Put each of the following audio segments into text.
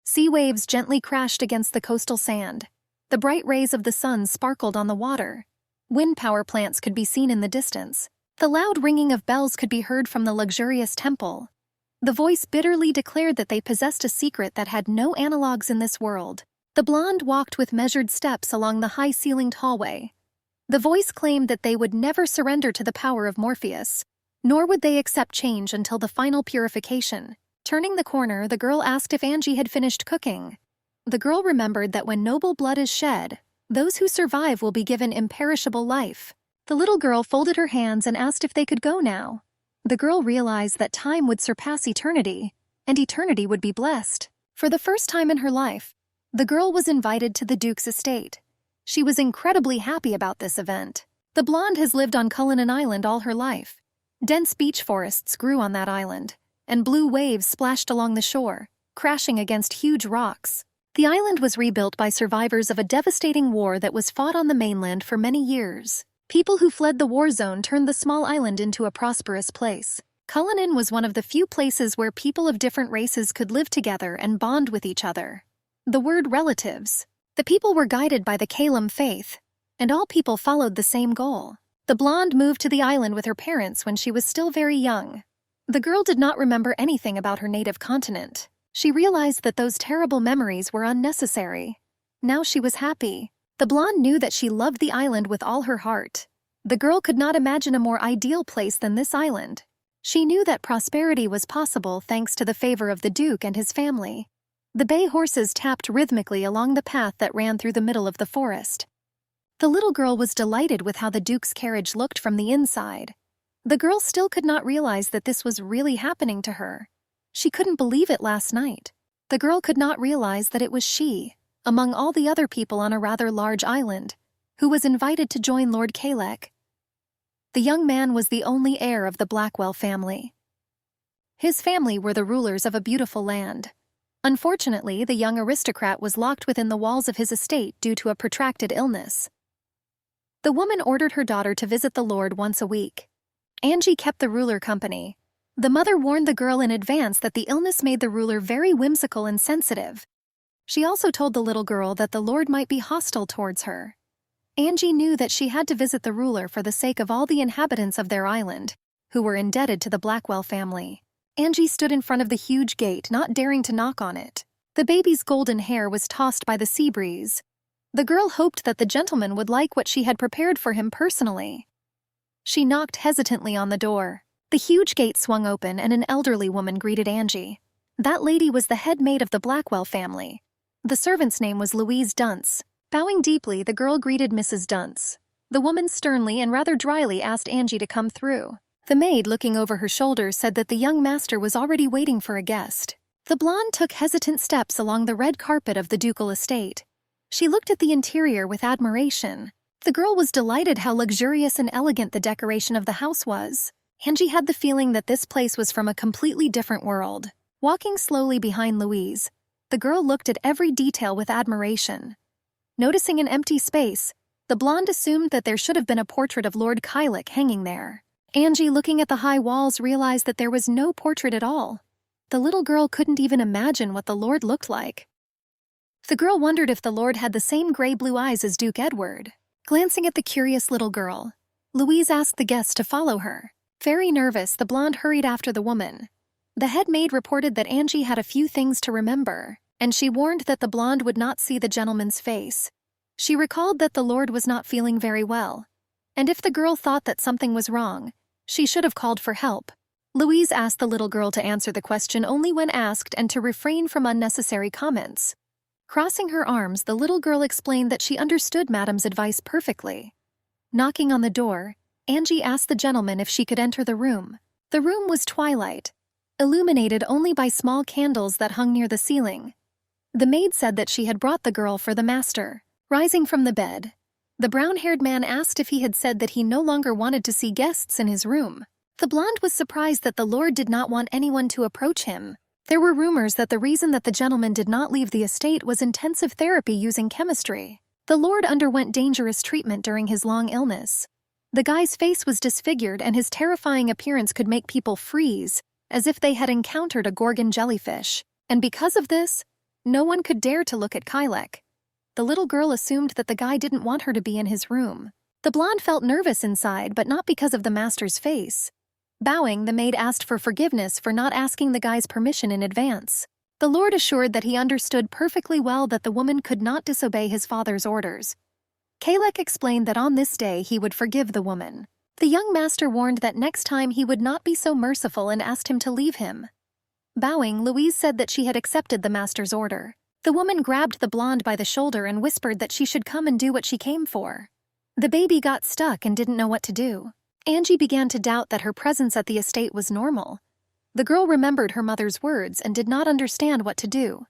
Sea waves gently crashed against the coastal sand. The bright rays of the sun sparkled on the water. Wind power plants could be seen in the distance. The loud ringing of bells could be heard from the luxurious temple. The voice bitterly declared that they possessed a secret that had no analogues in this world. The blonde walked with measured steps along the high-ceilinged hallway. The voice claimed that they would never surrender to the power of Morpheus, nor would they accept change until the final purification. Turning the corner, the girl asked if Angie had finished cooking. The girl remembered that when noble blood is shed, those who survive will be given imperishable life. The little girl folded her hands and asked if they could go now. The girl realized that time would surpass eternity, and eternity would be blessed. For the first time in her life, the girl was invited to the Duke's estate. She was incredibly happy about this event. The blonde has lived on Cullinan Island all her life. Dense beech forests grew on that island, and blue waves splashed along the shore, crashing against huge rocks. The island was rebuilt by survivors of a devastating war that was fought on the mainland for many years. People who fled the war zone turned the small island into a prosperous place. Cullinan was one of the few places where people of different races could live together and bond with each other. The word relatives. The people were guided by the Kalam faith, and all people followed the same goal. The blonde moved to the island with her parents when she was still very young. The girl did not remember anything about her native continent. She realized that those terrible memories were unnecessary. Now she was happy. The blonde knew that she loved the island with all her heart. The girl could not imagine a more ideal place than this island. She knew that prosperity was possible thanks to the favor of the Duke and his family. The bay horses tapped rhythmically along the path that ran through the middle of the forest. The little girl was delighted with how the Duke's carriage looked from the inside. The girl still could not realize that this was really happening to her. She couldn't believe it last night. The girl could not realize that it was she, among all the other people on a rather large island, who was invited to join Lord Kalek. The young man was the only heir of the Blackwell family. His family were the rulers of a beautiful land. Unfortunately, the young aristocrat was locked within the walls of his estate due to a protracted illness. The woman ordered her daughter to visit the lord once a week. Angie kept the ruler company. The mother warned the girl in advance that the illness made the ruler very whimsical and sensitive. She also told the little girl that the lord might be hostile towards her. Angie knew that she had to visit the ruler for the sake of all the inhabitants of their island, who were indebted to the Blackwell family. Angie stood in front of the huge gate, not daring to knock on it. The baby's golden hair was tossed by the sea breeze. The girl hoped that the gentleman would like what she had prepared for him personally. She knocked hesitantly on the door. The huge gate swung open and an elderly woman greeted Angie. That lady was the head maid of the Blackwell family. The servant's name was Louise Dunce. Bowing deeply, the girl greeted Mrs. Dunce. The woman sternly and rather dryly asked Angie to come through. The maid, looking over her shoulder, said that the young master was already waiting for a guest. The blonde took hesitant steps along the red carpet of the ducal estate. She looked at the interior with admiration. The girl was delighted how luxurious and elegant the decoration of the house was. Angie had the feeling that this place was from a completely different world. Walking slowly behind Louise, the girl looked at every detail with admiration. Noticing an empty space, the blonde assumed that there should have been a portrait of Lord Kalek hanging there. Angie, looking at the high walls, realized that there was no portrait at all. The little girl couldn't even imagine what the Lord looked like. The girl wondered if the Lord had the same gray-blue eyes as Duke Edward. Glancing at the curious little girl, Louise asked the guests to follow her. Very nervous, the blonde hurried after the woman. The head maid reported that Angie had a few things to remember, and she warned that the blonde would not see the gentleman's face. She recalled that the Lord was not feeling very well, and if the girl thought that something was wrong, she should have called for help. Louise asked the little girl to answer the question only when asked and to refrain from unnecessary comments. Crossing her arms, the little girl explained that she understood Madame's advice perfectly. Knocking on the door, Angie asked the gentleman if she could enter the room. The room was twilight, illuminated only by small candles that hung near the ceiling. The maid said that she had brought the girl for the master. Rising from the bed, the brown-haired man asked if he had said that he no longer wanted to see guests in his room. The blonde was surprised that the lord did not want anyone to approach him. There were rumors that the reason that the gentleman did not leave the estate was intensive therapy using chemistry. The lord underwent dangerous treatment during his long illness. The guy's face was disfigured and his terrifying appearance could make people freeze, as if they had encountered a gorgon jellyfish. And because of this, No one could dare to look at Kylek. The little girl assumed that the guy didn't want her to be in his room. The blonde felt nervous inside, but not because of the master's face. Bowing, the maid asked for forgiveness for not asking the guy's permission in advance. The lord assured that he understood perfectly well that the woman could not disobey his father's orders. Kylek explained that on this day he would forgive the woman. The young master warned that next time he would not be so merciful and asked him to leave him. Bowing, Louise said that she had accepted the master's order. The woman grabbed the blonde by the shoulder and whispered that she should come and do what she came for. The baby got stuck and didn't know what to do. Angie began to doubt that her presence at the estate was normal. The girl remembered her mother's words and did not understand what to do.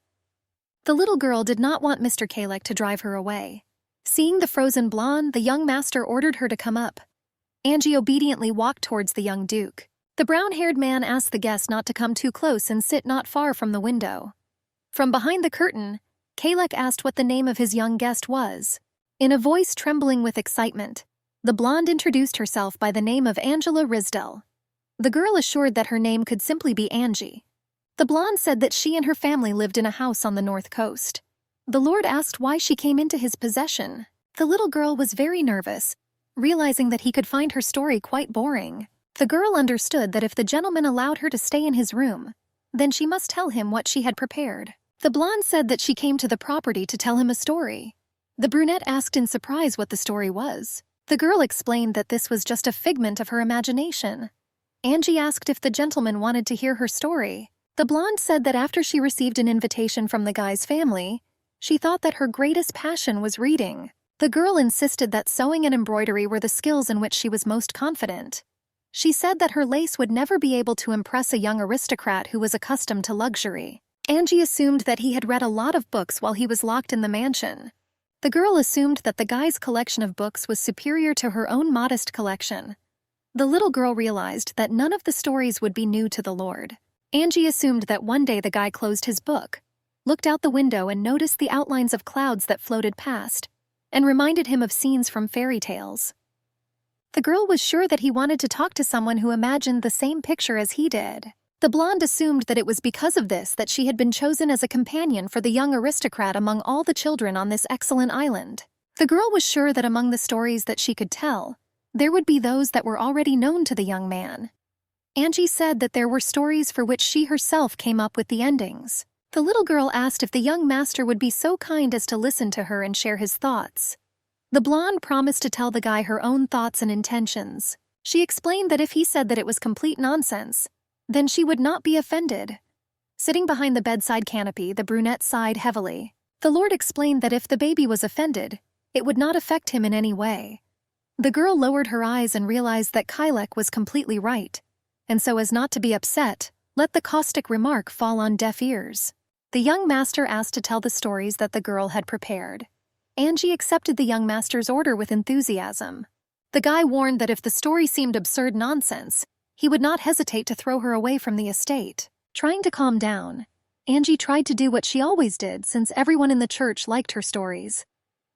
The little girl did not want Mr. Kylek to drive her away. Seeing the frozen blonde, the young master ordered her to come up. Angie obediently walked towards the young duke. The brown-haired man asked the guest not to come too close and sit not far from the window. From behind the curtain, Kylek asked what the name of his young guest was. In a voice trembling with excitement, the blonde introduced herself by the name of Angela Risdell. The girl assured that her name could simply be Angie. The blonde said that she and her family lived in a house on the north coast. The lord asked why she came into his possession. The little girl was very nervous, realizing that he could find her story quite boring. The girl understood that if the gentleman allowed her to stay in his room, then she must tell him what she had prepared. The blonde said that she came to the property to tell him a story. The brunette asked in surprise what the story was. The girl explained that this was just a figment of her imagination. Angie asked if the gentleman wanted to hear her story. The blonde said that after she received an invitation from the guy's family, she thought that her greatest passion was reading. The girl insisted that sewing and embroidery were the skills in which she was most confident. She said that her lace would never be able to impress a young aristocrat who was accustomed to luxury. Angie assumed that he had read a lot of books while he was locked in the mansion. The girl assumed that the guy's collection of books was superior to her own modest collection. The little girl realized that none of the stories would be new to the lord. Angie assumed that one day the guy closed his book, looked out the window and noticed the outlines of clouds that floated past, and reminded him of scenes from fairy tales. The girl was sure that he wanted to talk to someone who imagined the same picture as he did. The blonde assumed that it was because of this that she had been chosen as a companion for the young aristocrat among all the children on this excellent island. The girl was sure that among the stories that she could tell, there would be those that were already known to the young man. Angie said that there were stories for which she herself came up with the endings. The little girl asked if the young master would be so kind as to listen to her and share his thoughts. The blonde promised to tell the guy her own thoughts and intentions. She explained that if he said that it was complete nonsense, then she would not be offended. Sitting behind the bedside canopy, the brunette sighed heavily. The lord explained that if the baby was offended, it would not affect him in any way. The girl lowered her eyes and realized that Kylek was completely right, and so as not to be upset, let the caustic remark fall on deaf ears. The young master asked to tell the stories that the girl had prepared. Angie accepted the young master's order with enthusiasm. The guy warned that if the story seemed absurd nonsense, he would not hesitate to throw her away from the estate. Trying to calm down, Angie tried to do what she always did since everyone in the church liked her stories.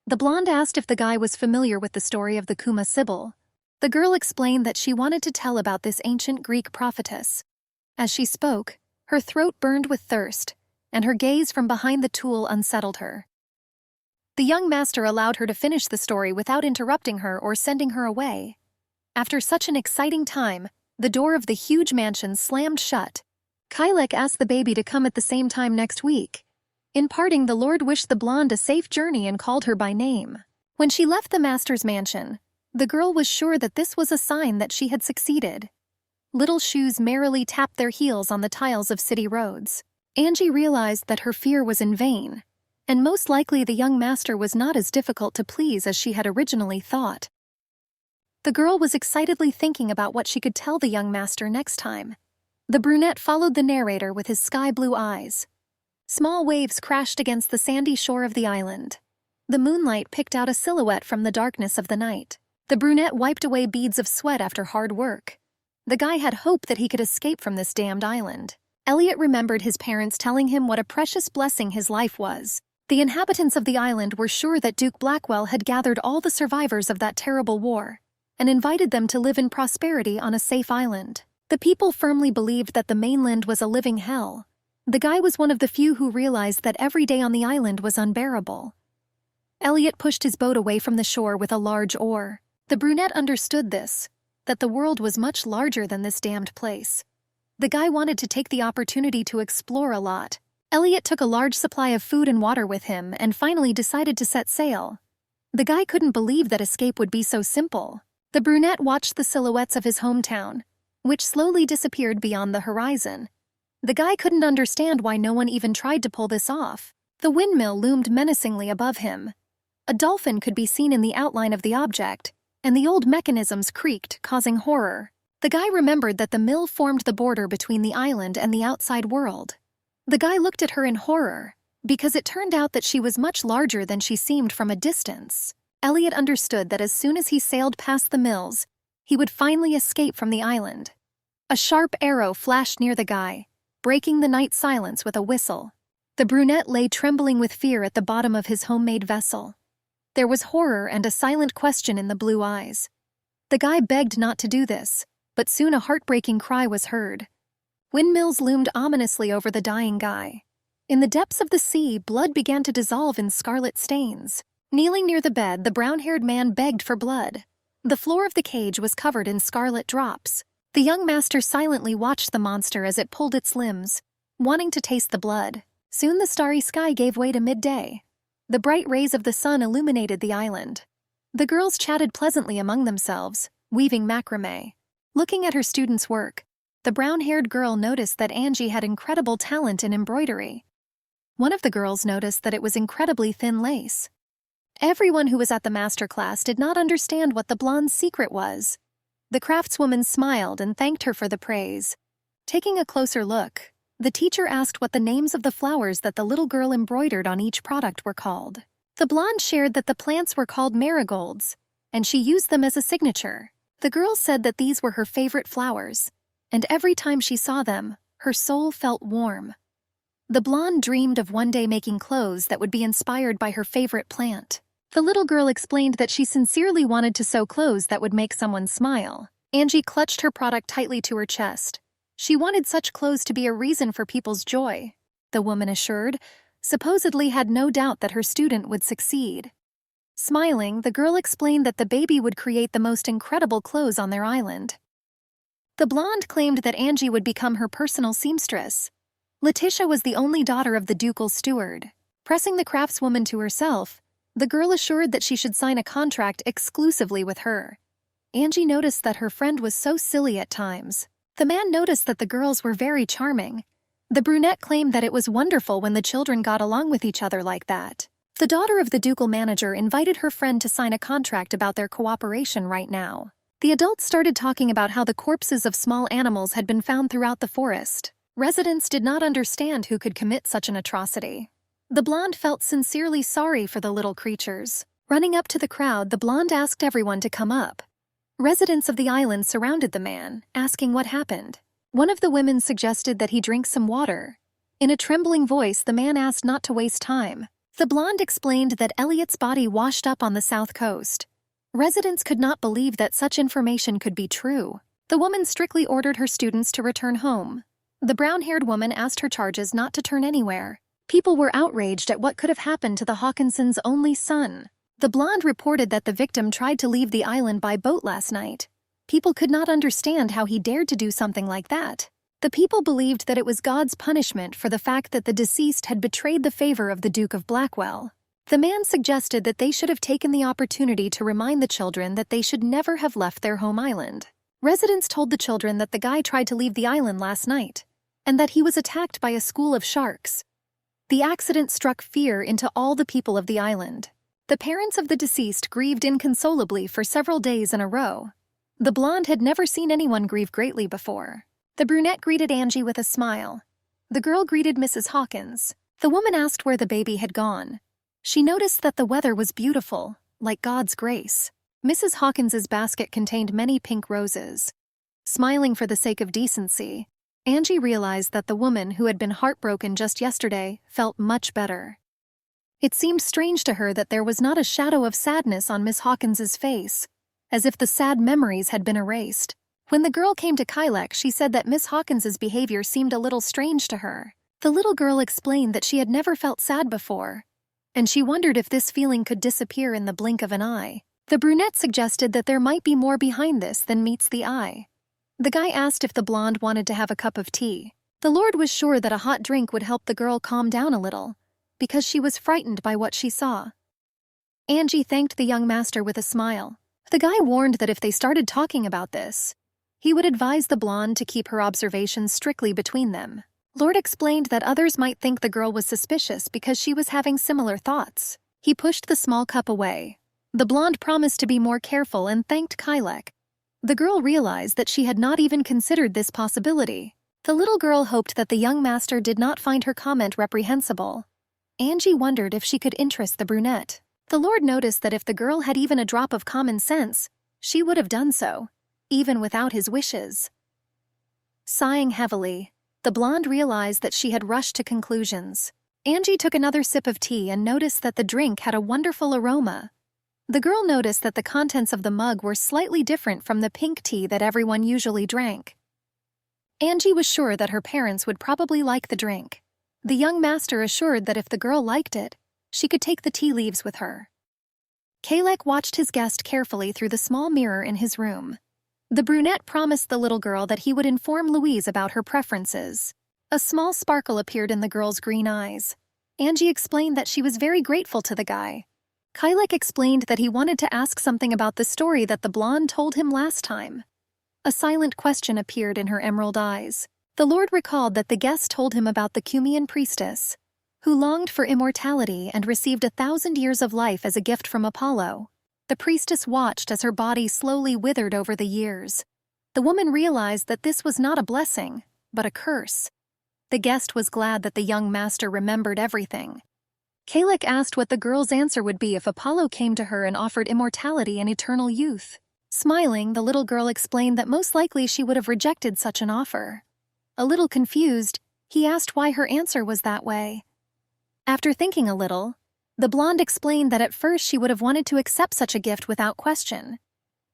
The blonde asked if the guy was familiar with the story of the Kuma Sibyl. The girl explained that she wanted to tell about this ancient Greek prophetess. As she spoke, her throat burned with thirst, and her gaze from behind the tool unsettled her. The young master allowed her to finish the story without interrupting her or sending her away. After such an exciting time, the door of the huge mansion slammed shut. Kylek asked the baby to come at the same time next week. In parting, the lord wished the blonde a safe journey and called her by name. When she left the master's mansion, the girl was sure that this was a sign that she had succeeded. Little shoes merrily tapped their heels on the tiles of city roads. Angie realized that her fear was in vain, and most likely the young master was not as difficult to please as she had originally thought. The girl was excitedly thinking about what she could tell the young master next time. The brunette followed the narrator with his sky-blue eyes. Small waves crashed against the sandy shore of the island. The moonlight picked out a silhouette from the darkness of the night. The brunette wiped away beads of sweat after hard work. The guy had hope that he could escape from this damned island. Elliot remembered his parents telling him what a precious blessing his life was. The inhabitants of the island were sure that Duke Blackwell had gathered all the survivors of that terrible war and invited them to live in prosperity on a safe island. The people firmly believed that the mainland was a living hell. The guy was one of the few who realized that every day on the island was unbearable. Elliot pushed his boat away from the shore with a large oar. The brunette understood this, that the world was much larger than this damned place. The guy wanted to take the opportunity to explore a lot. Elliot took a large supply of food and water with him and finally decided to set sail. The guy couldn't believe that escape would be so simple. The brunette watched the silhouettes of his hometown, which slowly disappeared beyond the horizon. The guy couldn't understand why no one even tried to pull this off. The windmill loomed menacingly above him. A dolphin could be seen in the outline of the object, and the old mechanisms creaked, causing horror. The guy remembered that the mill formed the border between the island and the outside world. The guy looked at her in horror, because it turned out that she was much larger than she seemed from a distance. Elliot understood that as soon as he sailed past the mills, he would finally escape from the island. A sharp arrow flashed near the guy, breaking the night silence with a whistle. The brunette lay trembling with fear at the bottom of his homemade vessel. There was horror and a silent question in the blue eyes. The guy begged not to do this, but soon a heartbreaking cry was heard. Windmills loomed ominously over the dying guy. In the depths of the sea, blood began to dissolve in scarlet stains. Kneeling near the bed, the brown-haired man begged for blood. The floor of the cage was covered in scarlet drops. The young master silently watched the monster as it pulled its limbs, wanting to taste the blood. Soon the starry sky gave way to midday. The bright rays of the sun illuminated the island. The girls chatted pleasantly among themselves, weaving macrame. Looking at her students' work, the brown-haired girl noticed that Angie had incredible talent in embroidery. One of the girls noticed that it was incredibly thin lace. Everyone who was at the master class did not understand what the blonde's secret was. The craftswoman smiled and thanked her for the praise. Taking a closer look, the teacher asked what the names of the flowers that the little girl embroidered on each product were called. The blonde shared that the plants were called marigolds, and she used them as a signature. The girl said that these were her favorite flowers, and every time she saw them, her soul felt warm. The blonde dreamed of one day making clothes that would be inspired by her favorite plant. The little girl explained that she sincerely wanted to sew clothes that would make someone smile. Angie clutched her product tightly to her chest. She wanted such clothes to be a reason for people's joy, the woman assured, supposedly had no doubt that her student would succeed. Smiling, the girl explained that the baby would create the most incredible clothes on their island. The blonde claimed that Angie would become her personal seamstress. Letitia was the only daughter of the ducal steward. Pressing the craftswoman to herself, the girl assured that she should sign a contract exclusively with her. Angie noticed that her friend was so silly at times. The man noticed that the girls were very charming. The brunette claimed that it was wonderful when the children got along with each other like that. The daughter of the ducal manager invited her friend to sign a contract about their cooperation right now. The adults started talking about how the corpses of small animals had been found throughout the forest. Residents did not understand who could commit such an atrocity. The blonde felt sincerely sorry for the little creatures. Running up to the crowd, the blonde asked everyone to come up. Residents of the island surrounded the man, asking what happened. One of the women suggested that he drink some water. In a trembling voice, the man asked not to waste time. The blonde explained that Elliot's body washed up on the south coast. Residents could not believe that such information could be true. The woman strictly ordered her students to return home. The brown-haired woman asked her charges not to turn anywhere. People were outraged at what could have happened to the Hawkinsons' only son. The blonde reported that the victim tried to leave the island by boat last night. People could not understand how he dared to do something like that. The people believed that it was God's punishment for the fact that the deceased had betrayed the favor of the Duke of Blackwell. The man suggested that they should have taken the opportunity to remind the children that they should never have left their home island. Residents told the children that the guy tried to leave the island last night, and that he was attacked by a school of sharks. The accident struck fear into all the people of the island. The parents of the deceased grieved inconsolably for several days in a row. The blonde had never seen anyone grieve greatly before. The brunette greeted Angie with a smile. The girl greeted Mrs. Hawkins. The woman asked where the baby had gone. She noticed that the weather was beautiful, like God's grace. Mrs. Hawkins's basket contained many pink roses. Smiling for the sake of decency, Angie realized that the woman who had been heartbroken just yesterday felt much better. It seemed strange to her that there was not a shadow of sadness on Miss Hawkins's face, as if the sad memories had been erased. When the girl came to Kylek, she said that Miss Hawkins's behavior seemed a little strange to her. The little girl explained that she had never felt sad before, and she wondered if this feeling could disappear in the blink of an eye. The brunette suggested that there might be more behind this than meets the eye. The guy asked if the blonde wanted to have a cup of tea. The Lord was sure that a hot drink would help the girl calm down a little, because she was frightened by what she saw. Angie thanked the young master with a smile. The guy warned that if they started talking about this, he would advise the blonde to keep her observations strictly between them. Lord explained that others might think the girl was suspicious because she was having similar thoughts. He pushed the small cup away. The blonde promised to be more careful and thanked Kylek. The girl realized that she had not even considered this possibility. The little girl hoped that the young master did not find her comment reprehensible. Angie wondered if she could interest the brunette. The Lord noticed that if the girl had even a drop of common sense, she would have done so, even without his wishes. Sighing heavily, the blonde realized that she had rushed to conclusions. Angie took another sip of tea and noticed that the drink had a wonderful aroma. The girl noticed that the contents of the mug were slightly different from the pink tea that everyone usually drank. Angie was sure that her parents would probably like the drink. The young master assured that if the girl liked it, she could take the tea leaves with her. Kylek watched his guest carefully through the small mirror in his room. The brunette promised the little girl that he would inform Louise about her preferences. A small sparkle appeared in the girl's green eyes. Angie explained that she was very grateful to the guy. Kylek explained that he wanted to ask something about the story that the blonde told him last time. A silent question appeared in her emerald eyes. The Lord recalled that the guest told him about the Cumean priestess, who longed for immortality and received 1,000 years of life as a gift from Apollo. The priestess watched as her body slowly withered over the years. The woman realized that this was not a blessing, but a curse. The guest was glad that the young master remembered everything. Kylek asked what the girl's answer would be if Apollo came to her and offered immortality and eternal youth. Smiling, the little girl explained that most likely she would have rejected such an offer. A little confused, he asked why her answer was that way. After thinking a little, the blonde explained that at first she would have wanted to accept such a gift without question.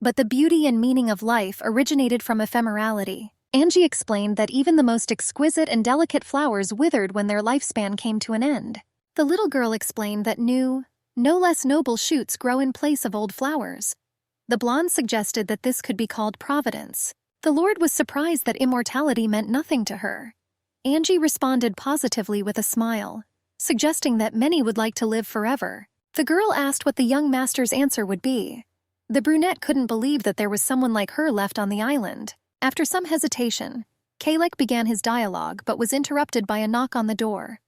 But the beauty and meaning of life originated from ephemerality. Angie explained that even the most exquisite and delicate flowers withered when their lifespan came to an end. The little girl explained that new, no less noble shoots grow in place of old flowers. The blonde suggested that this could be called providence. The Lord was surprised that immortality meant nothing to her. Angie responded positively with a smile, suggesting that many would like to live forever. The girl asked what the young master's answer would be. The brunette couldn't believe that there was someone like her left on the island. After some hesitation, Kylek began his dialogue but was interrupted by a knock on the door.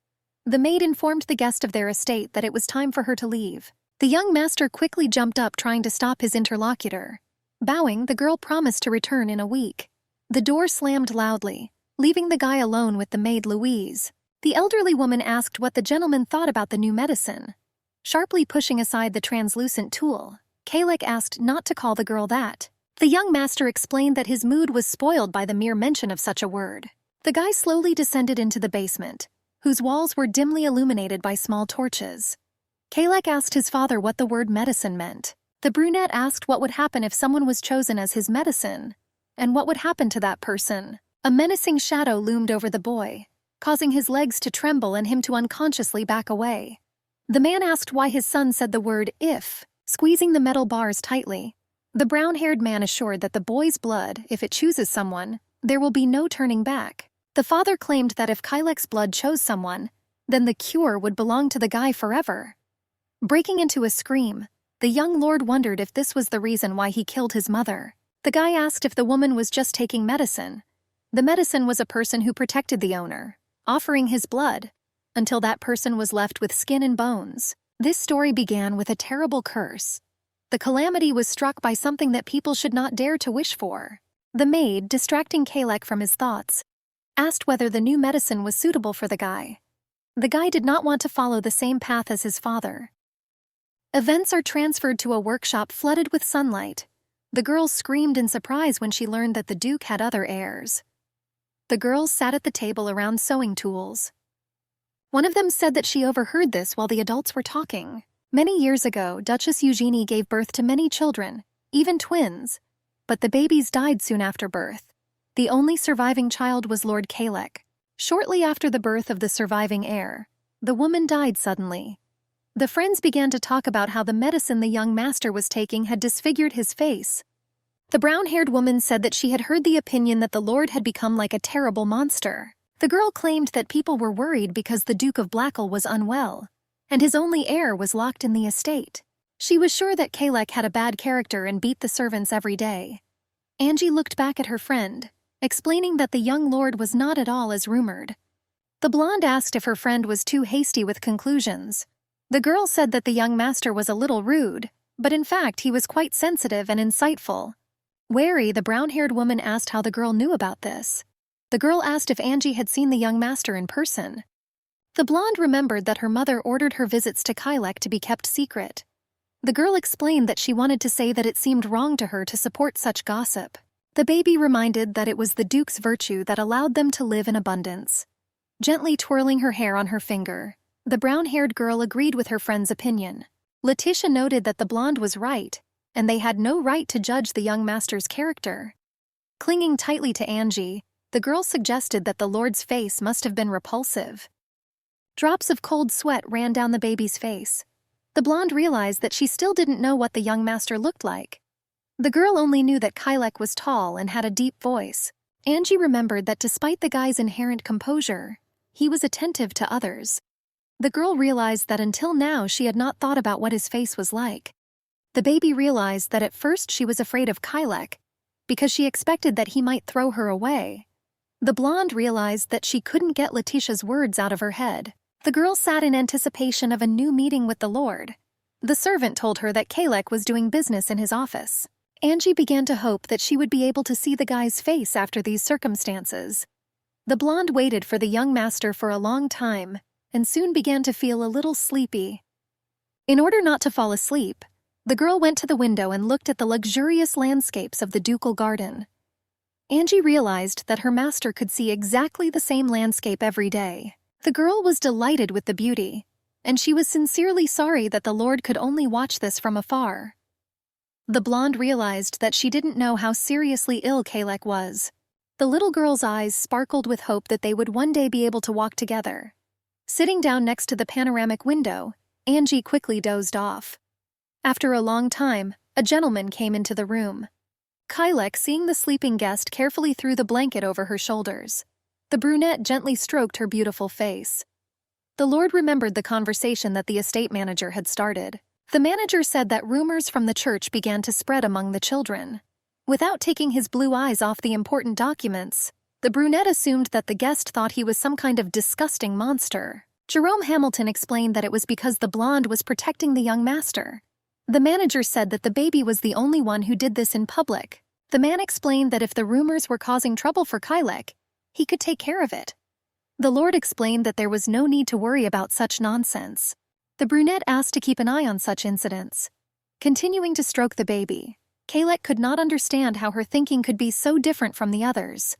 The maid informed the guest of their estate that it was time for her to leave. The young master quickly jumped up trying to stop his interlocutor. Bowing, the girl promised to return in a week. The door slammed loudly, leaving the guy alone with the maid Louise. The elderly woman asked what the gentleman thought about the new medicine. Sharply pushing aside the translucent tool, Kylek asked not to call the girl that. The young master explained that his mood was spoiled by the mere mention of such a word. The guy slowly descended into the basement, whose walls were dimly illuminated by small torches. Kylek asked his father what the word medicine meant. The brunette asked what would happen if someone was chosen as his medicine, and what would happen to that person. A menacing shadow loomed over the boy, causing his legs to tremble and him to unconsciously back away. The man asked why his son said the word if, squeezing the metal bars tightly. The brown-haired man assured that the boy's blood, if it chooses someone, there will be no turning back. The father claimed that if Kylek's blood chose someone, then the cure would belong to the guy forever. Breaking into a scream, the young lord wondered if this was the reason why he killed his mother. The guy asked if the woman was just taking medicine. The medicine was a person who protected the owner, offering his blood, until that person was left with skin and bones. This story began with a terrible curse. The calamity was struck by something that people should not dare to wish for. The maid, distracting Kylek from his thoughts, asked whether the new medicine was suitable for the guy. The guy did not want to follow the same path as his father. Events are transferred to a workshop flooded with sunlight. The girl screamed in surprise when she learned that the Duke had other heirs. The girls sat at the table around sewing tools. One of them said that she overheard this while the adults were talking. Many years ago, Duchess Eugenie gave birth to many children, even twins, but the babies died soon after birth. The only surviving child was Lord Kylek. Shortly after the birth of the surviving heir, the woman died suddenly. The friends began to talk about how the medicine the young master was taking had disfigured his face. The brown-haired woman said that she had heard the opinion that the Lord had become like a terrible monster. The girl claimed that people were worried because the Duke of Blackall was unwell, and his only heir was locked in the estate. She was sure that Kalek had a bad character and beat the servants every day. Angie looked back at her friend, explaining that the young lord was not at all as rumored. The blonde asked if her friend was too hasty with conclusions. The girl said that the young master was a little rude, but in fact he was quite sensitive and insightful. Wary, the brown-haired woman asked how the girl knew about this. The girl asked if Angie had seen the young master in person. The blonde remembered that her mother ordered her visits to Kylek to be kept secret. The girl explained that she wanted to say that it seemed wrong to her to support such gossip. The baby reminded that it was the Duke's virtue that allowed them to live in abundance. Gently twirling her hair on her finger, the brown-haired girl agreed with her friend's opinion. Letitia noted that the blonde was right, and they had no right to judge the young master's character. Clinging tightly to Angie, the girl suggested that the Lord's face must have been repulsive. Drops of cold sweat ran down the baby's face. The blonde realized that she still didn't know what the young master looked like. The girl only knew that Kylek was tall and had a deep voice. Angie remembered that despite the guy's inherent composure, he was attentive to others. The girl realized that until now she had not thought about what his face was like. The baby realized that at first she was afraid of Kylek, because she expected that he might throw her away. The blonde realized that she couldn't get Letitia's words out of her head. The girl sat in anticipation of a new meeting with the Lord. The servant told her that Kylek was doing business in his office. Angie began to hope that she would be able to see the guy's face after these circumstances. The blonde waited for the young master for a long time, and soon began to feel a little sleepy. In order not to fall asleep, the girl went to the window and looked at the luxurious landscapes of the ducal garden. Angie realized that her master could see exactly the same landscape every day. The girl was delighted with the beauty, and she was sincerely sorry that the Lord could only watch this from afar. The blonde realized that she didn't know how seriously ill Kalek was. The little girl's eyes sparkled with hope that they would one day be able to walk together. Sitting down next to the panoramic window, Angie quickly dozed off. After a long time, a gentleman came into the room. Kylek, seeing the sleeping guest, carefully threw the blanket over her shoulders. The brunette gently stroked her beautiful face. The Lord remembered the conversation that the estate manager had started. The manager said that rumors from the church began to spread among the children. Without taking his blue eyes off the important documents, the brunette assumed that the guest thought he was some kind of disgusting monster. Jerome Hamilton explained that it was because the blonde was protecting the young master. The manager said that the baby was the only one who did this in public. The man explained that if the rumors were causing trouble for Kylek, he could take care of it. The Lord explained that there was no need to worry about such nonsense. The brunette asked to keep an eye on such incidents. Continuing to stroke the baby, Kalek could not understand how her thinking could be so different from the others.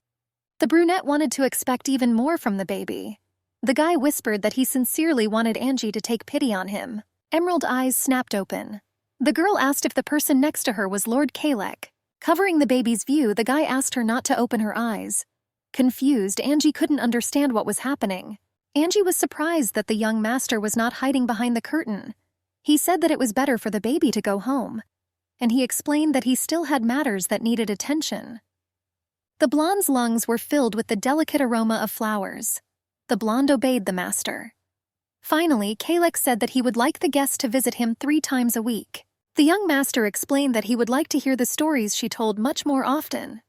The brunette wanted to expect even more from the baby. The guy whispered that he sincerely wanted Angie to take pity on him. Emerald eyes snapped open. The girl asked if the person next to her was Lord Kalek. Covering the baby's view, the guy asked her not to open her eyes. Confused, Angie couldn't understand what was happening. Angie was surprised that the young master was not hiding behind the curtain. He said that it was better for the baby to go home, and he explained that he still had matters that needed attention. The blonde's lungs were filled with the delicate aroma of flowers. The blonde obeyed the master. Finally, Kalek said that he would like the guest to visit him 3 times a week. The young master explained that he would like to hear the stories she told much more often.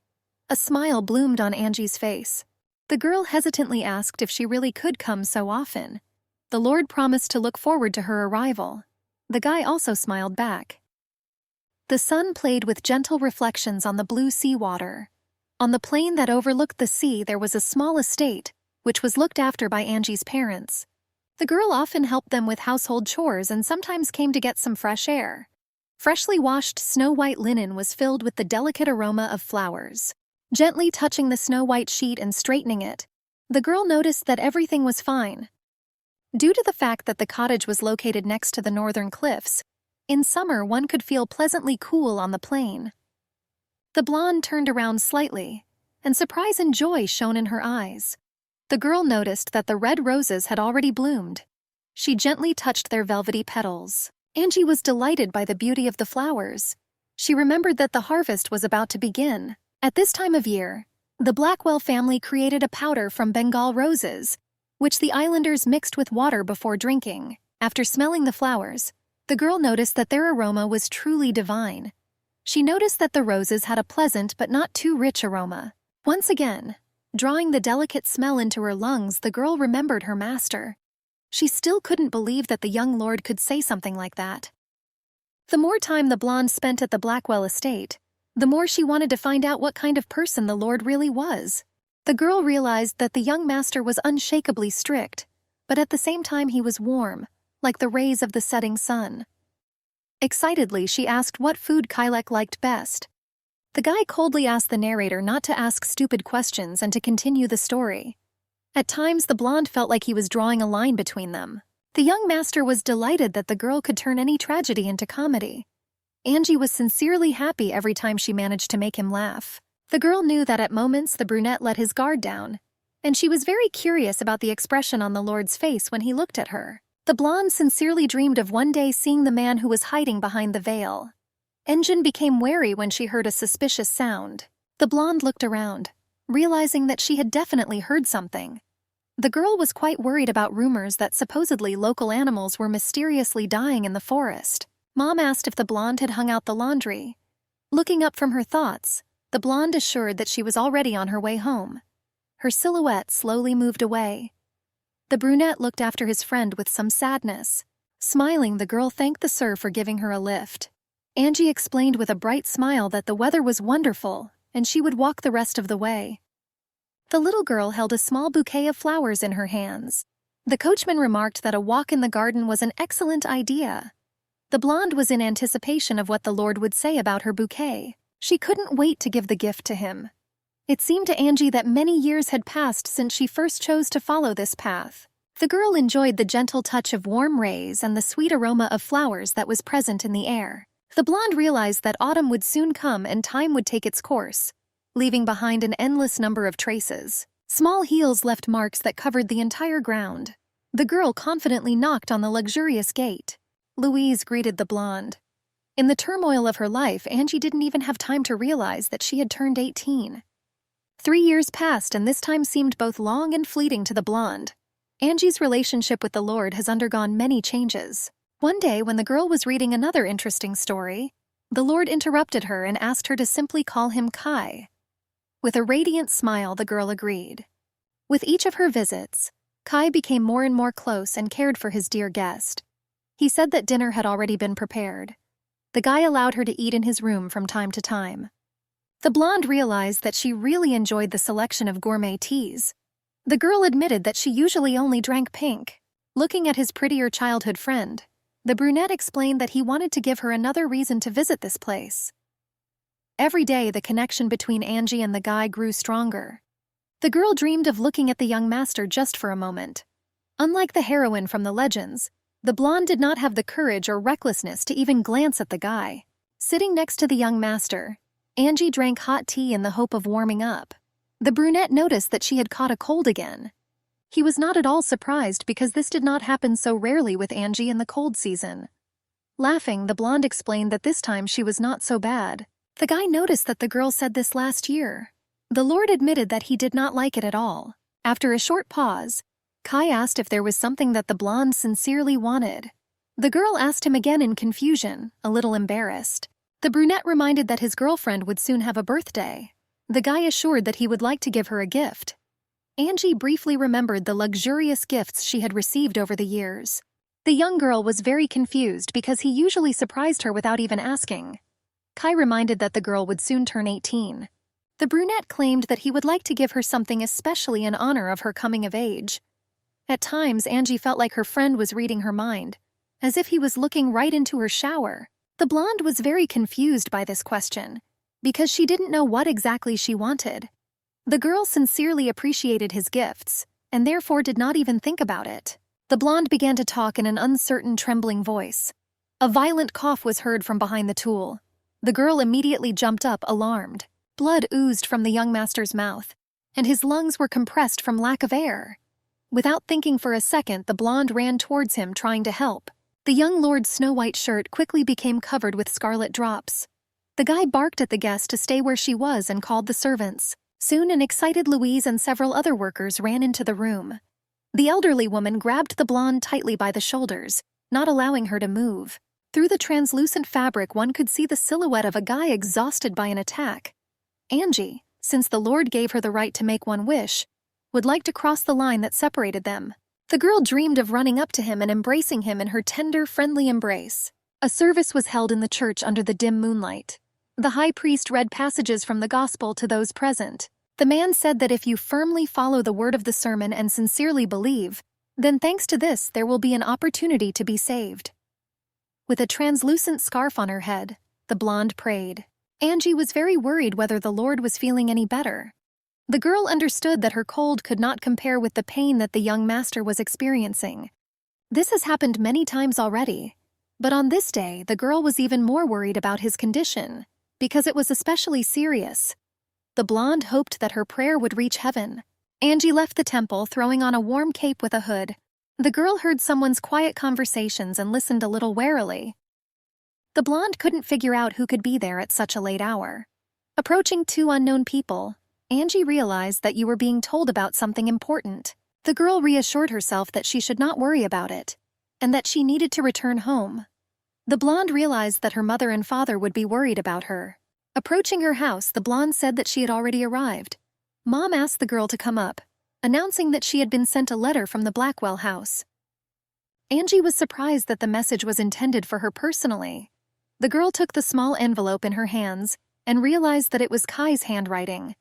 A smile bloomed on Angie's face. The girl hesitantly asked if she really could come so often. The Lord promised to look forward to her arrival. The guy also smiled back. The sun played with gentle reflections on the blue seawater. On the plain that overlooked the sea there was a small estate, which was looked after by Angie's parents. The girl often helped them with household chores and sometimes came to get some fresh air. Freshly washed snow-white linen was filled with the delicate aroma of flowers. Gently touching the snow-white sheet and straightening it, the girl noticed that everything was fine. Due to the fact that the cottage was located next to the northern cliffs, in summer one could feel pleasantly cool on the plain. The blonde turned around slightly, and surprise and joy shone in her eyes. The girl noticed that the red roses had already bloomed. She gently touched their velvety petals. Angie was delighted by the beauty of the flowers. She remembered that the harvest was about to begin. At this time of year, the Blackwell family created a powder from Bengal roses, which the islanders mixed with water before drinking. After smelling the flowers, the girl noticed that their aroma was truly divine. She noticed that the roses had a pleasant but not too rich aroma. Once again, drawing the delicate smell into her lungs, the girl remembered her master. She still couldn't believe that the young lord could say something like that. The more time the blonde spent at the Blackwell estate, the more she wanted to find out what kind of person the lord really was. The girl realized that the young master was unshakably strict, but at the same time he was warm, like the rays of the setting sun. Excitedly, she asked what food Kylek liked best. The guy coldly asked the narrator not to ask stupid questions and to continue the story. At times, the blonde felt like he was drawing a line between them. The young master was delighted that the girl could turn any tragedy into comedy. Angie was sincerely happy every time she managed to make him laugh. The girl knew that at moments the brunette let his guard down, and she was very curious about the expression on the lord's face when he looked at her. The blonde sincerely dreamed of one day seeing the man who was hiding behind the veil. Angie became wary when she heard a suspicious sound. The blonde looked around, realizing that she had definitely heard something. The girl was quite worried about rumors that supposedly local animals were mysteriously dying in the forest. Mom asked if the blonde had hung out the laundry. Looking up from her thoughts, the blonde assured that she was already on her way home. Her silhouette slowly moved away. The brunette looked after his friend with some sadness. Smiling, the girl thanked the sir for giving her a lift. Angie explained with a bright smile that the weather was wonderful, and she would walk the rest of the way. The little girl held a small bouquet of flowers in her hands. The coachman remarked that a walk in the garden was an excellent idea. The blonde was in anticipation of what the lord would say about her bouquet. She couldn't wait to give the gift to him. It seemed to Angie that many years had passed since she first chose to follow this path. The girl enjoyed the gentle touch of warm rays and the sweet aroma of flowers that was present in the air. The blonde realized that autumn would soon come and time would take its course, leaving behind an endless number of traces. Small heels left marks that covered the entire ground. The girl confidently knocked on the luxurious gate. Louise greeted the blonde. In the turmoil of her life, Angie didn't even have time to realize that she had turned 18. 3 years passed, and this time seemed both long and fleeting to the blonde. Angie's relationship with the lord has undergone many changes. One day, when the girl was reading another interesting story, the lord interrupted her and asked her to simply call him Kai. With a radiant smile, the girl agreed. With each of her visits, Kai became more and more close and cared for his dear guest. He said that dinner had already been prepared. The guy allowed her to eat in his room from time to time. The blonde realized that she really enjoyed the selection of gourmet teas. The girl admitted that she usually only drank pink. Looking at his prettier childhood friend, the brunette explained that he wanted to give her another reason to visit this place. Every day, the connection between Angie and the guy grew stronger. The girl dreamed of looking at the young master just for a moment. Unlike the heroine from the legends, the blonde did not have the courage or recklessness to even glance at the guy. Sitting next to the young master, Angie drank hot tea in the hope of warming up. The brunette noticed that she had caught a cold again. He was not at all surprised because this did not happen so rarely with Angie in the cold season. Laughing, the blonde explained that this time she was not so bad. The guy noticed that the girl said this last year. The lord admitted that he did not like it at all. After a short pause, Kai asked if there was something that the blonde sincerely wanted. The girl asked him again in confusion, a little embarrassed. The brunette reminded that his girlfriend would soon have a birthday. The guy assured that he would like to give her a gift. Angie briefly remembered the luxurious gifts she had received over the years. The young girl was very confused because he usually surprised her without even asking. Kai reminded that the girl would soon turn 18. The brunette claimed that he would like to give her something especially in honor of her coming of age. At times, Angie felt like her friend was reading her mind, as if he was looking right into her shower. The blonde was very confused by this question, because she didn't know what exactly she wanted. The girl sincerely appreciated his gifts, and therefore did not even think about it. The blonde began to talk in an uncertain, trembling voice. A violent cough was heard from behind the tool. The girl immediately jumped up, alarmed. Blood oozed from the young master's mouth, and his lungs were compressed from lack of air. Without thinking for a second, the blonde ran towards him, trying to help. The young lord's snow-white shirt quickly became covered with scarlet drops. The guy barked at the guest to stay where she was and called the servants. Soon an excited Louise and several other workers ran into the room. The elderly woman grabbed the blonde tightly by the shoulders, not allowing her to move. Through the translucent fabric, one could see the silhouette of a guy exhausted by an attack. Angie, since the Lord gave her the right to make one wish, would like to cross the line that separated them. The girl dreamed of running up to him and embracing him in her tender, friendly embrace. A service was held in the church under the dim moonlight. The high priest read passages from the gospel to those present. The man said that if you firmly follow the word of the sermon and sincerely believe, then thanks to this there will be an opportunity to be saved. With a translucent scarf on her head, the blonde prayed. Angie was very worried whether the Lord was feeling any better. The girl understood that her cold could not compare with the pain that the young master was experiencing. This has happened many times already, but on this day the girl was even more worried about his condition, because it was especially serious. The blonde hoped that her prayer would reach heaven. Angie left the temple, throwing on a warm cape with a hood. The girl heard someone's quiet conversations and listened a little warily. The blonde couldn't figure out who could be there at such a late hour. Approaching two unknown people, Angie realized that you were being told about something important. The girl reassured herself that she should not worry about it, and that she needed to return home. The blonde realized that her mother and father would be worried about her. Approaching her house, the blonde said that she had already arrived. Mom asked the girl to come up, announcing that she had been sent a letter from the Blackwell house. Angie was surprised that the message was intended for her personally. The girl took the small envelope in her hands and realized that it was Kai's handwriting.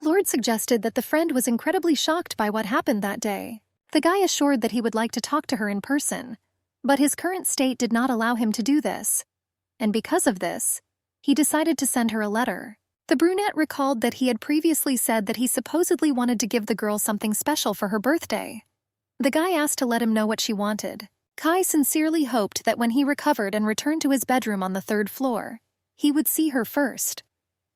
Lord suggested that the friend was incredibly shocked by what happened that day. The guy assured that he would like to talk to her in person, but his current state did not allow him to do this. And because of this, he decided to send her a letter. The brunette recalled that he had previously said that he supposedly wanted to give the girl something special for her birthday. The guy asked to let him know what she wanted. Kai sincerely hoped that when he recovered and returned to his bedroom on the 3rd floor, he would see her first.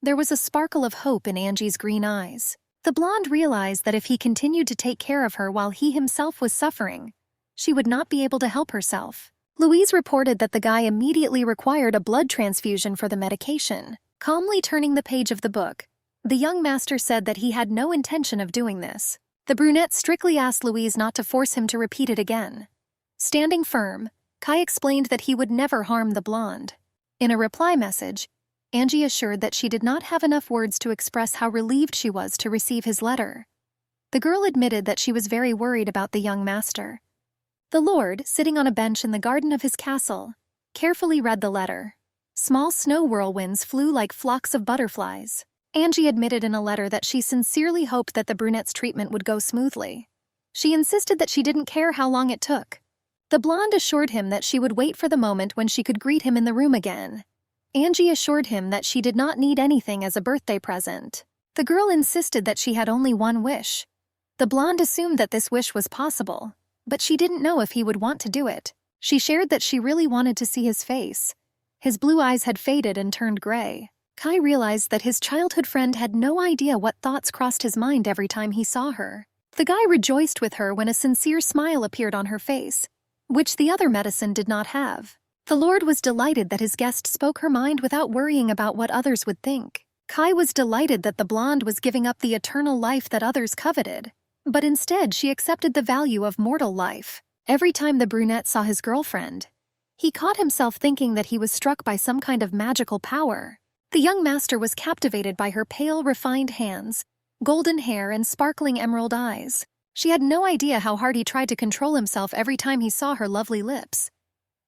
There was a sparkle of hope in Angie's green eyes. The blonde realized that if he continued to take care of her while he himself was suffering, she would not be able to help herself. Louise reported that the guy immediately required a blood transfusion for the medication. Calmly turning the page of the book, the young master said that he had no intention of doing this. The brunette strictly asked Louise not to force him to repeat it again. Standing firm, Kai explained that he would never harm the blonde. In a reply message, Angie assured that she did not have enough words to express how relieved she was to receive his letter. The girl admitted that she was very worried about the young master. The Lord, sitting on a bench in the garden of his castle, carefully read the letter. Small snow whirlwinds flew like flocks of butterflies. Angie admitted in a letter that she sincerely hoped that the brunette's treatment would go smoothly. She insisted that she didn't care how long it took. The blonde assured him that she would wait for the moment when she could greet him in the room again. Angie assured him that she did not need anything as a birthday present. The girl insisted that she had only one wish. The blonde assumed that this wish was possible, but she didn't know if he would want to do it. She shared that she really wanted to see his face. His blue eyes had faded and turned gray. Kai realized that his childhood friend had no idea what thoughts crossed his mind every time he saw her. The guy rejoiced with her when a sincere smile appeared on her face, which the other medicine did not have. The Lord was delighted that his guest spoke her mind without worrying about what others would think. Kai was delighted that the blonde was giving up the eternal life that others coveted, but instead she accepted the value of mortal life. Every time the brunette saw his girlfriend, he caught himself thinking that he was struck by some kind of magical power. The young master was captivated by her pale, refined hands, golden hair, and sparkling emerald eyes. She had no idea how hard he tried to control himself every time he saw her lovely lips.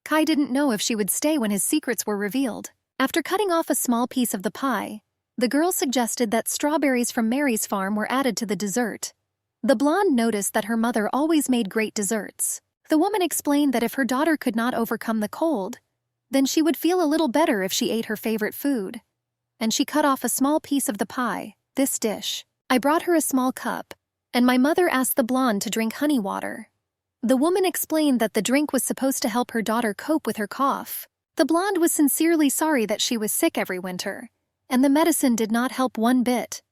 Kai didn't know if she would stay when his secrets were revealed. After cutting off a small piece of the pie, the girl suggested that strawberries from Mary's farm were added to the dessert. The blonde noticed that her mother always made great desserts. The woman explained that if her daughter could not overcome the cold, then she would feel a little better if she ate her favorite food. And she cut off a small piece of the pie, this dish. I brought her a small cup, and my mother asked the blonde to drink honey water. The woman explained that the drink was supposed to help her daughter cope with her cough. The blonde was sincerely sorry that she was sick every winter, and the medicine did not help one bit.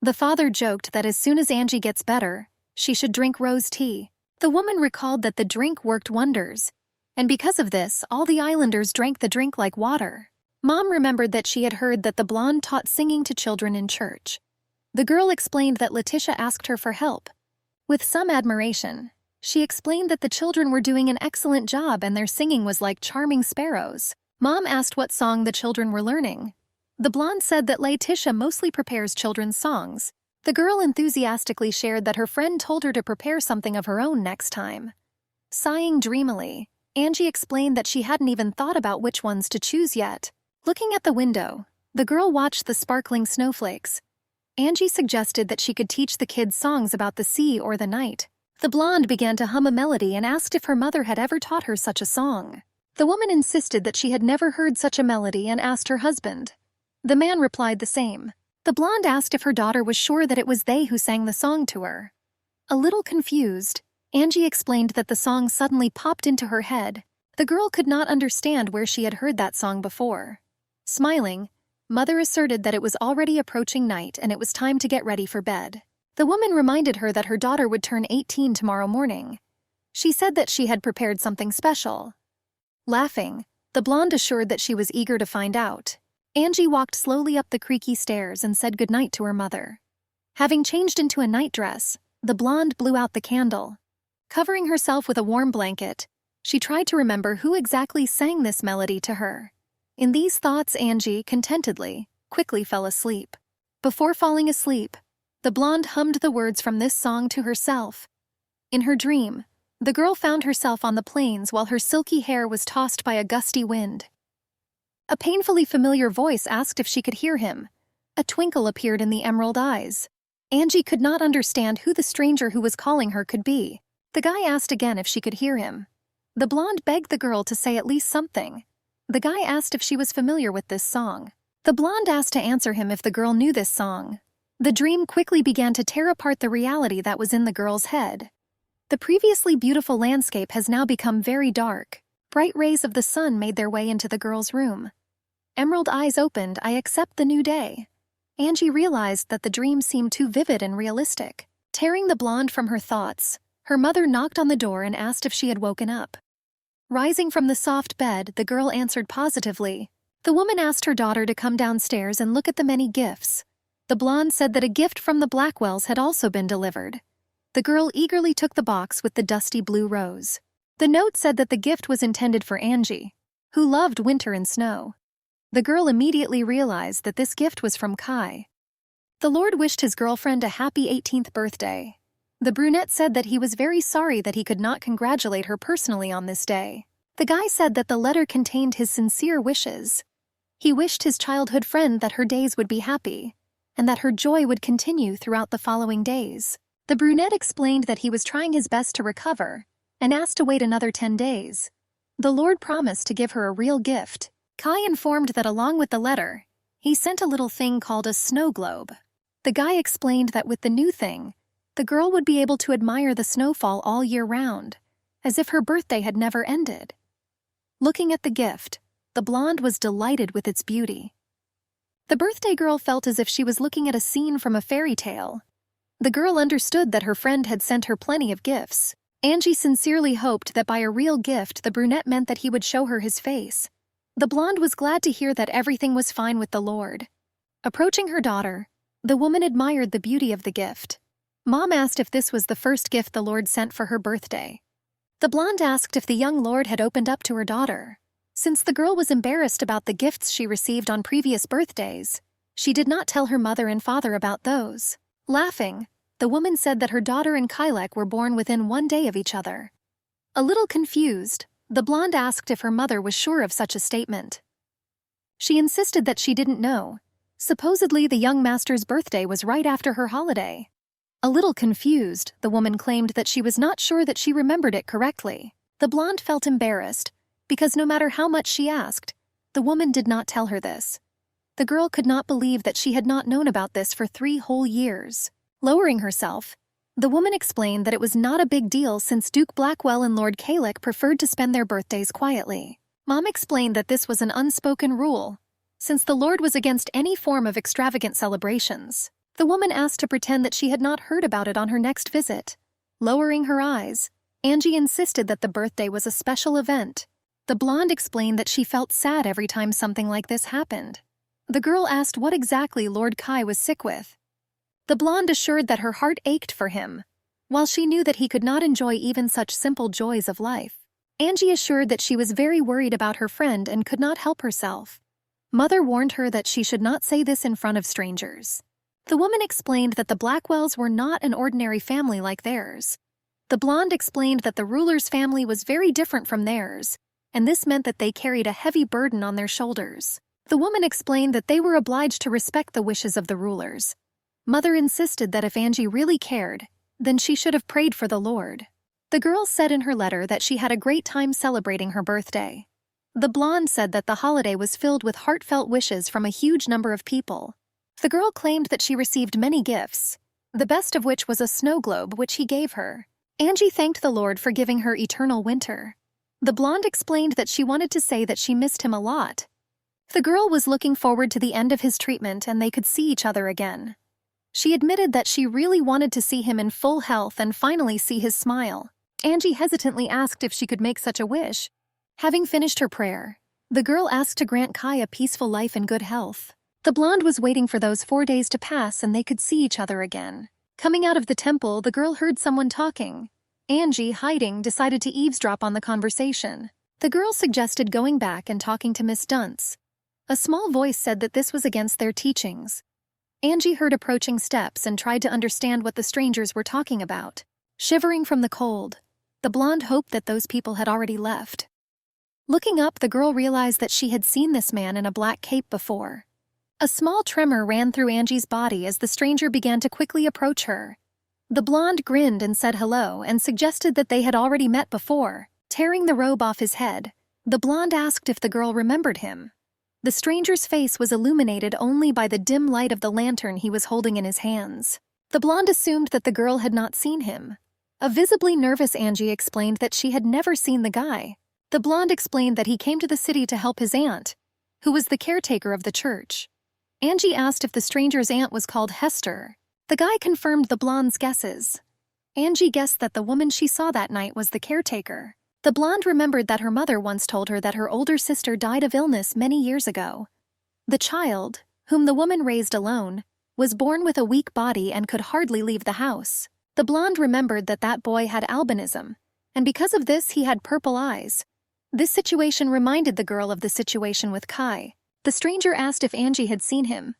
The father joked that as soon as Angie gets better, she should drink rose tea. The woman recalled that the drink worked wonders, and because of this, all the islanders drank the drink like water. Mom remembered that she had heard that the blonde taught singing to children in church. The girl explained that Letitia asked her for help. With some admiration, she explained that the children were doing an excellent job and their singing was like charming sparrows. Mom asked what song the children were learning. The blonde said that Letitia mostly prepares children's songs. The girl enthusiastically shared that her friend told her to prepare something of her own next time. Sighing dreamily, Angie explained that she hadn't even thought about which ones to choose yet. Looking at the window, the girl watched the sparkling snowflakes. Angie suggested that she could teach the kids songs about the sea or the night. The blonde began to hum a melody and asked if her mother had ever taught her such a song. The woman insisted that she had never heard such a melody and asked her husband. The man replied the same. The blonde asked if her daughter was sure that it was they who sang the song to her. A little confused, Angie explained that the song suddenly popped into her head. The girl could not understand where she had heard that song before. Smiling, Mother asserted that it was already approaching night and it was time to get ready for bed. The woman reminded her that her daughter would turn 18 tomorrow morning. She said that she had prepared something special. Laughing, the blonde assured that she was eager to find out. Angie walked slowly up the creaky stairs and said goodnight to her mother. Having changed into a nightdress, the blonde blew out the candle. Covering herself with a warm blanket, she tried to remember who exactly sang this melody to her. In these thoughts, Angie, contentedly, quickly fell asleep. Before falling asleep, the blonde hummed the words from this song to herself. In her dream, the girl found herself on the plains while her silky hair was tossed by a gusty wind. A painfully familiar voice asked if she could hear him. A twinkle appeared in the emerald eyes. Angie could not understand who the stranger who was calling her could be. The guy asked again if she could hear him. The blonde begged the girl to say at least something. The guy asked if she was familiar with this song. The blonde asked to answer him if the girl knew this song. The dream quickly began to tear apart the reality that was in the girl's head. The previously beautiful landscape has now become very dark. Bright rays of the sun made their way into the girl's room. Emerald eyes opened, "I accept the new day." Angie realized that the dream seemed too vivid and realistic. Tearing the blonde from her thoughts, her mother knocked on the door and asked if she had woken up. Rising from the soft bed, the girl answered positively. The woman asked her daughter to come downstairs and look at the many gifts. The blonde said that a gift from the Blackwells had also been delivered. The girl eagerly took the box with the dusty blue rose. The note said that the gift was intended for Angie, who loved winter and snow. The girl immediately realized that this gift was from Kai. The Lord wished his girlfriend a happy 18th birthday. The brunette said that he was very sorry that he could not congratulate her personally on this day. The guy said that the letter contained his sincere wishes. He wished his childhood friend that her days would be happy, and that her joy would continue throughout the following days. The brunette explained that he was trying his best to recover, and asked to wait another 10 days. The Lord promised to give her a real gift. Kai informed that along with the letter, he sent a little thing called a snow globe. The guy explained that with the new thing, the girl would be able to admire the snowfall all year round, as if her birthday had never ended. Looking at the gift, the blonde was delighted with its beauty. The birthday girl felt as if she was looking at a scene from a fairy tale. The girl understood that her friend had sent her plenty of gifts. Angie sincerely hoped that by a real gift the brunette meant that he would show her his face. The blonde was glad to hear that everything was fine with the Lord. Approaching her daughter, the woman admired the beauty of the gift. Mom asked if this was the first gift the Lord sent for her birthday. The blonde asked if the young Lord had opened up to her daughter. Since the girl was embarrassed about the gifts she received on previous birthdays, she did not tell her mother and father about those. Laughing, the woman said that her daughter and Kylek were born within 1 day of each other. A little confused, the blonde asked if her mother was sure of such a statement. She insisted that she didn't know. Supposedly, the young master's birthday was right after her holiday. A little confused, the woman claimed that she was not sure that she remembered it correctly. The blonde felt embarrassed, because no matter how much she asked, the woman did not tell her this. The girl could not believe that she had not known about this for 3 whole years. Lowering herself, the woman explained that it was not a big deal since Duke Blackwell and Lord Kalik preferred to spend their birthdays quietly. Mom explained that this was an unspoken rule, since the Lord was against any form of extravagant celebrations. The woman asked to pretend that she had not heard about it on her next visit. Lowering her eyes, Angie insisted that the birthday was a special event. The blonde explained that she felt sad every time something like this happened. The girl asked what exactly Lord Kai was sick with. The blonde assured that her heart ached for him, while she knew that he could not enjoy even such simple joys of life. Angie assured that she was very worried about her friend and could not help herself. Mother warned her that she should not say this in front of strangers. The woman explained that the Blackwells were not an ordinary family like theirs. The blonde explained that the ruler's family was very different from theirs, and this meant that they carried a heavy burden on their shoulders. The woman explained that they were obliged to respect the wishes of the rulers. Mother insisted that if Angie really cared, then she should have prayed for the Lord. The girl said in her letter that she had a great time celebrating her birthday. The blonde said that the holiday was filled with heartfelt wishes from a huge number of people. The girl claimed that she received many gifts, the best of which was a snow globe which he gave her. Angie thanked the Lord for giving her eternal winter. The blonde explained that she wanted to say that she missed him a lot. The girl was looking forward to the end of his treatment and they could see each other again. She admitted that she really wanted to see him in full health and finally see his smile. Angie hesitantly asked if she could make such a wish. Having finished her prayer, the girl asked to grant Kai a peaceful life and good health. The blonde was waiting for those 4 days to pass and they could see each other again. Coming out of the temple, the girl heard someone talking. Angie, hiding, decided to eavesdrop on the conversation. The girl suggested going back and talking to Miss Dunce. A small voice said that this was against their teachings. Angie heard approaching steps and tried to understand what the strangers were talking about. Shivering from the cold, the blonde hoped that those people had already left. Looking up, the girl realized that she had seen this man in a black cape before. A small tremor ran through Angie's body as the stranger began to quickly approach her. The blonde grinned and said hello and suggested that they had already met before. Tearing the robe off his head, the blonde asked if the girl remembered him. The stranger's face was illuminated only by the dim light of the lantern he was holding in his hands. The blonde assumed that the girl had not seen him. A visibly nervous Angie explained that she had never seen the guy. The blonde explained that he came to the city to help his aunt, who was the caretaker of the church. Angie asked if the stranger's aunt was called Hester. The guy confirmed the blonde's guesses. Angie guessed that the woman she saw that night was the caretaker. The blonde remembered that her mother once told her that her older sister died of illness many years ago. The child, whom the woman raised alone, was born with a weak body and could hardly leave the house. The blonde remembered that that boy had albinism, and because of this he had purple eyes. This situation reminded the girl of the situation with Kai. The stranger asked if Angie had seen him.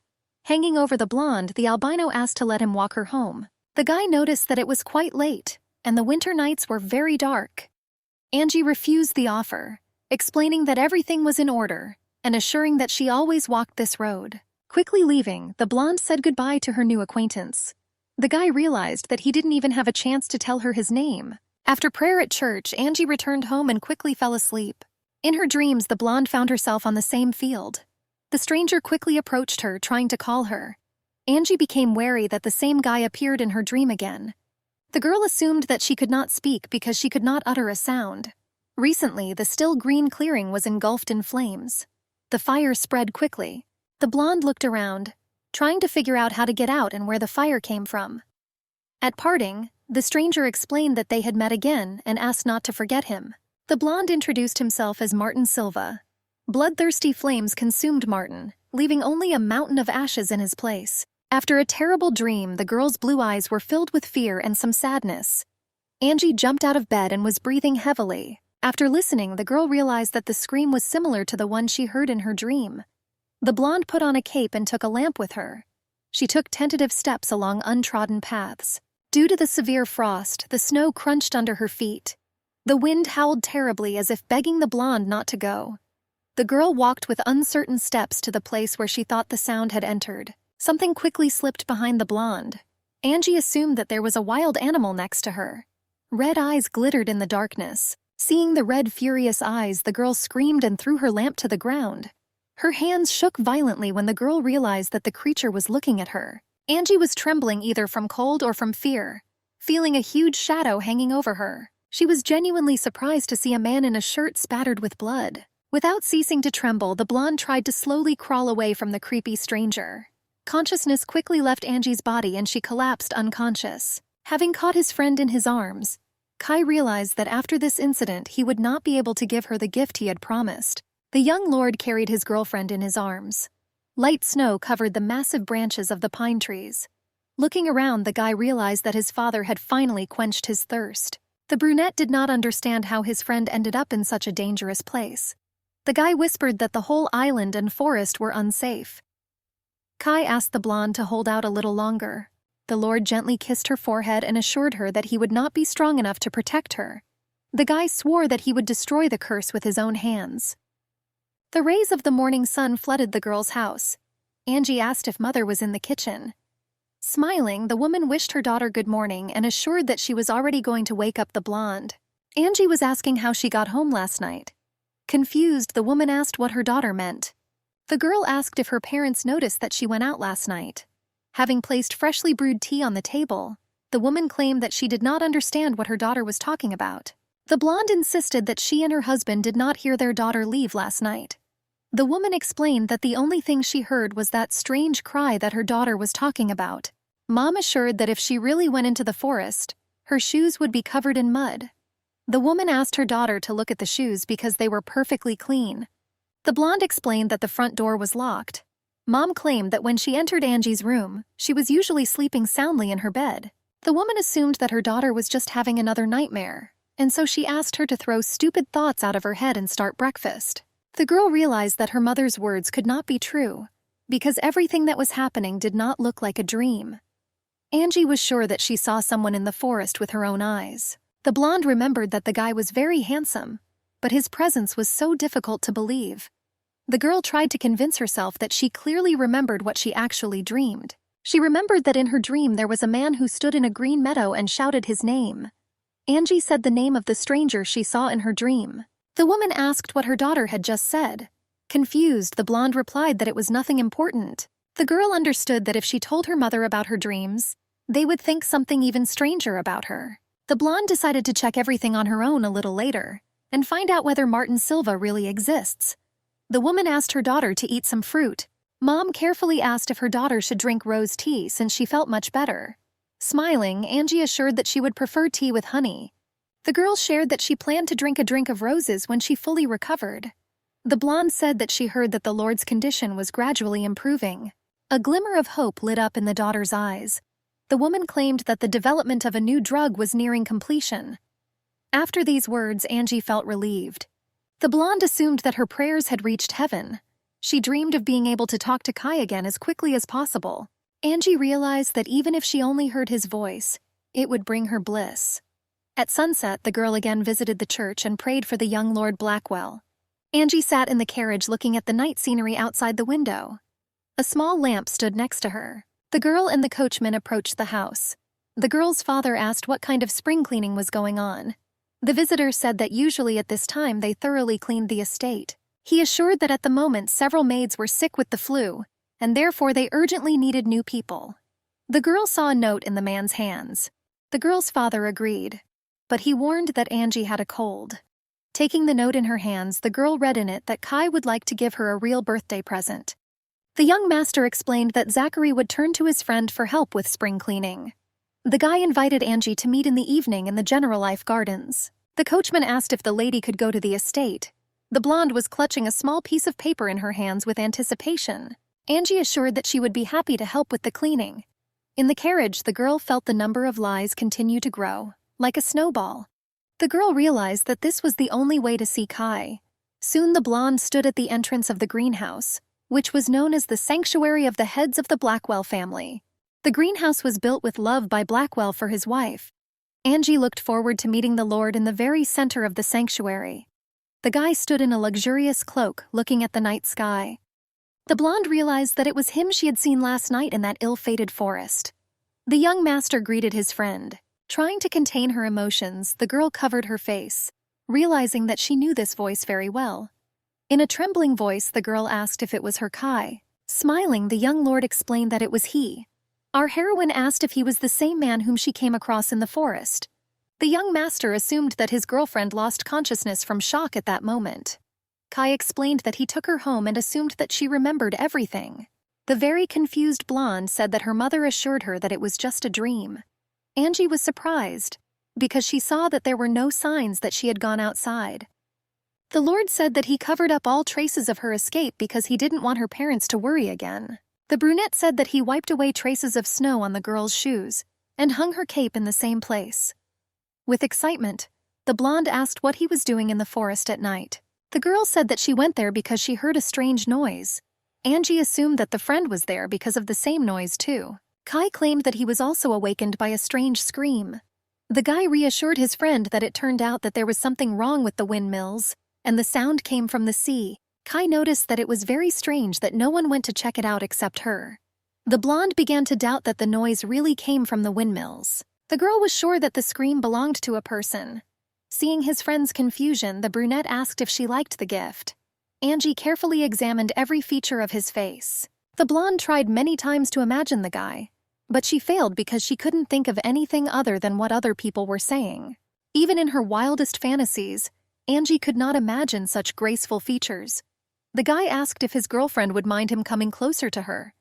Hanging over the blonde, the albino asked to let him walk her home. The guy noticed that it was quite late, and the winter nights were very dark. Angie refused the offer, explaining that everything was in order, and assuring that she always walked this road. Quickly leaving, the blonde said goodbye to her new acquaintance. The guy realized that he didn't even have a chance to tell her his name. After prayer at church, Angie returned home and quickly fell asleep. In her dreams, the blonde found herself on the same field. The stranger quickly approached her, trying to call her. Angie became wary that the same guy appeared in her dream again. The girl assumed that she could not speak because she could not utter a sound. Recently, the still green clearing was engulfed in flames. The fire spread quickly. The blonde looked around, trying to figure out how to get out and where the fire came from. At parting, the stranger explained that they had met again and asked not to forget him. The blonde introduced himself as Martin Silva. Bloodthirsty flames consumed Martin, leaving only a mountain of ashes in his place. After a terrible dream, the girl's blue eyes were filled with fear and some sadness. Angie jumped out of bed and was breathing heavily. After listening, the girl realized that the scream was similar to the one she heard in her dream. The blonde put on a cape and took a lamp with her. She took tentative steps along untrodden paths. Due to the severe frost, the snow crunched under her feet. The wind howled terribly as if begging the blonde not to go. The girl walked with uncertain steps to the place where she thought the sound had entered. Something quickly slipped behind the blonde. Angie assumed that there was a wild animal next to her. Red eyes glittered in the darkness. Seeing the red, furious eyes, the girl screamed and threw her lamp to the ground. Her hands shook violently when the girl realized that the creature was looking at her. Angie was trembling either from cold or from fear, feeling a huge shadow hanging over her. She was genuinely surprised to see a man in a shirt spattered with blood. Without ceasing to tremble, the blonde tried to slowly crawl away from the creepy stranger. Consciousness quickly left Angie's body and she collapsed unconscious. Having caught his friend in his arms, Kai realized that after this incident he would not be able to give her the gift he had promised. The young lord carried his girlfriend in his arms. Light snow covered the massive branches of the pine trees. Looking around, the guy realized that his father had finally quenched his thirst. The brunette did not understand how his friend ended up in such a dangerous place. The guy whispered that the whole island and forest were unsafe. Kai asked the blonde to hold out a little longer. The lord gently kissed her forehead and assured her that he would not be strong enough to protect her. The guy swore that he would destroy the curse with his own hands. The rays of the morning sun flooded the girl's house. Angie asked if mother was in the kitchen. Smiling, the woman wished her daughter good morning and assured that she was already going to wake up the blonde. Angie was asking how she got home last night. Confused, the woman asked what her daughter meant. The girl asked if her parents noticed that she went out last night. Having placed freshly brewed tea on the table, the woman claimed that she did not understand what her daughter was talking about. The blonde insisted that she and her husband did not hear their daughter leave last night. The woman explained that the only thing she heard was that strange cry that her daughter was talking about. Mom assured that if she really went into the forest, her shoes would be covered in mud. The woman asked her daughter to look at the shoes because they were perfectly clean. The blonde explained that the front door was locked. Mom claimed that when she entered Angie's room, she was usually sleeping soundly in her bed. The woman assumed that her daughter was just having another nightmare, and so she asked her to throw stupid thoughts out of her head and start breakfast. The girl realized that her mother's words could not be true, because everything that was happening did not look like a dream. Angie was sure that she saw someone in the forest with her own eyes. The blonde remembered that the guy was very handsome, but his presence was so difficult to believe. The girl tried to convince herself that she clearly remembered what she actually dreamed. She remembered that in her dream there was a man who stood in a green meadow and shouted his name. Angie said the name of the stranger she saw in her dream. The woman asked what her daughter had just said. Confused, the blonde replied that it was nothing important. The girl understood that if she told her mother about her dreams, they would think something even stranger about her. The blonde decided to check everything on her own a little later and find out whether Martin Silva really exists. The woman asked her daughter to eat some fruit. Mom carefully asked if her daughter should drink rose tea since she felt much better. Smiling, Angie assured that she would prefer tea with honey. The girl shared that she planned to drink a drink of roses when she fully recovered. The blonde said that she heard that the Lord's condition was gradually improving. A glimmer of hope lit up in the daughter's eyes. The woman claimed that the development of a new drug was nearing completion. After these words, Angie felt relieved. The blonde assumed that her prayers had reached heaven. She dreamed of being able to talk to Kai again as quickly as possible. Angie realized that even if she only heard his voice, it would bring her bliss. At sunset, the girl again visited the church and prayed for the young Lord Blackwell. Angie sat in the carriage looking at the night scenery outside the window. A small lamp stood next to her. The girl and the coachman approached the house. The girl's father asked what kind of spring cleaning was going on. The visitor said that usually at this time they thoroughly cleaned the estate. He assured that at the moment several maids were sick with the flu, and therefore they urgently needed new people. The girl saw a note in the man's hands. The girl's father agreed, but he warned that Angie had a cold. Taking the note in her hands, the girl read in it that Kai would like to give her a real birthday present. The young master explained that Zachary would turn to his friend for help with spring cleaning. The guy invited Angie to meet in the evening in the General Life Gardens. The coachman asked if the lady could go to the estate. The blonde was clutching a small piece of paper in her hands with anticipation. Angie assured that she would be happy to help with the cleaning. In the carriage, the girl felt the number of lies continue to grow, like a snowball. The girl realized that this was the only way to see Kai. Soon the blonde stood at the entrance of the greenhouse, which was known as the sanctuary of the heads of the Blackwell family. The greenhouse was built with love by Blackwell for his wife. Angie looked forward to meeting the Lord in the very center of the sanctuary. The guy stood in a luxurious cloak, looking at the night sky. The blonde realized that it was him she had seen last night in that ill-fated forest. The young master greeted his friend. Trying to contain her emotions, the girl covered her face, realizing that she knew this voice very well. In a trembling voice, the girl asked if it was her Kai. Smiling, the young lord explained that it was he. Our heroine asked if he was the same man whom she came across in the forest. The young master assumed that his girlfriend lost consciousness from shock at that moment. Kai explained that he took her home and assumed that she remembered everything. The very confused blonde said that her mother assured her that it was just a dream. Angie was surprised, because she saw that there were no signs that she had gone outside. The Lord said that he covered up all traces of her escape because he didn't want her parents to worry again. The brunette said that he wiped away traces of snow on the girl's shoes and hung her cape in the same place. With excitement, the blonde asked what he was doing in the forest at night. The girl said that she went there because she heard a strange noise. Angie assumed that the friend was there because of the same noise too. Kai claimed that he was also awakened by a strange scream. The guy reassured his friend that it turned out that there was something wrong with the windmills, and the sound came from the sea. Kai noticed that it was very strange that no one went to check it out except her. The blonde began to doubt that the noise really came from the windmills. The girl was sure that the scream belonged to a person. Seeing his friend's confusion, the brunette asked if she liked the gift. Angie carefully examined every feature of his face. The blonde tried many times to imagine the guy, but she failed because she couldn't think of anything other than what other people were saying. Even in her wildest fantasies, Angie could not imagine such graceful features. The guy asked if his girlfriend would mind him coming closer to her.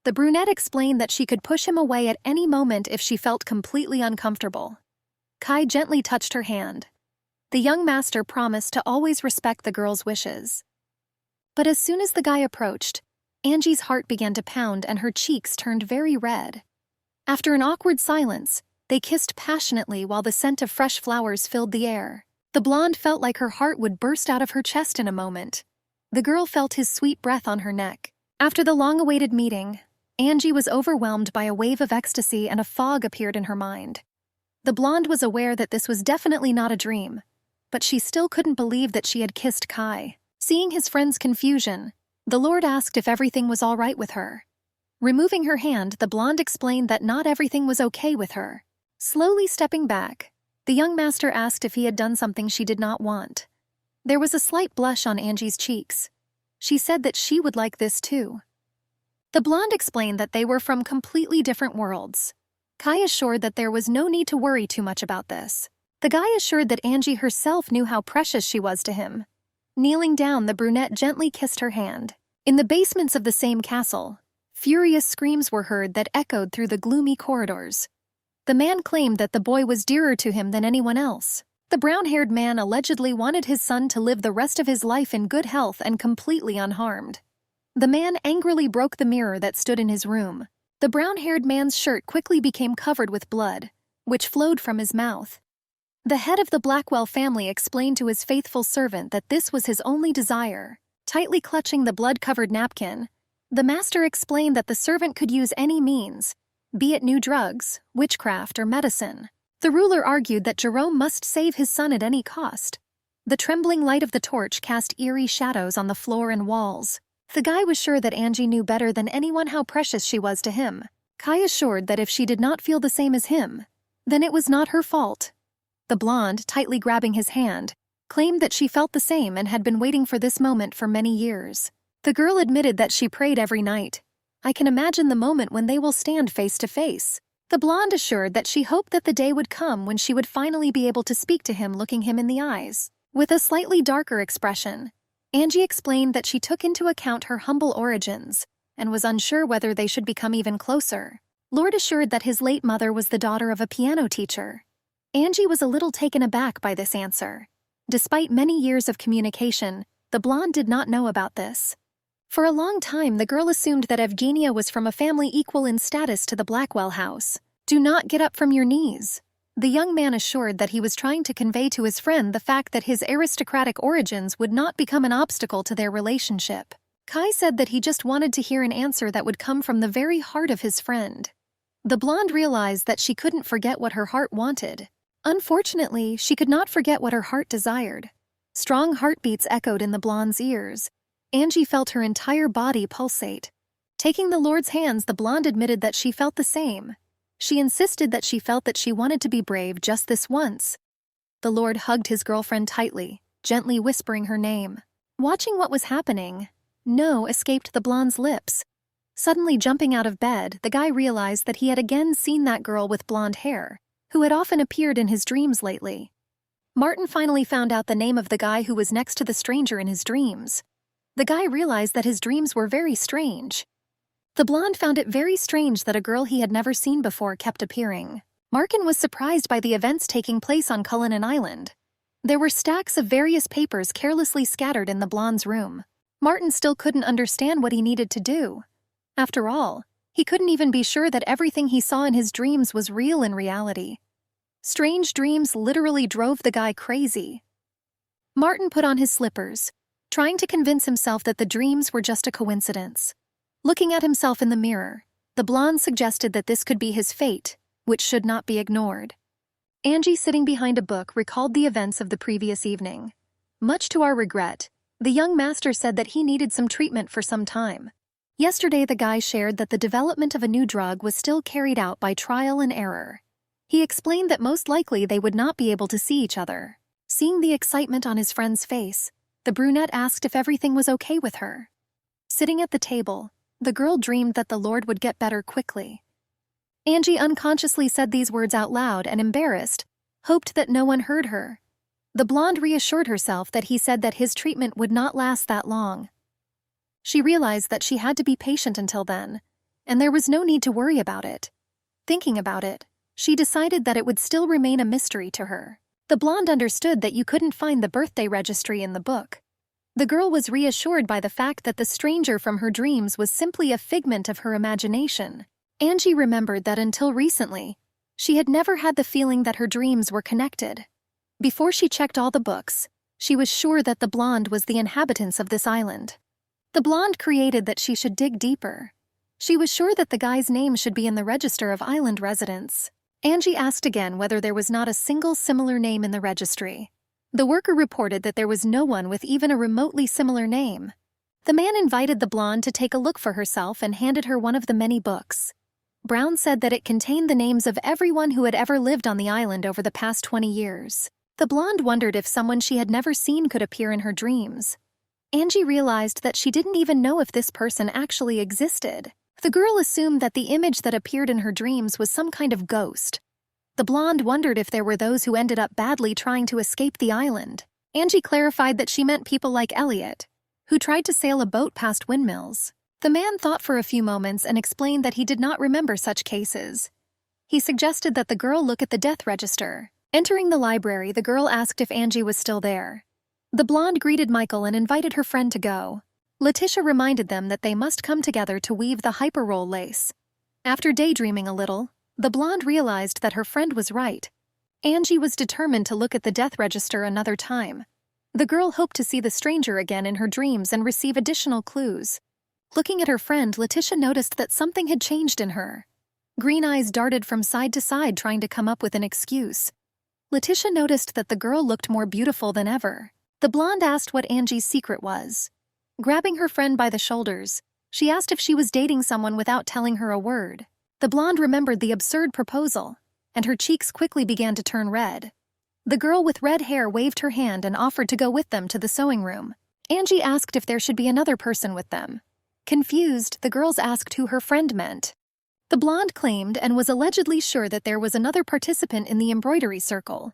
The brunette explained that she could push him away at any moment if she felt completely uncomfortable. Kai gently touched her hand. The young master promised to always respect the girl's wishes. But as soon as the guy approached, Angie's heart began to pound and her cheeks turned very red. After an awkward silence, they kissed passionately while the scent of fresh flowers filled the air. The blonde felt like her heart would burst out of her chest in a moment. The girl felt his sweet breath on her neck. After the long-awaited meeting, Angie was overwhelmed by a wave of ecstasy and a fog appeared in her mind. The blonde was aware that this was definitely not a dream, but she still couldn't believe that she had kissed Kai. Seeing his friend's confusion, the Lord asked if everything was all right with her. Removing her hand, the blonde explained that not everything was okay with her. Slowly stepping back, the young master asked if he had done something she did not want. There was a slight blush on Angie's cheeks. She said that she would like this too. The blonde explained that they were from completely different worlds. Kai assured that there was no need to worry too much about this. The guy assured that Angie herself knew how precious she was to him. Kneeling down, the brunette gently kissed her hand. In the basements of the same castle, furious screams were heard that echoed through the gloomy corridors. The man claimed that the boy was dearer to him than anyone else. The brown-haired man allegedly wanted his son to live the rest of his life in good health and completely unharmed. The man angrily broke the mirror that stood in his room. The brown-haired man's shirt quickly became covered with blood, which flowed from his mouth. The head of the Blackwell family explained to his faithful servant that this was his only desire. Tightly clutching the blood-covered napkin, the master explained that the servant could use any means, be it new drugs, witchcraft, or medicine. The ruler argued that Jerome must save his son at any cost. The trembling light of the torch cast eerie shadows on the floor and walls. The guy was sure that Angie knew better than anyone how precious she was to him. Kai assured that if she did not feel the same as him, then it was not her fault. The blonde, tightly grabbing his hand, claimed that she felt the same and had been waiting for this moment for many years. The girl admitted that she prayed every night. I can imagine the moment when they will stand face to face. The blonde assured that she hoped that the day would come when she would finally be able to speak to him, looking him in the eyes. With a slightly darker expression, Angie explained that she took into account her humble origins and was unsure whether they should become even closer. Lord assured that his late mother was the daughter of a piano teacher. Angie was a little taken aback by this answer. Despite many years of communication, the blonde did not know about this. For a long time, the girl assumed that Evgenia was from a family equal in status to the Blackwell house. Do not get up from your knees. The young man assured that he was trying to convey to his friend the fact that his aristocratic origins would not become an obstacle to their relationship. Kai said that he just wanted to hear an answer that would come from the very heart of his friend. The blonde realized that she couldn't forget what her heart wanted. Unfortunately, she could not forget what her heart desired. Strong heartbeats echoed in the blonde's ears. Angie felt her entire body pulsate. Taking the Lord's hands, the blonde admitted that she felt the same. She insisted that she felt that she wanted to be brave just this once. The Lord hugged his girlfriend tightly, gently whispering her name. Watching what was happening, "No" escaped the blonde's lips. Suddenly jumping out of bed, the guy realized that he had again seen that girl with blonde hair, who had often appeared in his dreams lately. Martin finally found out the name of the guy who was next to the stranger in his dreams. The guy realized that his dreams were very strange. The blonde found it very strange that a girl he had never seen before kept appearing. Markin was surprised by the events taking place on Cullinan Island. There were stacks of various papers carelessly scattered in the blonde's room. Martin still couldn't understand what he needed to do. After all, he couldn't even be sure that everything he saw in his dreams was real in reality. Strange dreams literally drove the guy crazy. Martin put on his slippers, trying to convince himself that the dreams were just a coincidence. Looking at himself in the mirror, the blonde suggested that this could be his fate, which should not be ignored. Angie, sitting behind a book, recalled the events of the previous evening. Much to our regret, the young master said that he needed some treatment for some time. Yesterday, the guy shared that the development of a new drug was still carried out by trial and error. He explained that most likely they would not be able to see each other. Seeing the excitement on his friend's face, the brunette asked if everything was okay with her. Sitting at the table, the girl dreamed that the Lord would get better quickly. Angie unconsciously said these words out loud and, embarrassed, hoped that no one heard her. The blonde reassured herself that he said that his treatment would not last that long. She realized that she had to be patient until then, and there was no need to worry about it. Thinking about it, she decided that it would still remain a mystery to her. The blonde understood that you couldn't find the birthday registry in the book. The girl was reassured by the fact that the stranger from her dreams was simply a figment of her imagination. Angie remembered that until recently, she had never had the feeling that her dreams were connected. Before she checked all the books, she was sure that the blonde was the inhabitants of this island. The blonde created that she should dig deeper. She was sure that the guy's name should be in the register of island residents. Angie asked again whether there was not a single similar name in the registry. The worker reported that there was no one with even a remotely similar name. The man invited the blonde to take a look for herself and handed her one of the many books. Brown said that it contained the names of everyone who had ever lived on the island over the past 20 years. The blonde wondered if someone she had never seen could appear in her dreams. Angie realized that she didn't even know if this person actually existed. The girl assumed that the image that appeared in her dreams was some kind of ghost. The blonde wondered if there were those who ended up badly trying to escape the island. Angie clarified that she meant people like Elliot, who tried to sail a boat past windmills. The man thought for a few moments and explained that he did not remember such cases. He suggested that the girl look at the death register. Entering the library, the girl asked if Angie was still there. The blonde greeted Michael and invited her friend to go. Letitia reminded them that they must come together to weave the hyperroll lace. After daydreaming a little, the blonde realized that her friend was right. Angie was determined to look at the death register another time. The girl hoped to see the stranger again in her dreams and receive additional clues. Looking at her friend, Letitia noticed that something had changed in her. Green eyes darted from side to side trying to come up with an excuse. Letitia noticed that the girl looked more beautiful than ever. The blonde asked what Angie's secret was. Grabbing her friend by the shoulders, she asked if she was dating someone without telling her a word. The blonde remembered the absurd proposal, and her cheeks quickly began to turn red. The girl with red hair waved her hand and offered to go with them to the sewing room. Angie asked if there should be another person with them. Confused, the girls asked who her friend meant. The blonde claimed and was allegedly sure that there was another participant in the embroidery circle.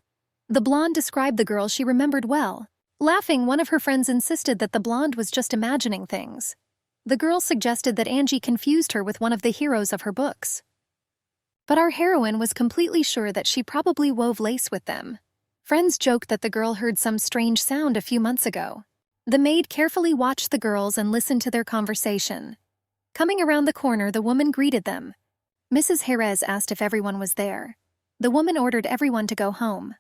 The blonde described the girl she remembered well. Laughing, one of her friends insisted that the blonde was just imagining things. The girl suggested that Angie confused her with one of the heroes of her books. But our heroine was completely sure that she probably wove lace with them. Friends joked that the girl heard some strange sound a few months ago. The maid carefully watched the girls and listened to their conversation. Coming around the corner, the woman greeted them. Mrs. Jerez asked if everyone was there. The woman ordered everyone to go home.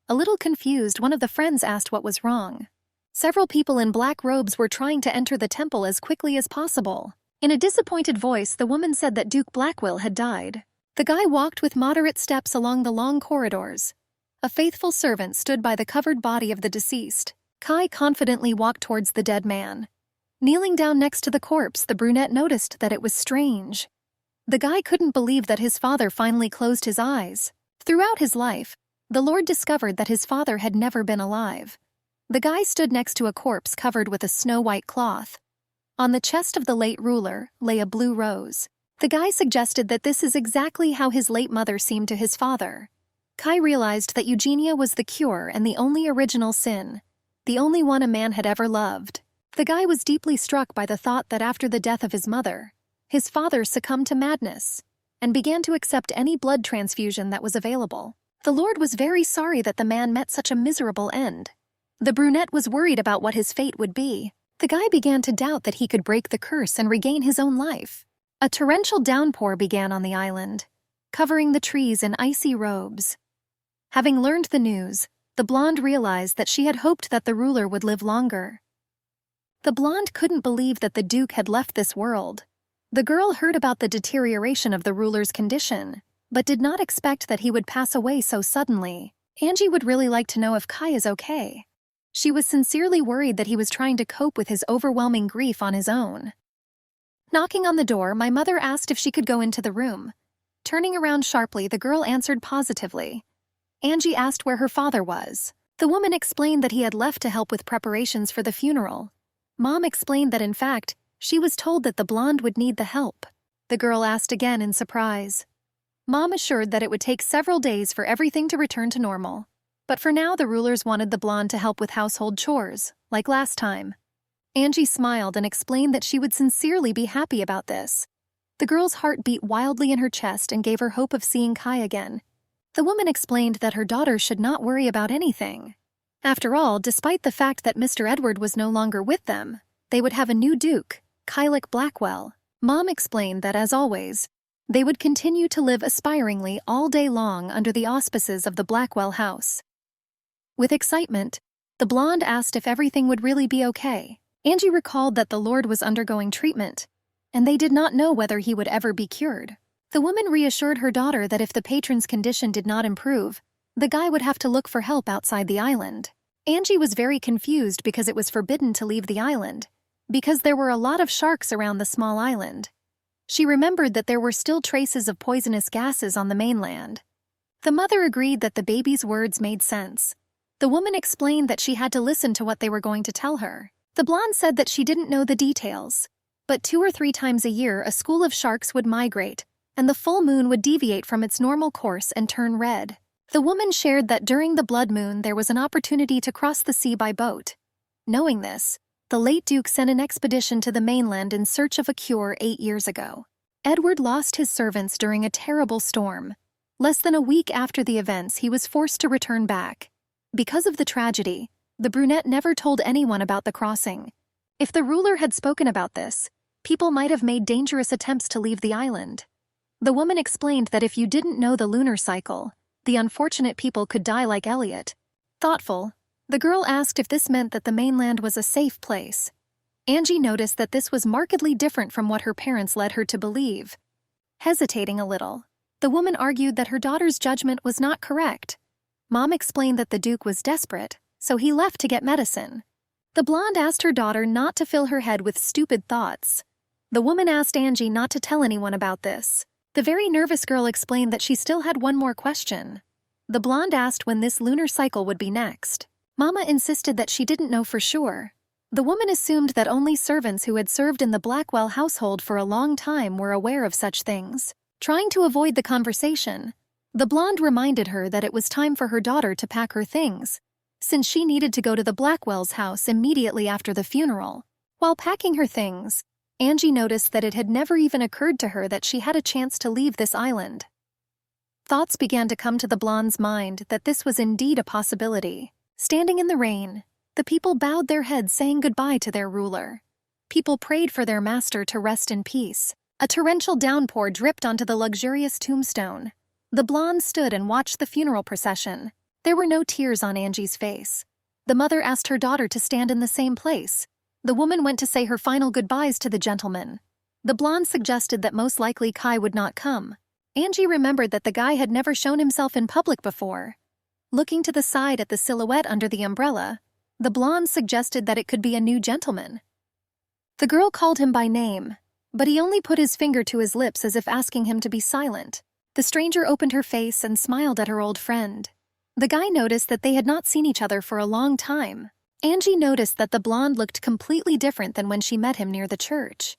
A little confused, one of the friends asked what was wrong. Several people in black robes were trying to enter the temple as quickly as possible. In a disappointed voice, the woman said that Duke Blackwell had died. The guy walked with moderate steps along the long corridors. A faithful servant stood by the covered body of the deceased. Kai confidently walked towards the dead man. Kneeling down next to the corpse, the brunette noticed that it was strange. The guy couldn't believe that his father finally closed his eyes. Throughout his life, the Lord discovered that his father had never been alive. The guy stood next to a corpse covered with a snow-white cloth. On the chest of the late ruler lay a blue rose. The guy suggested that this is exactly how his late mother seemed to his father. Kai realized that Eugenia was the cure and the only original sin, the only one a man had ever loved. The guy was deeply struck by the thought that after the death of his mother, His father succumbed to madness and began to accept any blood transfusion that was available. The Lord was very sorry that the man met such a miserable end. The brunette was worried about what his fate would be. The guy began to doubt that he could break the curse and regain his own life. A torrential downpour began on the island, covering the trees in icy robes. Having learned the news, the blonde realized that she had hoped that the ruler would live longer. The blonde couldn't believe that the Duke had left this world. The girl heard about the deterioration of the ruler's condition, but did not expect that he would pass away so suddenly. Angie would really like to know if Kai is okay. She was sincerely worried that he was trying to cope with his overwhelming grief on his own. Knocking on the door, my mother asked if she could go into the room. Turning around sharply, the girl answered positively. Angie asked where her father was. The woman explained that he had left to help with preparations for the funeral. Mom explained that in fact, she was told that the blonde would need the help. The girl asked again in surprise. Mom assured that it would take several days for everything to return to normal. But for now, the rulers wanted the blonde to help with household chores, like last time. Angie smiled and explained that she would sincerely be happy about this. The girl's heart beat wildly in her chest and gave her hope of seeing Kai again. The woman explained that her daughter should not worry about anything. After all, despite the fact that Mr. Edward was no longer with them, they would have a new duke, Kylik Blackwell. Mom explained that, as always, they would continue to live aspiringly all day long under the auspices of the Blackwell house. With excitement, the blonde asked if everything would really be okay. Angie recalled that the Lord was undergoing treatment, and they did not know whether he would ever be cured. The woman reassured her daughter that if the patron's condition did not improve, the guy would have to look for help outside the island. Angie was very confused because it was forbidden to leave the island, because there were a lot of sharks around the small island. She remembered that there were still traces of poisonous gases on the mainland. The mother agreed that the baby's words made sense. The woman explained that she had to listen to what they were going to tell her. The blonde said that she didn't know the details, but 2 or 3 times a year a school of sharks would migrate, and the full moon would deviate from its normal course and turn red. The woman shared that during the blood moon there was an opportunity to cross the sea by boat. Knowing this, the late Duke sent an expedition to the mainland in search of a cure 8 years ago. Edward lost his servants during a terrible storm. Less than a week after the events, he was forced to return back. Because of the tragedy, the brunette never told anyone about the crossing. If the ruler had spoken about this, people might have made dangerous attempts to leave the island. The woman explained that if you didn't know the lunar cycle, the unfortunate people could die like Elliot. Thoughtful, the girl asked if this meant that the mainland was a safe place. Angie noticed that this was markedly different from what her parents led her to believe. Hesitating a little, the woman argued that her daughter's judgment was not correct. Mom explained that the Duke was desperate, so he left to get medicine. The blonde asked her daughter not to fill her head with stupid thoughts. The woman asked Angie not to tell anyone about this. The very nervous girl explained that she still had one more question. The blonde asked when this lunar cycle would be next. Mama insisted that she didn't know for sure. The woman assumed that only servants who had served in the Blackwell household for a long time were aware of such things. Trying to avoid the conversation, the blonde reminded her that it was time for her daughter to pack her things, since she needed to go to the Blackwell's house immediately after the funeral. While packing her things, Angie noticed that it had never even occurred to her that she had a chance to leave this island. Thoughts began to come to the blonde's mind that this was indeed a possibility. Standing in the rain, the people bowed their heads saying goodbye to their ruler. People prayed for their master to rest in peace. A torrential downpour dripped onto the luxurious tombstone. The blonde stood and watched the funeral procession. There were no tears on Angie's face. The mother asked her daughter to stand in the same place. The woman went to say her final goodbyes to the gentleman. The blonde suggested that most likely Kai would not come. Angie remembered that the guy had never shown himself in public before. Looking to the side at the silhouette under the umbrella, the blonde suggested that it could be a new gentleman. The girl called him by name, but he only put his finger to his lips as if asking him to be silent. The stranger opened her face and smiled at her old friend. The guy noticed that they had not seen each other for a long time. Angie noticed that the blonde looked completely different than when she met him near the church.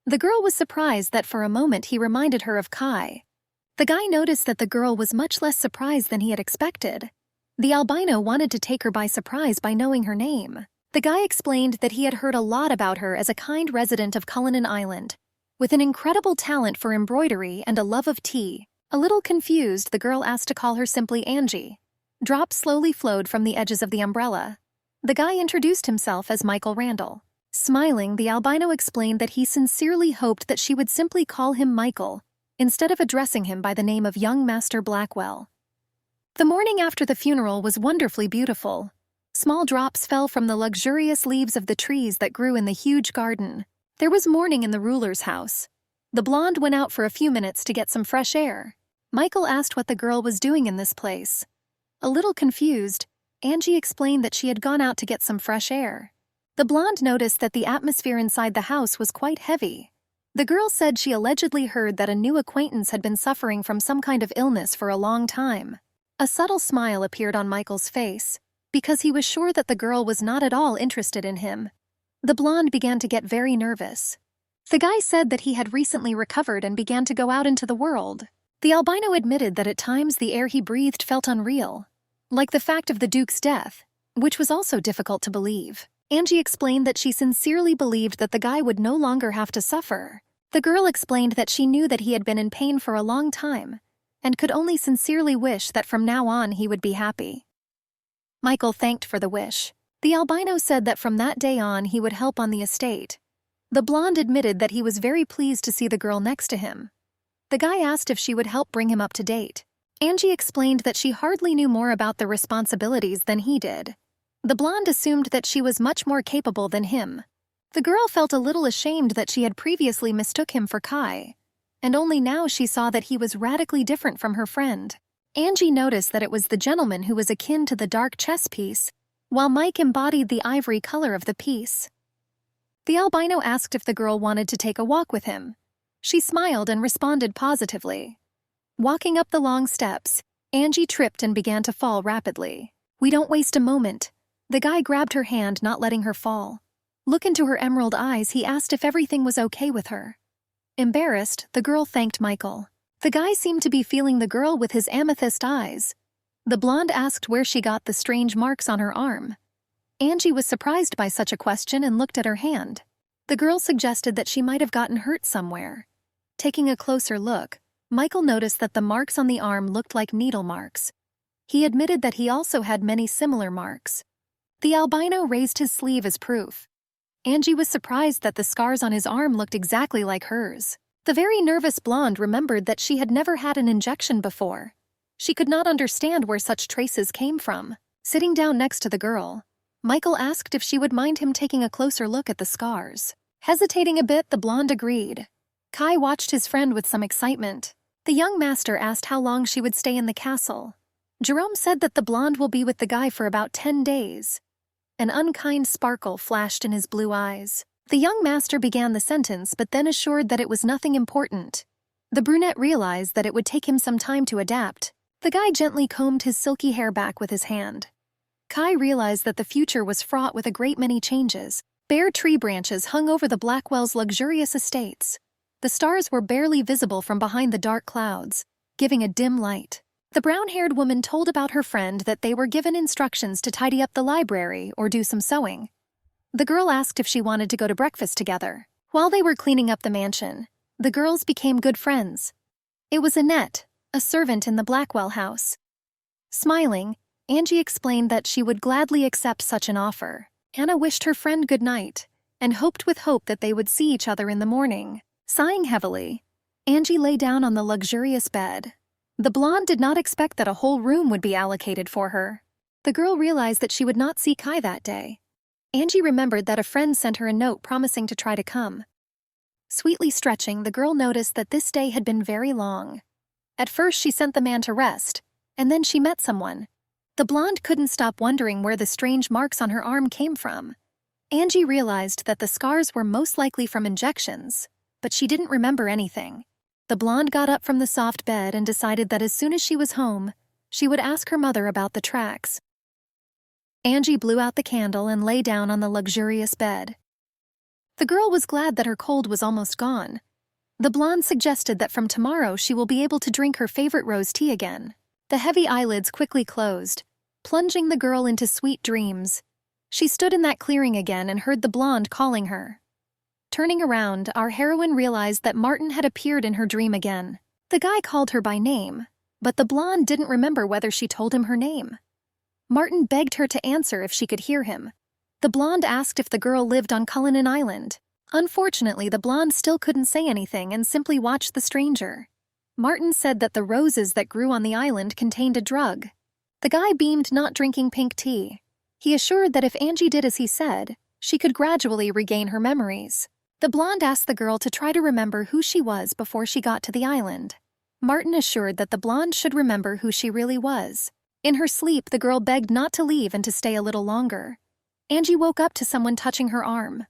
The girl was surprised that for a moment he reminded her of Kai. The guy noticed that the girl was much less surprised than he had expected. The albino wanted to take her by surprise by knowing her name. The guy explained that he had heard a lot about her as a kind resident of Cullinan Island, With an incredible talent for embroidery and a love of tea, a little confused, the girl asked to call her simply Angie. Drops slowly flowed from the edges of the umbrella. The guy introduced himself as Michael Randall. Smiling, the albino explained that he sincerely hoped that she would simply call him Michael, instead of addressing him by the name of young Master Blackwell. The morning after the funeral was wonderfully beautiful. Small drops fell from the luxurious leaves of the trees that grew in the huge garden. There was mourning in the ruler's house. The blonde went out for a few minutes to get some fresh air. Michael asked what the girl was doing in this place. A little confused, Angie explained that she had gone out to get some fresh air. The blonde noticed that the atmosphere inside the house was quite heavy. The girl said she allegedly heard that a new acquaintance had been suffering from some kind of illness for a long time. A subtle smile appeared on Michael's face, because he was sure that the girl was not at all interested in him. The blonde began to get very nervous. The guy said that he had recently recovered and began to go out into the world. The albino admitted that at times the air he breathed felt unreal, like the fact of the Duke's death, which was also difficult to believe. Angie explained that she sincerely believed that the guy would no longer have to suffer. The girl explained that she knew that he had been in pain for a long time, and could only sincerely wish that from now on he would be happy. Michael thanked for the wish. The albino said that from that day on he would help on the estate. The blonde admitted that he was very pleased to see the girl next to him. The guy asked if she would help bring him up to date. Angie explained that she hardly knew more about the responsibilities than he did. The blonde assumed that she was much more capable than him. The girl felt a little ashamed that she had previously mistook him for Kai, and only now she saw that he was radically different from her friend. Angie noticed that it was the gentleman who was akin to the dark chess piece, while Mike embodied the ivory color of the piece. The albino asked if the girl wanted to take a walk with him. She smiled and responded positively. Walking up the long steps, Angie tripped and began to fall rapidly. "We don't waste a moment." The guy grabbed her hand, not letting her fall. Look into her emerald eyes, he asked if everything was okay with her. Embarrassed, the girl thanked Michael. The guy seemed to be feeling the girl with his amethyst eyes. The blonde asked where she got the strange marks on her arm. Angie was surprised by such a question and looked at her hand. The girl suggested that she might have gotten hurt somewhere. Taking a closer look, Michael noticed that the marks on the arm looked like needle marks. He admitted that he also had many similar marks. The albino raised his sleeve as proof. Angie was surprised that the scars on his arm looked exactly like hers. The very nervous blonde remembered that she had never had an injection before. She could not understand where such traces came from. Sitting down next to the girl, Michael asked if she would mind him taking a closer look at the scars. Hesitating a bit, the blonde agreed. Kai watched his friend with some excitement. The young master asked how long she would stay in the castle. Jerome said that the blonde will be with the guy for about 10 days. An unkind sparkle flashed in his blue eyes. The young master began the sentence but then assured that it was nothing important. The brunette realized that it would take him some time to adapt. The guy gently combed his silky hair back with his hand. Kai realized that the future was fraught with a great many changes. Bare tree branches hung over the Blackwells' luxurious estates. The stars were barely visible from behind the dark clouds, giving a dim light. The brown-haired woman told about her friend that they were given instructions to tidy up the library or do some sewing. The girl asked if she wanted to go to breakfast together. While they were cleaning up the mansion, the girls became good friends. It was Annette, a servant in the Blackwell house. Smiling, Angie explained that she would gladly accept such an offer. Anna wished her friend good night, and hoped with hope that they would see each other in the morning. Sighing heavily, Angie lay down on the luxurious bed. The blonde did not expect that a whole room would be allocated for her. The girl realized that she would not see Kai that day. Angie remembered that a friend sent her a note promising to try to come. Sweetly stretching, the girl noticed that this day had been very long. At first she sent the man to rest, and then she met someone. The blonde couldn't stop wondering where the strange marks on her arm came from. Angie realized that the scars were most likely from injections, but she didn't remember anything. The blonde got up from the soft bed and decided that as soon as she was home, she would ask her mother about the tracks. Angie blew out the candle and lay down on the luxurious bed. The girl was glad that her cold was almost gone. The blonde suggested that from tomorrow she will be able to drink her favorite rose tea again. The heavy eyelids quickly closed, plunging the girl into sweet dreams. She stood in that clearing again and heard the blonde calling her. Turning around, our heroine realized that Martin had appeared in her dream again. The guy called her by name, but the blonde didn't remember whether she told him her name. Martin begged her to answer if she could hear him. The blonde asked if the girl lived on Cullinan Island. Unfortunately, the blonde still couldn't say anything and simply watched the stranger. Martin said that the roses that grew on the island contained a drug. The guy beamed, not drinking pink tea. He assured that if Angie did as he said, she could gradually regain her memories. The blonde asked the girl to try to remember who she was before she got to the island. Martin assured that the blonde should remember who she really was. In her sleep, the girl begged not to leave and to stay a little longer. Angie woke up to someone touching her arm.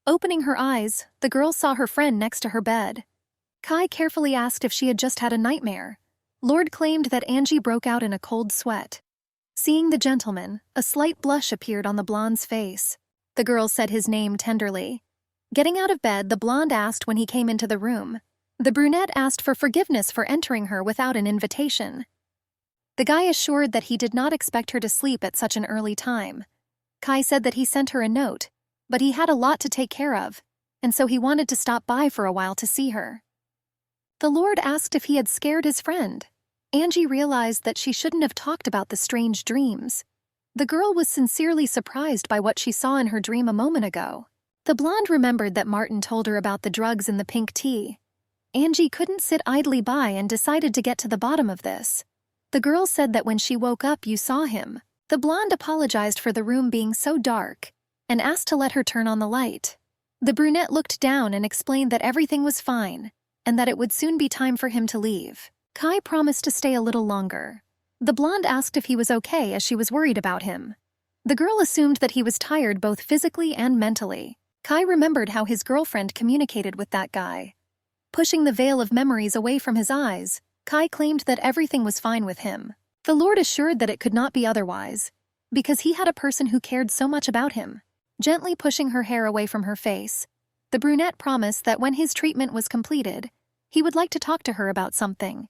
Opening her eyes, the girl saw her friend next to her bed. Kai carefully asked if she had just had a nightmare. Lord claimed that Angie broke out in a cold sweat. Seeing the gentleman, a slight blush appeared on the blonde's face. The girl said his name tenderly. Getting out of bed, the blonde asked when he came into the room. The brunette asked for forgiveness for entering her without an invitation. The guy assured that he did not expect her to sleep at such an early time. Kai said that he sent her a note, but he had a lot to take care of, and so he wanted to stop by for a while to see her. The Lord asked if he had scared his friend. Angie realized that she shouldn't have talked about the strange dreams. The girl was sincerely surprised by what she saw in her dream a moment ago. The blonde remembered that Martin told her about the drugs in the pink tea. Angie couldn't sit idly by and decided to get to the bottom of this. The girl said that when she woke up you saw him. The blonde apologized for the room being so dark and asked to let her turn on the light. The brunette looked down and explained that everything was fine and that it would soon be time for him to leave. Kai promised to stay a little longer. The blonde asked if he was okay as she was worried about him. The girl assumed that he was tired both physically and mentally. Kai remembered how his girlfriend communicated with that guy. Pushing the veil of memories away from his eyes, Kai claimed that everything was fine with him. The Lord assured that it could not be otherwise, because he had a person who cared so much about him. Gently pushing her hair away from her face, the brunette promised that when his treatment was completed, he would like to talk to her about something.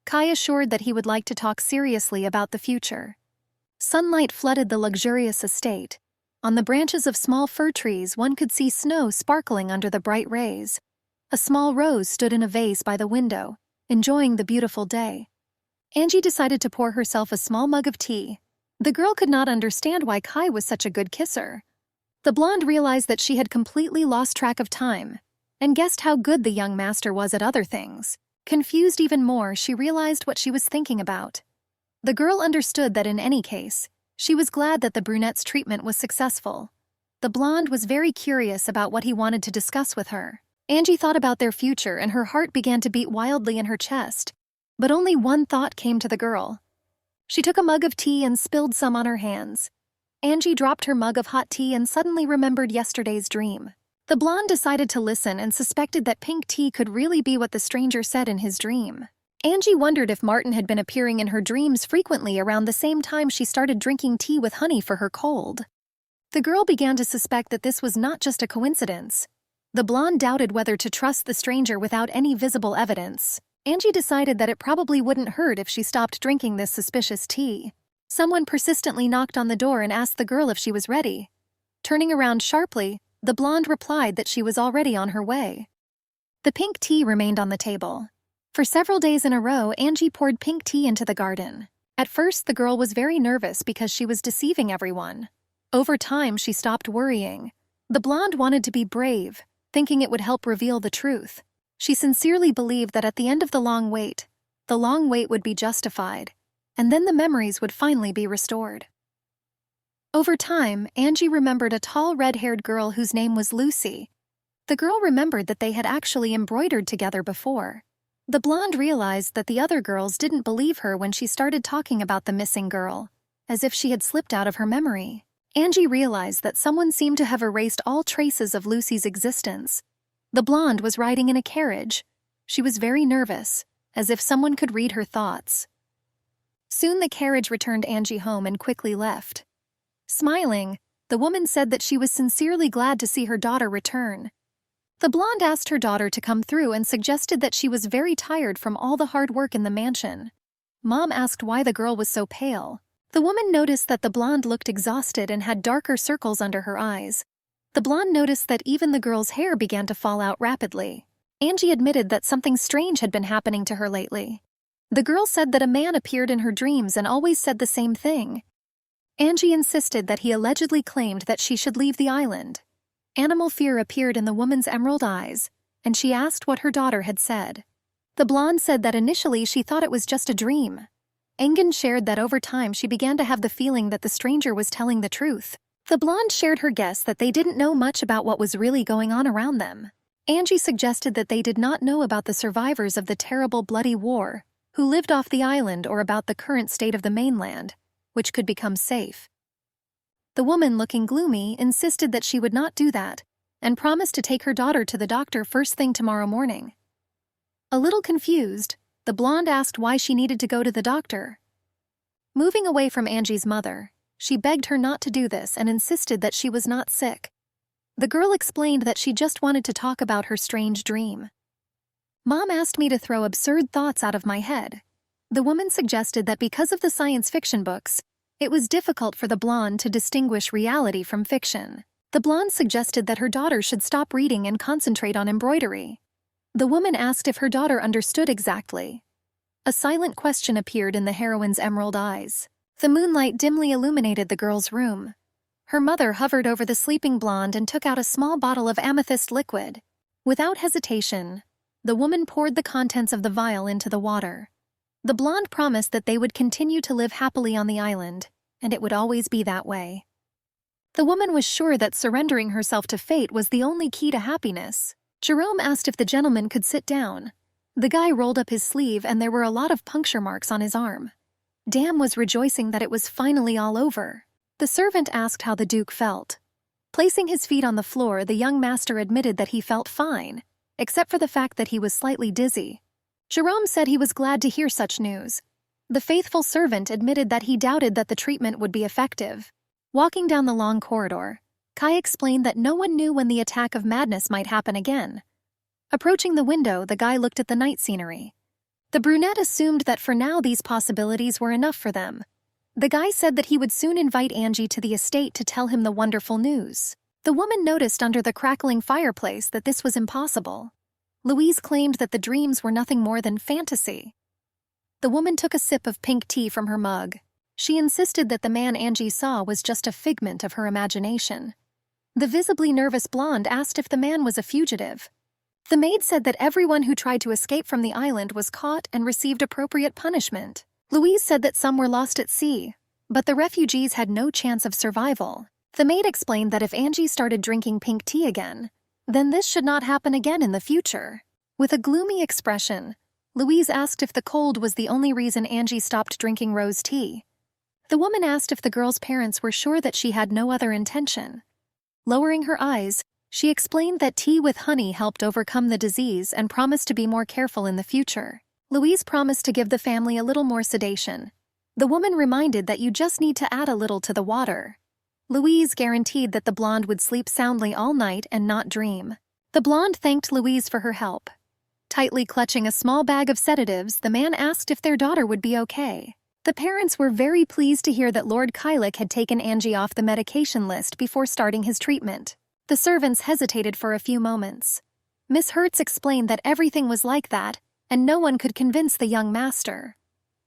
Kai assured that he would like to talk seriously about the future. Sunlight flooded the luxurious estate. On the branches of small fir trees one could see snow sparkling under the bright rays. A small rose stood in a vase by the window, enjoying the beautiful day. Angie decided to pour herself a small mug of tea. The girl could not understand why Kai was such a good kisser. The blonde realized that she had completely lost track of time, and guessed how good the young master was at other things. Confused even more, she realized what she was thinking about. The girl understood that in any case, she was glad that the brunette's treatment was successful. The blonde was very curious about what he wanted to discuss with her. Angie thought about their future and her heart began to beat wildly in her chest. But only one thought came to the girl. She took a mug of tea and spilled some on her hands. Angie dropped her mug of hot tea and suddenly remembered yesterday's dream. The blonde decided to listen and suspected that pink tea could really be what the stranger said in his dream. Angie wondered if Martin had been appearing in her dreams frequently around the same time she started drinking tea with honey for her cold. The girl began to suspect that this was not just a coincidence. The blonde doubted whether to trust the stranger without any visible evidence. Angie decided that it probably wouldn't hurt if she stopped drinking this suspicious tea. Someone persistently knocked on the door and asked the girl if she was ready. Turning around sharply, the blonde replied that she was already on her way. The pink tea remained on the table. For several days in a row, Angie poured pink tea into the garden. At first, the girl was very nervous because she was deceiving everyone. Over time, she stopped worrying. The blonde wanted to be brave, thinking it would help reveal the truth. She sincerely believed that at the end of the long wait would be justified, and then the memories would finally be restored. Over time, Angie remembered a tall red-haired girl whose name was Lucy. The girl remembered that they had actually embroidered together before. The blonde realized that the other girls didn't believe her when she started talking about the missing girl, as if she had slipped out of her memory. Angie realized that someone seemed to have erased all traces of Lucy's existence. The blonde was riding in a carriage. She was very nervous, as if someone could read her thoughts. Soon the carriage returned Angie home and quickly left. Smiling, the woman said that she was sincerely glad to see her daughter return. The blonde asked her daughter to come through and suggested that she was very tired from all the hard work in the mansion. Mom asked why the girl was so pale. The woman noticed that the blonde looked exhausted and had darker circles under her eyes. The blonde noticed that even the girl's hair began to fall out rapidly. Angie admitted that something strange had been happening to her lately. The girl said that a man appeared in her dreams and always said the same thing. Angie insisted that he allegedly claimed that she should leave the island. Animal fear appeared in the woman's emerald eyes, and she asked what her daughter had said. The blonde said that initially she thought it was just a dream. Engen shared that over time she began to have the feeling that the stranger was telling the truth. The blonde shared her guess that they didn't know much about what was really going on around them. Angie suggested that they did not know about the survivors of the terrible bloody war, who lived off the island, or about the current state of the mainland, which could become safe. The woman, looking gloomy, insisted that she would not do that, and promised to take her daughter to the doctor first thing tomorrow morning. A little confused, the blonde asked why she needed to go to the doctor. Moving away from Angie's mother, she begged her not to do this and insisted that she was not sick. The girl explained that she just wanted to talk about her strange dream. Mom asked me to throw absurd thoughts out of my head. The woman suggested that because of the science fiction books, it was difficult for the blonde to distinguish reality from fiction. The blonde suggested that her daughter should stop reading and concentrate on embroidery. The woman asked if her daughter understood exactly. A silent question appeared in the heroine's emerald eyes. The moonlight dimly illuminated the girl's room. Her mother hovered over the sleeping blonde and took out a small bottle of amethyst liquid. Without hesitation, the woman poured the contents of the vial into the water. The blonde promised that they would continue to live happily on the island, and it would always be that way. The woman was sure that surrendering herself to fate was the only key to happiness. Jerome asked if the gentleman could sit down. The guy rolled up his sleeve and there were a lot of puncture marks on his arm. Dan was rejoicing that it was finally all over. The servant asked how the Duke felt. Placing his feet on the floor, the young master admitted that he felt fine, except for the fact that he was slightly dizzy. Jerome said he was glad to hear such news. The faithful servant admitted that he doubted that the treatment would be effective. Walking down the long corridor, Kai explained that no one knew when the attack of madness might happen again. Approaching the window, the guy looked at the night scenery. The brunette assumed that for now these possibilities were enough for them. The guy said that he would soon invite Angie to the estate to tell him the wonderful news. The woman noticed under the crackling fireplace that this was impossible. Louise claimed that the dreams were nothing more than fantasy. The woman took a sip of pink tea from her mug. She insisted that the man Angie saw was just a figment of her imagination. The visibly nervous blonde asked if the man was a fugitive. The maid said that everyone who tried to escape from the island was caught and received appropriate punishment. Louise said that some were lost at sea, but the refugees had no chance of survival. The maid explained that if Angie started drinking pink tea again, then this should not happen again in the future. With a gloomy expression, Louise asked if the cold was the only reason Angie stopped drinking rose tea. The woman asked if the girl's parents were sure that she had no other intention. Lowering her eyes, she explained that tea with honey helped overcome the disease and promised to be more careful in the future. Louise promised to give the family a little more sedation. The woman reminded that you just need to add a little to the water. Louise guaranteed that the blonde would sleep soundly all night and not dream. The blonde thanked Louise for her help. Tightly clutching a small bag of sedatives, the man asked if their daughter would be okay. The parents were very pleased to hear that Lord Kylik had taken Angie off the medication list before starting his treatment. The servants hesitated for a few moments. Miss Hertz explained that everything was like that, and no one could convince the young master.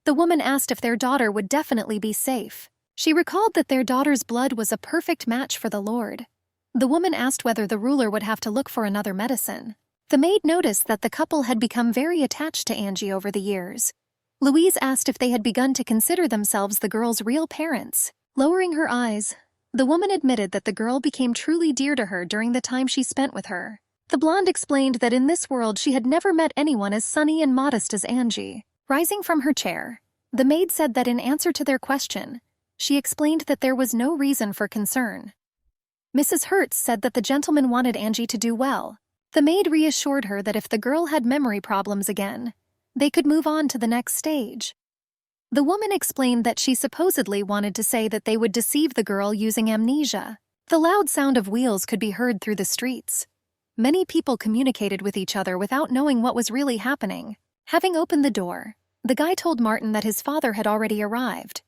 The woman asked if their daughter would definitely be safe. She recalled that their daughter's blood was a perfect match for the Lord. The woman asked whether the ruler would have to look for another medicine. The maid noticed that the couple had become very attached to Angie over the years. Louise asked if they had begun to consider themselves the girl's real parents. Lowering her eyes, the woman admitted that the girl became truly dear to her during the time she spent with her. The blonde explained that in this world she had never met anyone as sunny and modest as Angie. Rising from her chair, the maid said that in answer to their question, she explained that there was no reason for concern. Mrs. Hertz said that the gentleman wanted Angie to do well. The maid reassured her that if the girl had memory problems again, they could move on to the next stage. The woman explained that she supposedly wanted to say that they would deceive the girl using amnesia. The loud sound of wheels could be heard through the streets. Many people communicated with each other without knowing what was really happening. Having opened the door, the guy told Martin that his father had already arrived.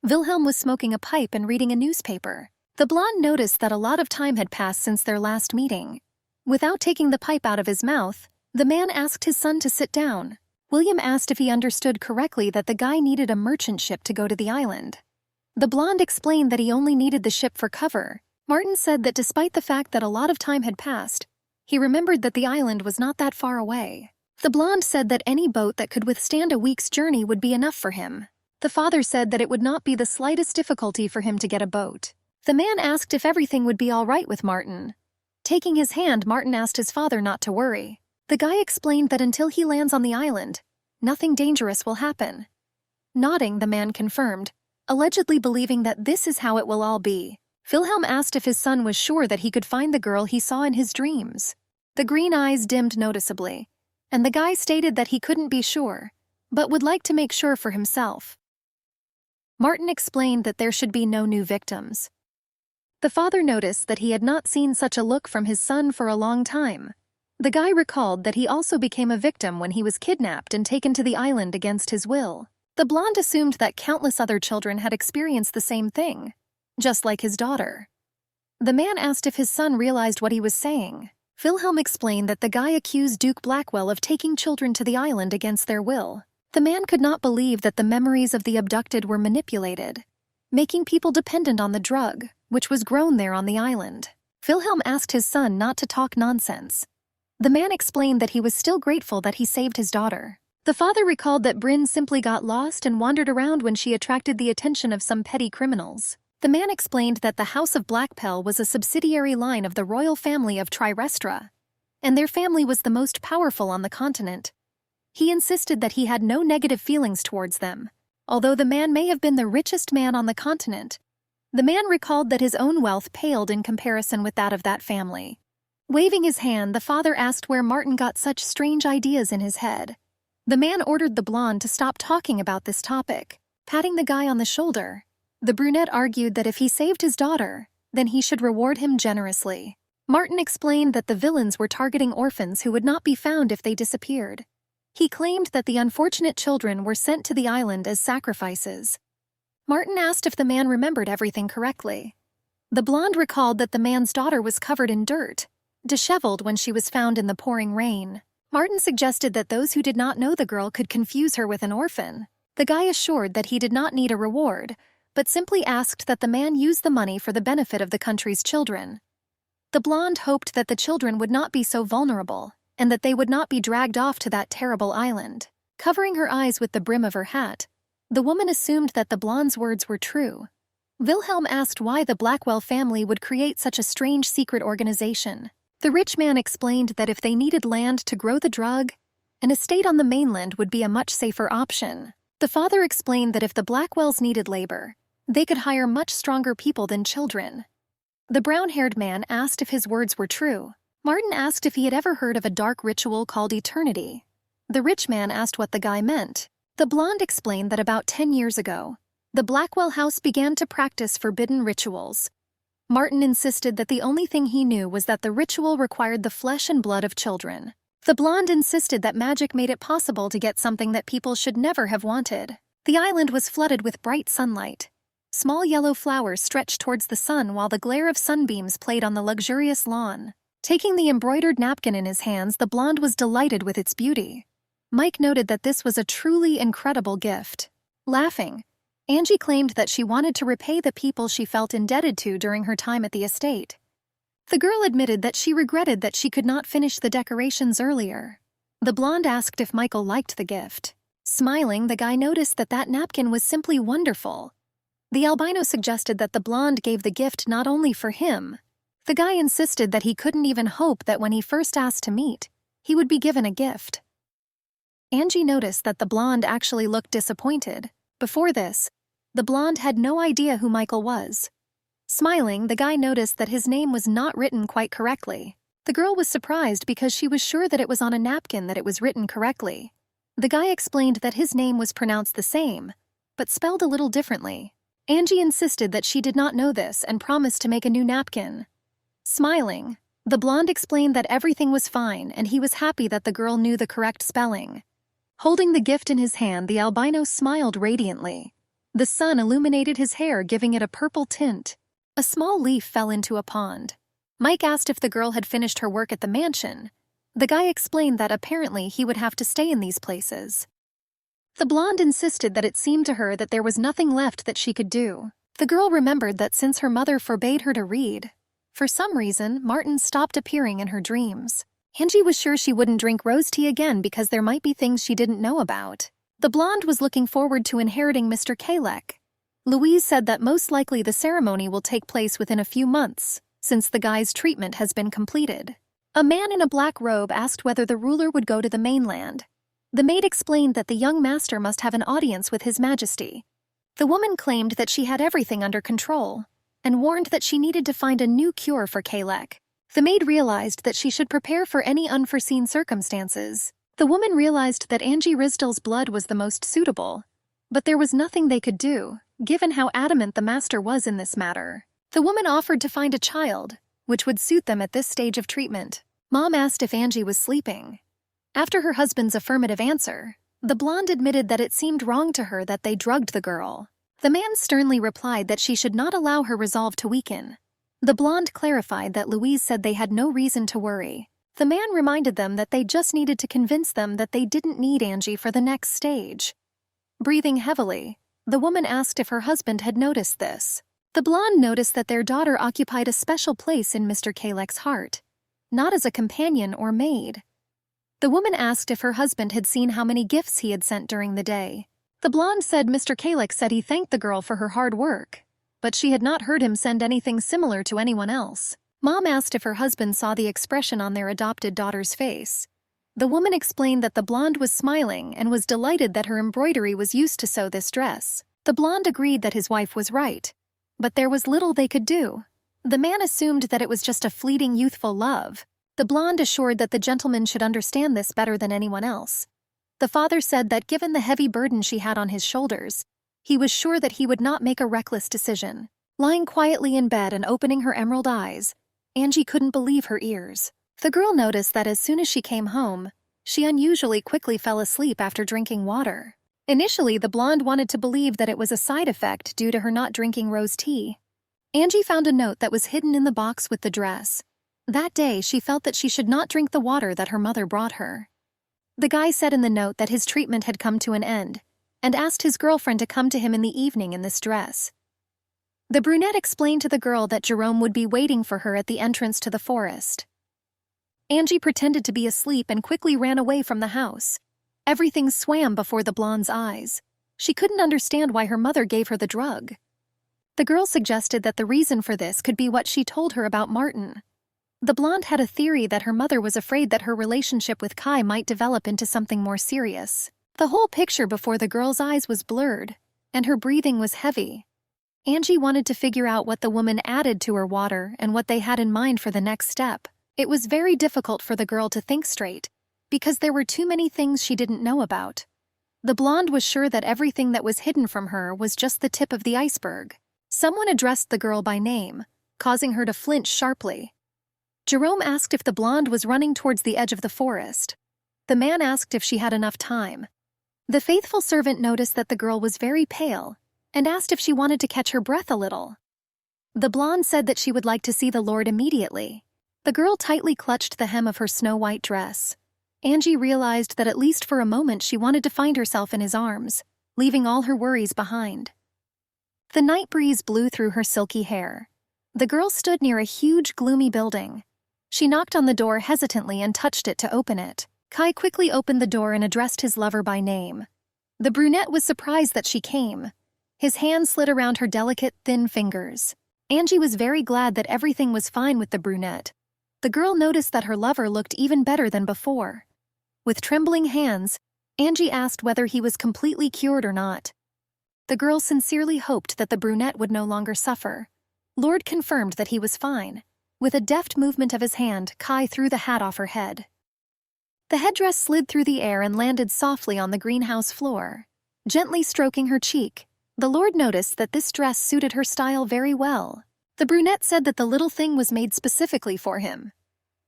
Wilhelm was smoking a pipe and reading a newspaper. The blonde noticed that a lot of time had passed since their last meeting. Without taking the pipe out of his mouth, the man asked his son to sit down. William asked if he understood correctly that the guy needed a merchant ship to go to the island. The blonde explained that he only needed the ship for cover. Martin said that despite the fact that a lot of time had passed, he remembered that the island was not that far away. The blonde said that any boat that could withstand a week's journey would be enough for him. The father said that it would not be the slightest difficulty for him to get a boat. The man asked if everything would be all right with Martin. Taking his hand, Martin asked his father not to worry. The guy explained that until he lands on the island, nothing dangerous will happen. Nodding, the man confirmed, allegedly believing that this is how it will all be. Wilhelm asked if his son was sure that he could find the girl he saw in his dreams. The green eyes dimmed noticeably, and the guy stated that he couldn't be sure, but would like to make sure for himself. Martin explained that there should be no new victims. The father noticed that he had not seen such a look from his son for a long time. The guy recalled that he also became a victim when he was kidnapped and taken to the island against his will. The blonde assumed that countless other children had experienced the same thing, just like his daughter. The man asked if his son realized what he was saying. Wilhelm explained that the guy accused Duke Blackwell of taking children to the island against their will. The man could not believe that the memories of the abducted were manipulated, making people dependent on the drug, which was grown there on the island. Wilhelm asked his son not to talk nonsense. The man explained that he was still grateful that he saved his daughter. The father recalled that Bryn simply got lost and wandered around when she attracted the attention of some petty criminals. The man explained that the House of Blackpell was a subsidiary line of the royal family of Trirestra, and their family was the most powerful on the continent. He insisted that he had no negative feelings towards them. Although the man may have been the richest man on the continent, the man recalled that his own wealth paled in comparison with that of that family. Waving his hand, the father asked where Martin got such strange ideas in his head. The man ordered the blonde to stop talking about this topic. Patting the guy on the shoulder, the brunette argued that if he saved his daughter, then he should reward him generously. Martin explained that the villains were targeting orphans who would not be found if they disappeared. He claimed that the unfortunate children were sent to the island as sacrifices. Martin asked if the man remembered everything correctly. The blonde recalled that the man's daughter was covered in dirt, disheveled when she was found in the pouring rain. Martin suggested that those who did not know the girl could confuse her with an orphan. The guy assured that he did not need a reward, but simply asked that the man use the money for the benefit of the country's children. The blonde hoped that the children would not be so vulnerable, and that they would not be dragged off to that terrible island. Covering her eyes with the brim of her hat, the woman assumed that the blonde's words were true. Wilhelm asked why the Blackwell family would create such a strange secret organization. The rich man explained that if they needed land to grow the drug, an estate on the mainland would be a much safer option. The father explained that if the Blackwells needed labor, they could hire much stronger people than children. The brown-haired man asked if his words were true. Martin asked if he had ever heard of a dark ritual called eternity. The rich man asked what the guy meant. The blonde explained that about 10 years ago, the Blackwell house began to practice forbidden rituals. Martin insisted that the only thing he knew was that the ritual required the flesh and blood of children. The blonde insisted that magic made it possible to get something that people should never have wanted. The island was flooded with bright sunlight. Small yellow flowers stretched towards the sun while the glare of sunbeams played on the luxurious lawn. Taking the embroidered napkin in his hands, the blonde was delighted with its beauty. Mike noted that this was a truly incredible gift. Laughing, Angie claimed that she wanted to repay the people she felt indebted to during her time at the estate. The girl admitted that she regretted that she could not finish the decorations earlier. The blonde asked if Michael liked the gift. Smiling, the guy noticed that that napkin was simply wonderful. The albino suggested that the blonde gave the gift not only for him. The guy insisted that he couldn't even hope that when he first asked to meet, he would be given a gift. Angie noticed that the blonde actually looked disappointed. Before this, the blonde had no idea who Michael was. Smiling, the guy noticed that his name was not written quite correctly. The girl was surprised because she was sure that it was on a napkin that it was written correctly. The guy explained that his name was pronounced the same, but spelled a little differently. Angie insisted that she did not know this and promised to make a new napkin. Smiling, the blonde explained that everything was fine and he was happy that the girl knew the correct spelling. Holding the gift in his hand, the albino smiled radiantly. The sun illuminated his hair, giving it a purple tint. A small leaf fell into a pond. Mike asked if the girl had finished her work at the mansion. The guy explained that apparently he would have to stay in these places. The blonde insisted that it seemed to her that there was nothing left that she could do. The girl remembered that since her mother forbade her to read, for some reason, Martin stopped appearing in her dreams. Angie was sure she wouldn't drink rose tea again because there might be things she didn't know about. The blonde was looking forward to inheriting Mr. Kalek. Louise said that most likely the ceremony will take place within a few months, since the guy's treatment has been completed. A man in a black robe asked whether the ruler would go to the mainland. The maid explained that the young master must have an audience with His Majesty. The woman claimed that she had everything under control, and warned that she needed to find a new cure for Kalek. The maid realized that she should prepare for any unforeseen circumstances. The woman realized that Angie Risdell's blood was the most suitable, but there was nothing they could do, given how adamant the master was in this matter. The woman offered to find a child, which would suit them at this stage of treatment. Mom asked if Angie was sleeping. After her husband's affirmative answer, the blonde admitted that it seemed wrong to her that they drugged the girl. The man sternly replied that she should not allow her resolve to weaken. The blonde clarified that Louise said they had no reason to worry. The man reminded them that they just needed to convince them that they didn't need Angie for the next stage. Breathing heavily, the woman asked if her husband had noticed this. The blonde noticed that their daughter occupied a special place in Mr. Kalek's heart, not as a companion or maid. The woman asked if her husband had seen how many gifts he had sent during the day. The blonde said Mr. Kalek said he thanked the girl for her hard work, but she had not heard him send anything similar to anyone else. Mom asked if her husband saw the expression on their adopted daughter's face. The woman explained that the blonde was smiling and was delighted that her embroidery was used to sew this dress. The blonde agreed that his wife was right, but there was little they could do. The man assumed that it was just a fleeting youthful love. The blonde assured that the gentleman should understand this better than anyone else. The father said that given the heavy burden she had on his shoulders, he was sure that he would not make a reckless decision. Lying quietly in bed and opening her emerald eyes, Angie couldn't believe her ears. The girl noticed that as soon as she came home, she unusually quickly fell asleep after drinking water. Initially, the blonde wanted to believe that it was a side effect due to her not drinking rose tea. Angie found a note that was hidden in the box with the dress. That day, she felt that she should not drink the water that her mother brought her. The guy said in the note that his treatment had come to an end, and asked his girlfriend to come to him in the evening in this dress. The brunette explained to the girl that Jerome would be waiting for her at the entrance to the forest. Angie pretended to be asleep and quickly ran away from the house. Everything swam before the blonde's eyes. She couldn't understand why her mother gave her the drug. The girl suggested that the reason for this could be what she told her about Martin. The blonde had a theory that her mother was afraid that her relationship with Kai might develop into something more serious. The whole picture before the girl's eyes was blurred, and her breathing was heavy. Angie wanted to figure out what the woman added to her water and what they had in mind for the next step. It was very difficult for the girl to think straight, because there were too many things she didn't know about. The blonde was sure that everything that was hidden from her was just the tip of the iceberg. Someone addressed the girl by name, causing her to flinch sharply. Jerome asked if the blonde was running towards the edge of the forest. The man asked if she had enough time. The faithful servant noticed that the girl was very pale and asked if she wanted to catch her breath a little. The blonde said that she would like to see the Lord immediately. The girl tightly clutched the hem of her snow-white dress. Angie realized that at least for a moment she wanted to find herself in his arms, leaving all her worries behind. The night breeze blew through her silky hair. The girl stood near a huge, gloomy building. She knocked on the door hesitantly and touched it to open it. Kai quickly opened the door and addressed his lover by name. The brunette was surprised that she came. His hand slid around her delicate, thin fingers. Angie was very glad that everything was fine with the brunette. The girl noticed that her lover looked even better than before. With trembling hands, Angie asked whether he was completely cured or not. The girl sincerely hoped that the brunette would no longer suffer. Lord confirmed that he was fine. With a deft movement of his hand, Kai threw the hat off her head. The headdress slid through the air and landed softly on the greenhouse floor. Gently stroking her cheek, the Lord noticed that this dress suited her style very well. The brunette said that the little thing was made specifically for him.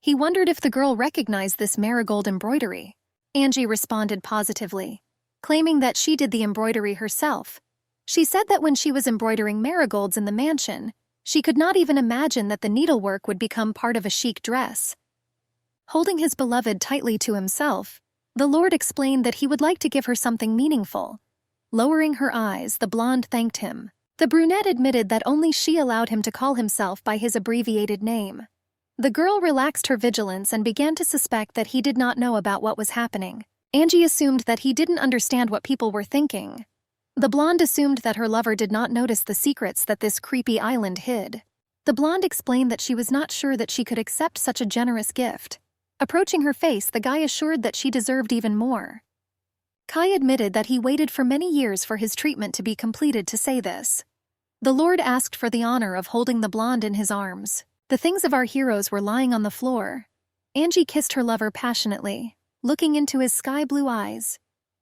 He wondered if the girl recognized this marigold embroidery. Angie responded positively, claiming that she did the embroidery herself. She said that when she was embroidering marigolds in the mansion, She could not even imagine that the needlework would become part of a chic dress. Holding his beloved tightly to himself, the Lord explained that he would like to give her something meaningful. Lowering her eyes, the blonde thanked him. The brunette admitted that only she allowed him to call himself by his abbreviated name. The girl relaxed her vigilance and began to suspect that he did not know about what was happening. Angie assumed that he didn't understand what people were thinking. The blonde assumed that her lover did not notice the secrets that this creepy island hid. The blonde explained that she was not sure that she could accept such a generous gift. Approaching her face, the guy assured that she deserved even more. Kai admitted that he waited for many years for his treatment to be completed to say this. The Lord asked for the honor of holding the blonde in his arms. The things of our heroes were lying on the floor. Angie kissed her lover passionately, looking into his sky-blue eyes.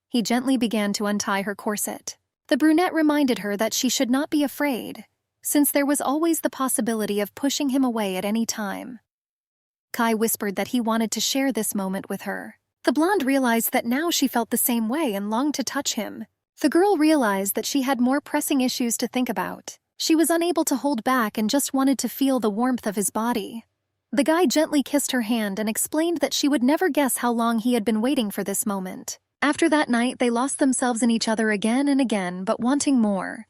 He gently began to untie her corset. The brunette reminded her that she should not be afraid, since there was always the possibility of pushing him away at any time. Kai whispered that he wanted to share this moment with her. The blonde realized that now she felt the same way and longed to touch him. The girl realized that she had more pressing issues to think about. She was unable to hold back and just wanted to feel the warmth of his body. The guy gently kissed her hand and explained that she would never guess how long he had been waiting for this moment. After that night, they lost themselves in each other again and again, but wanting more.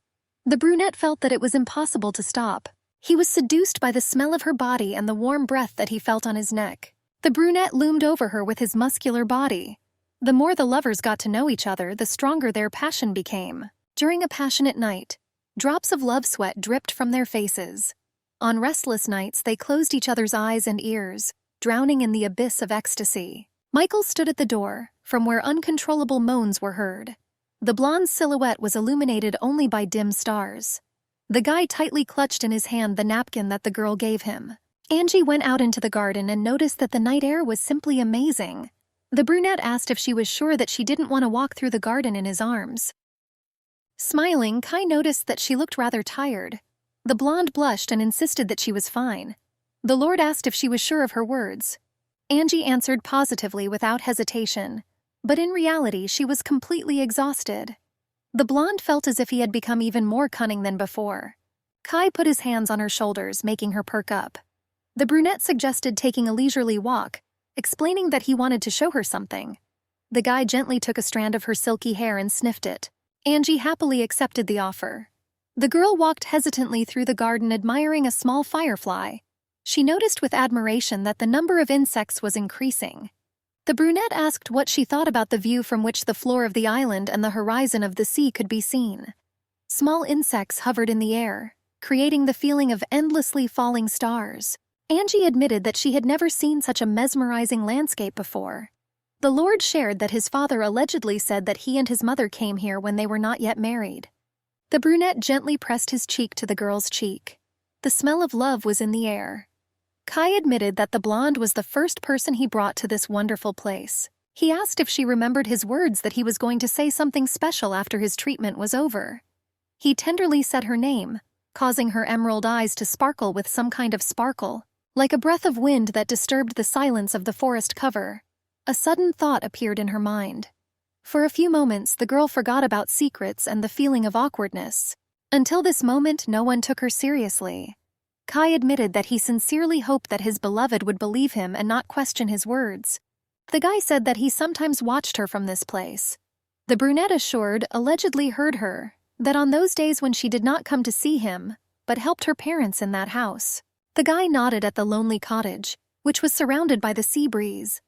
The brunette felt that it was impossible to stop. He was seduced by the smell of her body and the warm breath that he felt on his neck. The brunette loomed over her with his muscular body. The more the lovers got to know each other, the stronger their passion became. During a passionate night, drops of love sweat dripped from their faces. On restless nights, they closed each other's eyes and ears, drowning in the abyss of ecstasy. Michael stood at the door, from where uncontrollable moans were heard. The blonde's silhouette was illuminated only by dim stars. The guy tightly clutched in his hand the napkin that the girl gave him. Angie went out into the garden and noticed that the night air was simply amazing. The brunette asked if she was sure that she didn't want to walk through the garden in his arms. Smiling, Kai noticed that she looked rather tired. The blonde blushed and insisted that she was fine. The Lord asked if she was sure of her words. Angie answered positively without hesitation, but in reality she was completely exhausted. The blonde felt as if he had become even more cunning than before. Kai put his hands on her shoulders, making her perk up. The brunette suggested taking a leisurely walk, explaining that he wanted to show her something. The guy gently took a strand of her silky hair and sniffed it. Angie happily accepted the offer. The girl walked hesitantly through the garden, admiring a small firefly. She noticed with admiration that the number of insects was increasing. The brunette asked what she thought about the view from which the floor of the island and the horizon of the sea could be seen. Small insects hovered in the air, creating the feeling of endlessly falling stars. Angie admitted that she had never seen such a mesmerizing landscape before. The Lord shared that his father allegedly said that he and his mother came here when they were not yet married. The brunette gently pressed his cheek to the girl's cheek. The smell of love was in the air. Kai admitted that the blonde was the first person he brought to this wonderful place. He asked if she remembered his words that he was going to say something special after his treatment was over. He tenderly said her name, causing her emerald eyes to sparkle with some kind of sparkle, like a breath of wind that disturbed the silence of the forest cover. A sudden thought appeared in her mind. For a few moments, the girl forgot about secrets and the feeling of awkwardness. Until this moment, no one took her seriously. Kai admitted that he sincerely hoped that his beloved would believe him and not question his words. The guy said that he sometimes watched her from this place. The brunette assured, allegedly heard her, that on those days when she did not come to see him, but helped her parents in that house. The guy nodded at the lonely cottage, which was surrounded by the sea breeze.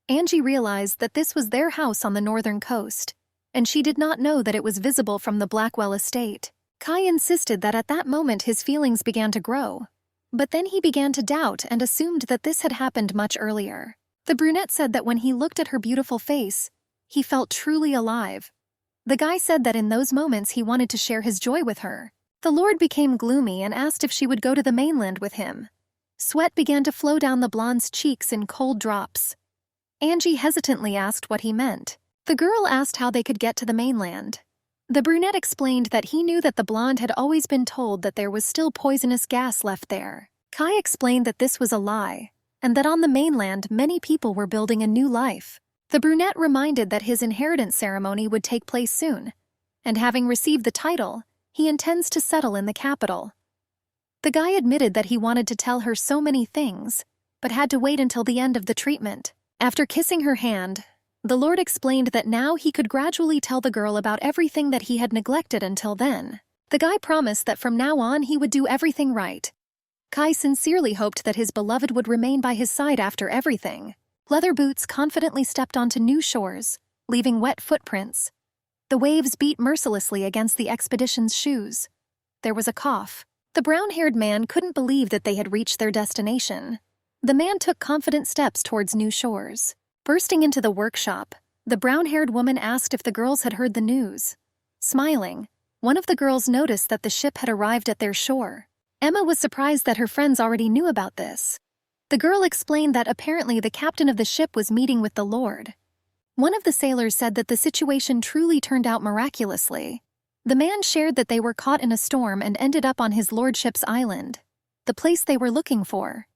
Angie realized that this was their house on the northern coast, and she did not know that it was visible from the Blackwell estate. Kai insisted that at that moment his feelings began to grow, but then he began to doubt and assumed that this had happened much earlier. The brunette said that when he looked at her beautiful face, he felt truly alive. The guy said that in those moments he wanted to share his joy with her. The Lord became gloomy and asked if she would go to the mainland with him. Sweat began to flow down the blonde's cheeks in cold drops. Angie hesitantly asked what he meant. The girl asked how they could get to the mainland. The brunette explained that he knew that the blonde had always been told that there was still poisonous gas left there. Kai explained that this was a lie, and that on the mainland many people were building a new life. The brunette reminded that his inheritance ceremony would take place soon, and having received the title, he intends to settle in the capital. The guy admitted that he wanted to tell her so many things, but had to wait until the end of the treatment. After kissing her hand, the Lord explained that now he could gradually tell the girl about everything that he had neglected until then. The guy promised that from now on he would do everything right. Kai sincerely hoped that his beloved would remain by his side after everything. Leather boots confidently stepped onto new shores, leaving wet footprints. The waves beat mercilessly against the expedition's shoes. There was a cough. The brown-haired man couldn't believe that they had reached their destination. The man took confident steps towards new shores. Bursting into the workshop, the brown-haired woman asked if the girls had heard the news. Smiling, one of the girls noticed that the ship had arrived at their shore. Emma was surprised that her friends already knew about this. The girl explained that apparently the captain of the ship was meeting with the Lord. One of the sailors said that the situation truly turned out miraculously. The man shared that they were caught in a storm and ended up on his lordship's island, the place they were looking for.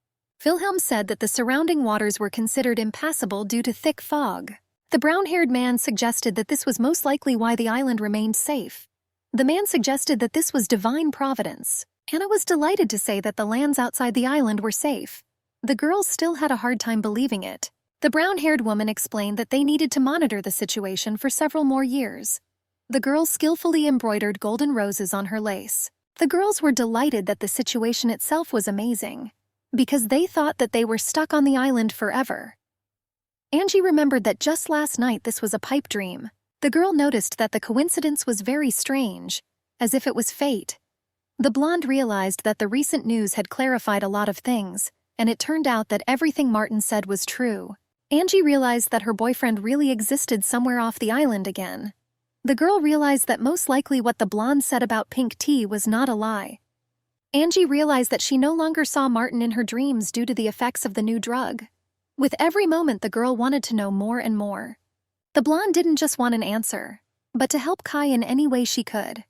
Wilhelm said that the surrounding waters were considered impassable due to thick fog. The brown-haired man suggested that this was most likely why the island remained safe. The man suggested that this was divine providence. Anna was delighted to say that the lands outside the island were safe. The girls still had a hard time believing it. The brown-haired woman explained that they needed to monitor the situation for several more years. The girl skillfully embroidered golden roses on her lace. The girls were delighted that the situation itself was amazing, because they thought that they were stuck on the island forever. Angie remembered that just last night this was a pipe dream. The girl noticed that the coincidence was very strange, as if it was fate. The blonde realized that the recent news had clarified a lot of things, and it turned out that everything Martin said was true. Angie realized that her boyfriend really existed somewhere off the island again. The girl realized that most likely what the blonde said about pink tea was not a lie. Angie realized that she no longer saw Martin in her dreams due to the effects of the new drug. With every moment, the girl wanted to know more and more. The blonde didn't just want an answer, but to help Kai in any way she could.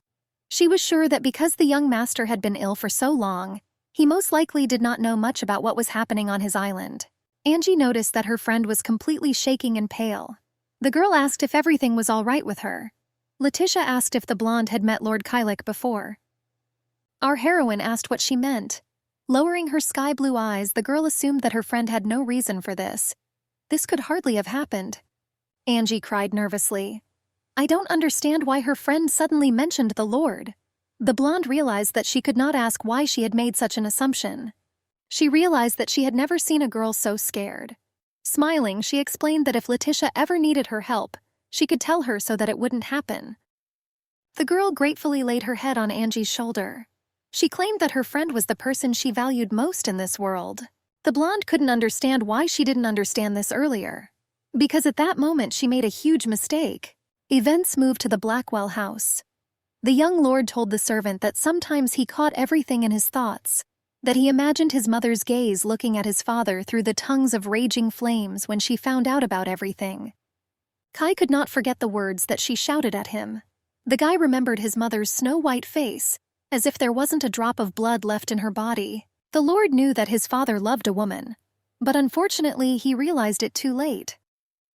She was sure that because the young master had been ill for so long, he most likely did not know much about what was happening on his island. Angie noticed that her friend was completely shaking and pale. The girl asked if everything was all right with her. Letitia asked if the blonde had met Lord Kylik before. Our heroine asked what she meant. Lowering her sky-blue eyes, the girl assumed that her friend had no reason for this. This could hardly have happened. Angie cried nervously. I don't understand why her friend suddenly mentioned the Lord. The blonde realized that she could not ask why she had made such an assumption. She realized that she had never seen a girl so scared. Smiling, she explained that if Letitia ever needed her help, she could tell her so that it wouldn't happen. The girl gratefully laid her head on Angie's shoulder. She claimed that her friend was the person she valued most in this world. The blonde couldn't understand why she didn't understand this earlier. Because at that moment she made a huge mistake. Events moved to the Blackwell house. The young lord told the servant that sometimes he caught everything in his thoughts, that he imagined his mother's gaze looking at his father through the tongues of raging flames when she found out about everything. Kai could not forget the words that she shouted at him. The guy remembered his mother's snow-white face, as if there wasn't a drop of blood left in her body. The Lord knew that his father loved a woman, but unfortunately he realized it too late.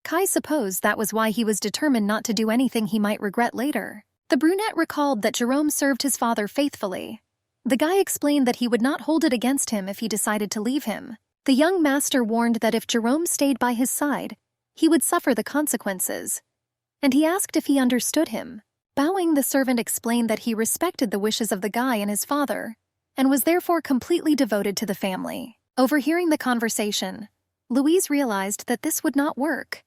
Kai supposed that was why he was determined not to do anything he might regret later. The brunette recalled that Jerome served his father faithfully. The guy explained that he would not hold it against him if he decided to leave him. The young master warned that if Jerome stayed by his side, he would suffer the consequences. And he asked if he understood him. Bowing, the servant explained that he respected the wishes of the guy and his father, and was therefore completely devoted to the family. Overhearing the conversation, Louise realized that this would not work.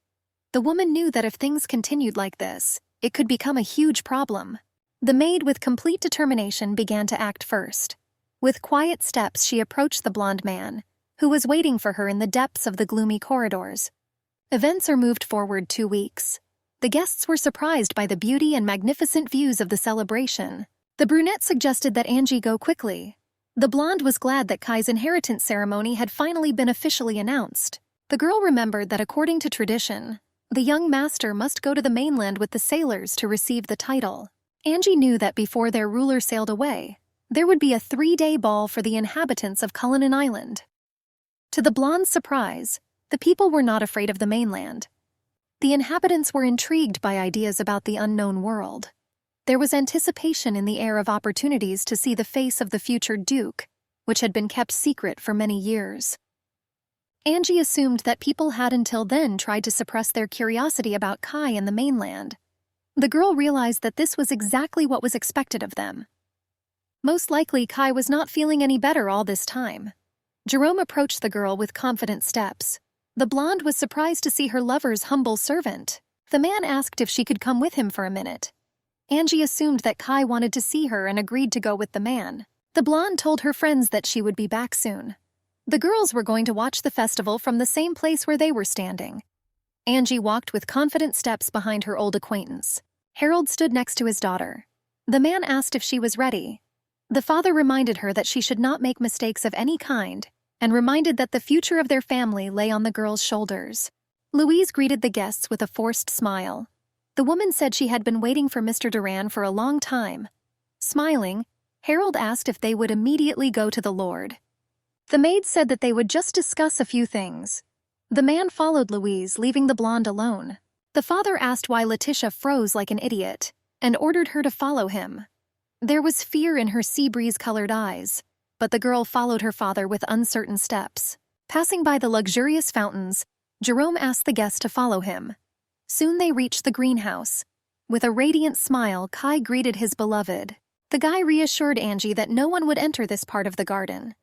The woman knew that if things continued like this, it could become a huge problem. The maid, with complete determination, began to act first. With quiet steps, she approached the blonde man, who was waiting for her in the depths of the gloomy corridors. Events are moved forward 2 weeks. The guests were surprised by the beauty and magnificent views of the celebration. The brunette suggested that Angie go quickly. The blonde was glad that Kai's inheritance ceremony had finally been officially announced. The girl remembered that according to tradition, the young master must go to the mainland with the sailors to receive the title. Angie knew that before their ruler sailed away, there would be a 3-day ball for the inhabitants of Cullinan Island. To the blonde's surprise, the people were not afraid of the mainland. The inhabitants were intrigued by ideas about the unknown world. There was anticipation in the air of opportunities to see the face of the future duke which had been kept secret for many years. Angie assumed that people had until then tried to suppress their curiosity about Kai and the mainland. The girl realized that this was exactly what was expected of them. Most likely, Kai was not feeling any better all this time. Jerome approached the girl with confident steps. The blonde was surprised to see her lover's humble servant. The man asked if she could come with him for a minute. Angie assumed that Kai wanted to see her and agreed to go with the man. The blonde told her friends that she would be back soon. The girls were going to watch the festival from the same place where they were standing. Angie walked with confident steps behind her old acquaintance. Harold stood next to his daughter. The man asked if she was ready. The father reminded her that she should not make mistakes of any kind, and reminded that the future of their family lay on the girl's shoulders. Louise greeted the guests with a forced smile. The woman said she had been waiting for Mr. Duran for a long time. Smiling, Harold asked if they would immediately go to the Lord. The maid said that they would just discuss a few things. The man followed Louise, leaving the blonde alone. The father asked why Letitia froze like an idiot, and ordered her to follow him. There was fear in her sea breeze-colored eyes, but the girl followed her father with uncertain steps. Passing by the luxurious fountains, Jerome asked the guests to follow him. Soon they reached the greenhouse. With a radiant smile, Kai greeted his beloved. The guy reassured Angie that no one would enter this part of the garden.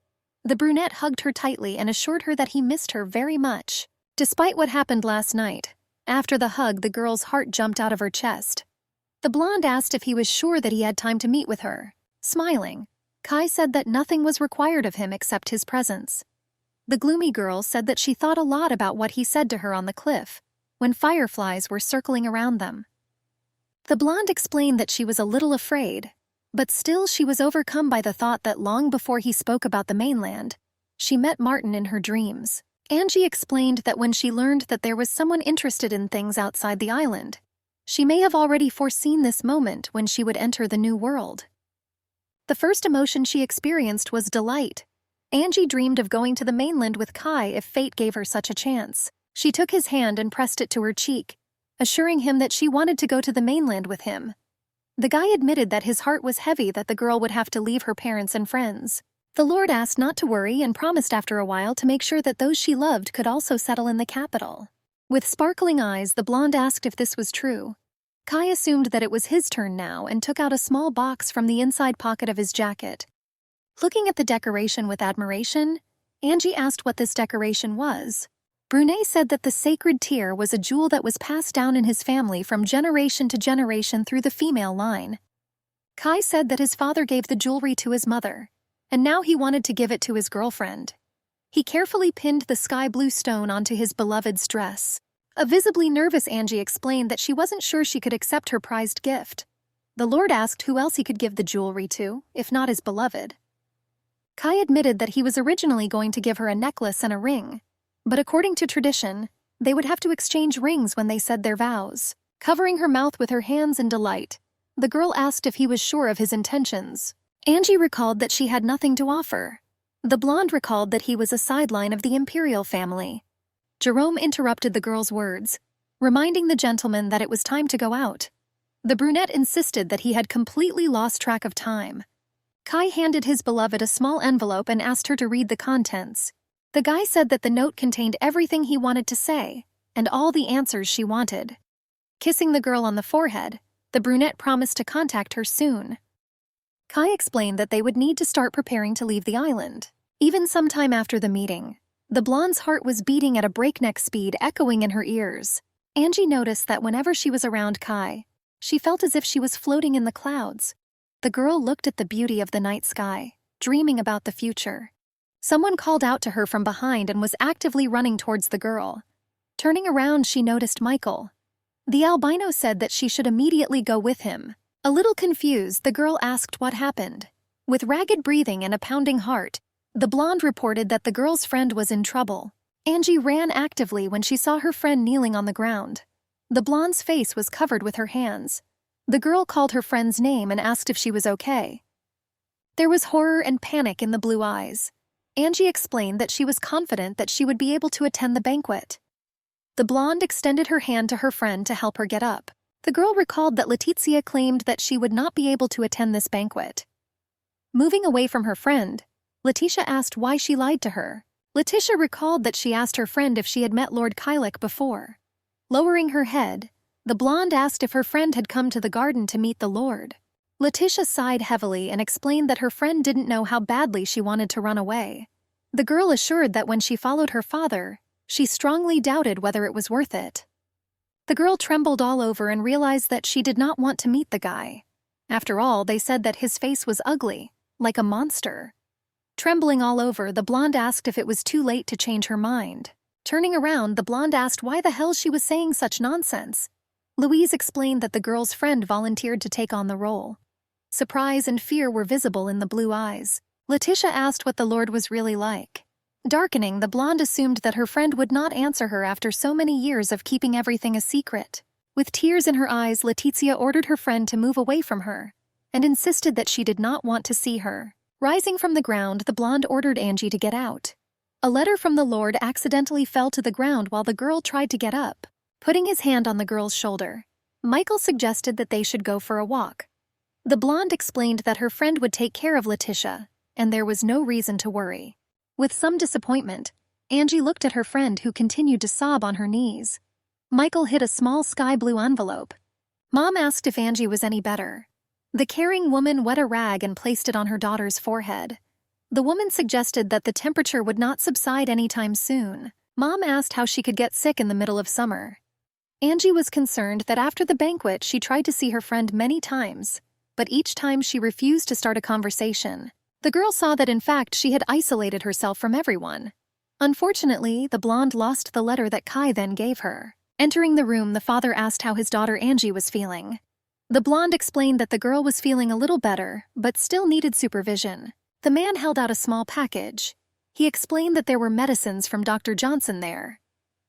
The brunette hugged her tightly and assured her that he missed her very much. Despite what happened last night, after the hug, the girl's heart jumped out of her chest. The blonde asked if he was sure that he had time to meet with her. Smiling, Kai said that nothing was required of him except his presence. The gloomy girl said that she thought a lot about what he said to her on the cliff, when fireflies were circling around them. The blonde explained that she was a little afraid, but still she was overcome by the thought that long before he spoke about the mainland, she met Martin in her dreams. Angie explained that when she learned that there was someone interested in things outside the island, she may have already foreseen this moment when she would enter the new world. The first emotion she experienced was delight. Angie dreamed of going to the mainland with Kai if fate gave her such a chance. She took his hand and pressed it to her cheek, assuring him that she wanted to go to the mainland with him. The guy admitted that his heart was heavy that the girl would have to leave her parents and friends. The Lord asked not to worry and promised after a while to make sure that those she loved could also settle in the capital. With sparkling eyes, the blonde asked if this was true. Kai assumed that it was his turn now and took out a small box from the inside pocket of his jacket. Looking at the decoration with admiration, Angie asked what this decoration was. Brunet said that the sacred tear was a jewel that was passed down in his family from generation to generation through the female line. Kai said that his father gave the jewelry to his mother, and now he wanted to give it to his girlfriend. He carefully pinned the sky blue stone onto his beloved's dress. A visibly nervous Angie explained that she wasn't sure she could accept her prized gift. The Lord asked who else he could give the jewelry to, if not his beloved. Kai admitted that he was originally going to give her a necklace and a ring, but according to tradition, they would have to exchange rings when they said their vows. Covering her mouth with her hands in delight, the girl asked if he was sure of his intentions. Angie recalled that she had nothing to offer. The blonde recalled that he was a sideline of the imperial family. Jerome interrupted the girl's words, reminding the gentleman that it was time to go out. The brunette insisted that he had completely lost track of time. Kai handed his beloved a small envelope and asked her to read the contents. The guy said that the note contained everything he wanted to say, and all the answers she wanted. Kissing the girl on the forehead, the brunette promised to contact her soon. Kai explained that they would need to start preparing to leave the island. Even sometime after the meeting, the blonde's heart was beating at a breakneck speed, echoing in her ears. Angie noticed that whenever she was around Kai, she felt as if she was floating in the clouds. The girl looked at the beauty of the night sky, dreaming about the future. Someone called out to her from behind and was actively running towards the girl. Turning around, she noticed Michael. The albino said that she should immediately go with him. A little confused, the girl asked what happened. With ragged breathing and a pounding heart, the blonde reported that the girl's friend was in trouble. Angie ran actively when she saw her friend kneeling on the ground. The blonde's face was covered with her hands. The girl called her friend's name and asked if she was okay. There was horror and panic in the blue eyes. Angie explained that she was confident that she would be able to attend the banquet. The blonde extended her hand to her friend to help her get up. The girl recalled that Letizia claimed that she would not be able to attend this banquet. Moving away from her friend, Letitia asked why she lied to her. Letitia recalled that she asked her friend if she had met Lord Kylek before. Lowering her head, the blonde asked if her friend had come to the garden to meet the Lord. Letitia sighed heavily and explained that her friend didn't know how badly she wanted to run away. The girl assured that when she followed her father, she strongly doubted whether it was worth it. The girl trembled all over and realized that she did not want to meet the guy. After all, they said that his face was ugly, like a monster. Trembling all over, the blonde asked if it was too late to change her mind. Turning around, the blonde asked why the hell she was saying such nonsense. Louise explained that the girl's friend volunteered to take on the role. Surprise and fear were visible in the blue eyes. Letitia asked what the Lord was really like. Darkening, the blonde assumed that her friend would not answer her after so many years of keeping everything a secret. With tears in her eyes, Letitia ordered her friend to move away from her and insisted that she did not want to see her. Rising from the ground, the blonde ordered Angie to get out. A letter from the Lord accidentally fell to the ground while the girl tried to get up. Putting his hand on the girl's shoulder, Michael suggested that they should go for a walk. The blonde explained that her friend would take care of Letitia, and there was no reason to worry. With some disappointment, Angie looked at her friend who continued to sob on her knees. Michael hid a small sky-blue envelope. Mom asked if Angie was any better. The caring woman wet a rag and placed it on her daughter's forehead. The woman suggested that the temperature would not subside anytime soon. Mom asked how she could get sick in the middle of summer. Angie was concerned that after the banquet she tried to see her friend many times, but each time she refused to start a conversation. The girl saw that in fact she had isolated herself from everyone. Unfortunately, the blonde lost the letter that Kai then gave her. Entering the room, the father asked how his daughter Angie was feeling. The blonde explained that the girl was feeling a little better, but still needed supervision. The man held out a small package. He explained that there were medicines from Dr. Johnson there.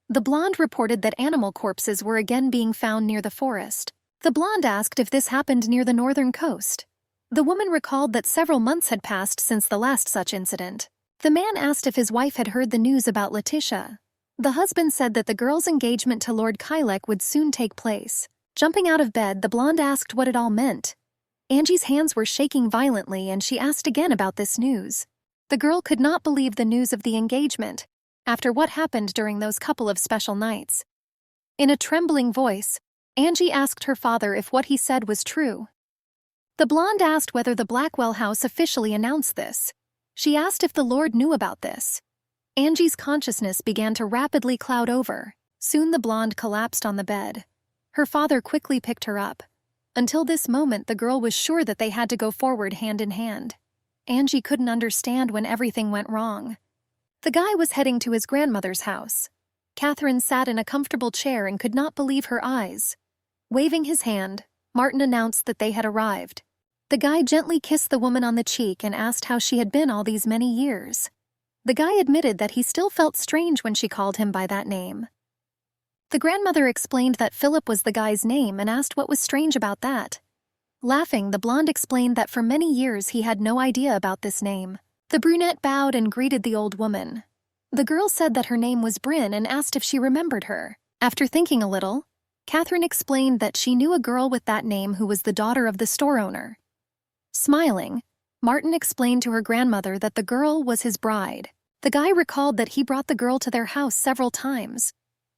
The blonde reported that animal corpses were again being found near the forest. The blonde asked if this happened near the northern coast. The woman recalled that several months had passed since the last such incident. The man asked if his wife had heard the news about Letitia. The husband said that the girl's engagement to Lord Kylek would soon take place. Jumping out of bed, the blonde asked what it all meant. Angie's hands were shaking violently and she asked again about this news. The girl could not believe the news of the engagement, after what happened during those couple of special nights. In a trembling voice, Angie asked her father if what he said was true. The blonde asked whether the Blackwell house officially announced this. She asked if the Lord knew about this. Angie's consciousness began to rapidly cloud over. Soon the blonde collapsed on the bed. Her father quickly picked her up. Until this moment, the girl was sure that they had to go forward hand in hand. Angie couldn't understand when everything went wrong. The guy was heading to his grandmother's house. Catherine sat in a comfortable chair and could not believe her eyes. Waving his hand, Martin announced that they had arrived. The guy gently kissed the woman on the cheek and asked how she had been all these many years. The guy admitted that he still felt strange when she called him by that name. The grandmother explained that Philip was the guy's name and asked what was strange about that. Laughing, the blonde explained that for many years he had no idea about this name. The brunette bowed and greeted the old woman. The girl said that her name was Bryn and asked if she remembered her. After thinking a little, Catherine explained that she knew a girl with that name who was the daughter of the store owner. Smiling, Martin explained to her grandmother that the girl was his bride. The guy recalled that he brought the girl to their house several times.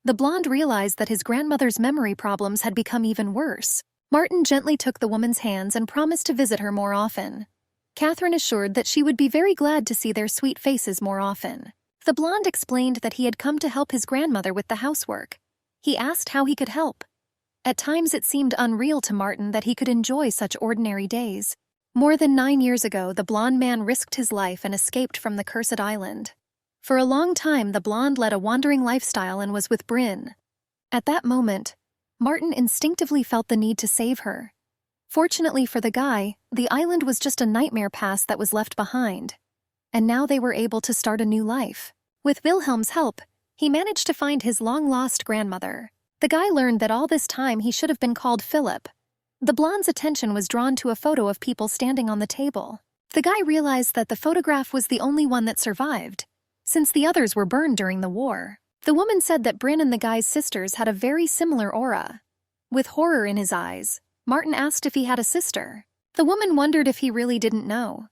The blonde realized that his grandmother's memory problems had become even worse. Martin gently took the woman's hands and promised to visit her more often. Catherine assured that she would be very glad to see their sweet faces more often. The blonde explained that he had come to help his grandmother with the housework. He asked how he could help. At times it seemed unreal to Martin that he could enjoy such ordinary days. More than 9 years ago, the blonde man risked his life and escaped from the cursed island. For a long time, the blonde led a wandering lifestyle and was with Bryn. At that moment, Martin instinctively felt the need to save her. Fortunately for the guy, the island was just a nightmare past that was left behind. And now they were able to start a new life. With Wilhelm's help, he managed to find his long-lost grandmother. The guy learned that all this time he should have been called Philip. The blonde's attention was drawn to a photo of people standing on the table. The guy realized that the photograph was the only one that survived, since the others were burned during the war. The woman said that Bryn and the guy's sisters had a very similar aura. With horror in his eyes, Martin asked if he had a sister. The woman wondered if he really didn't know.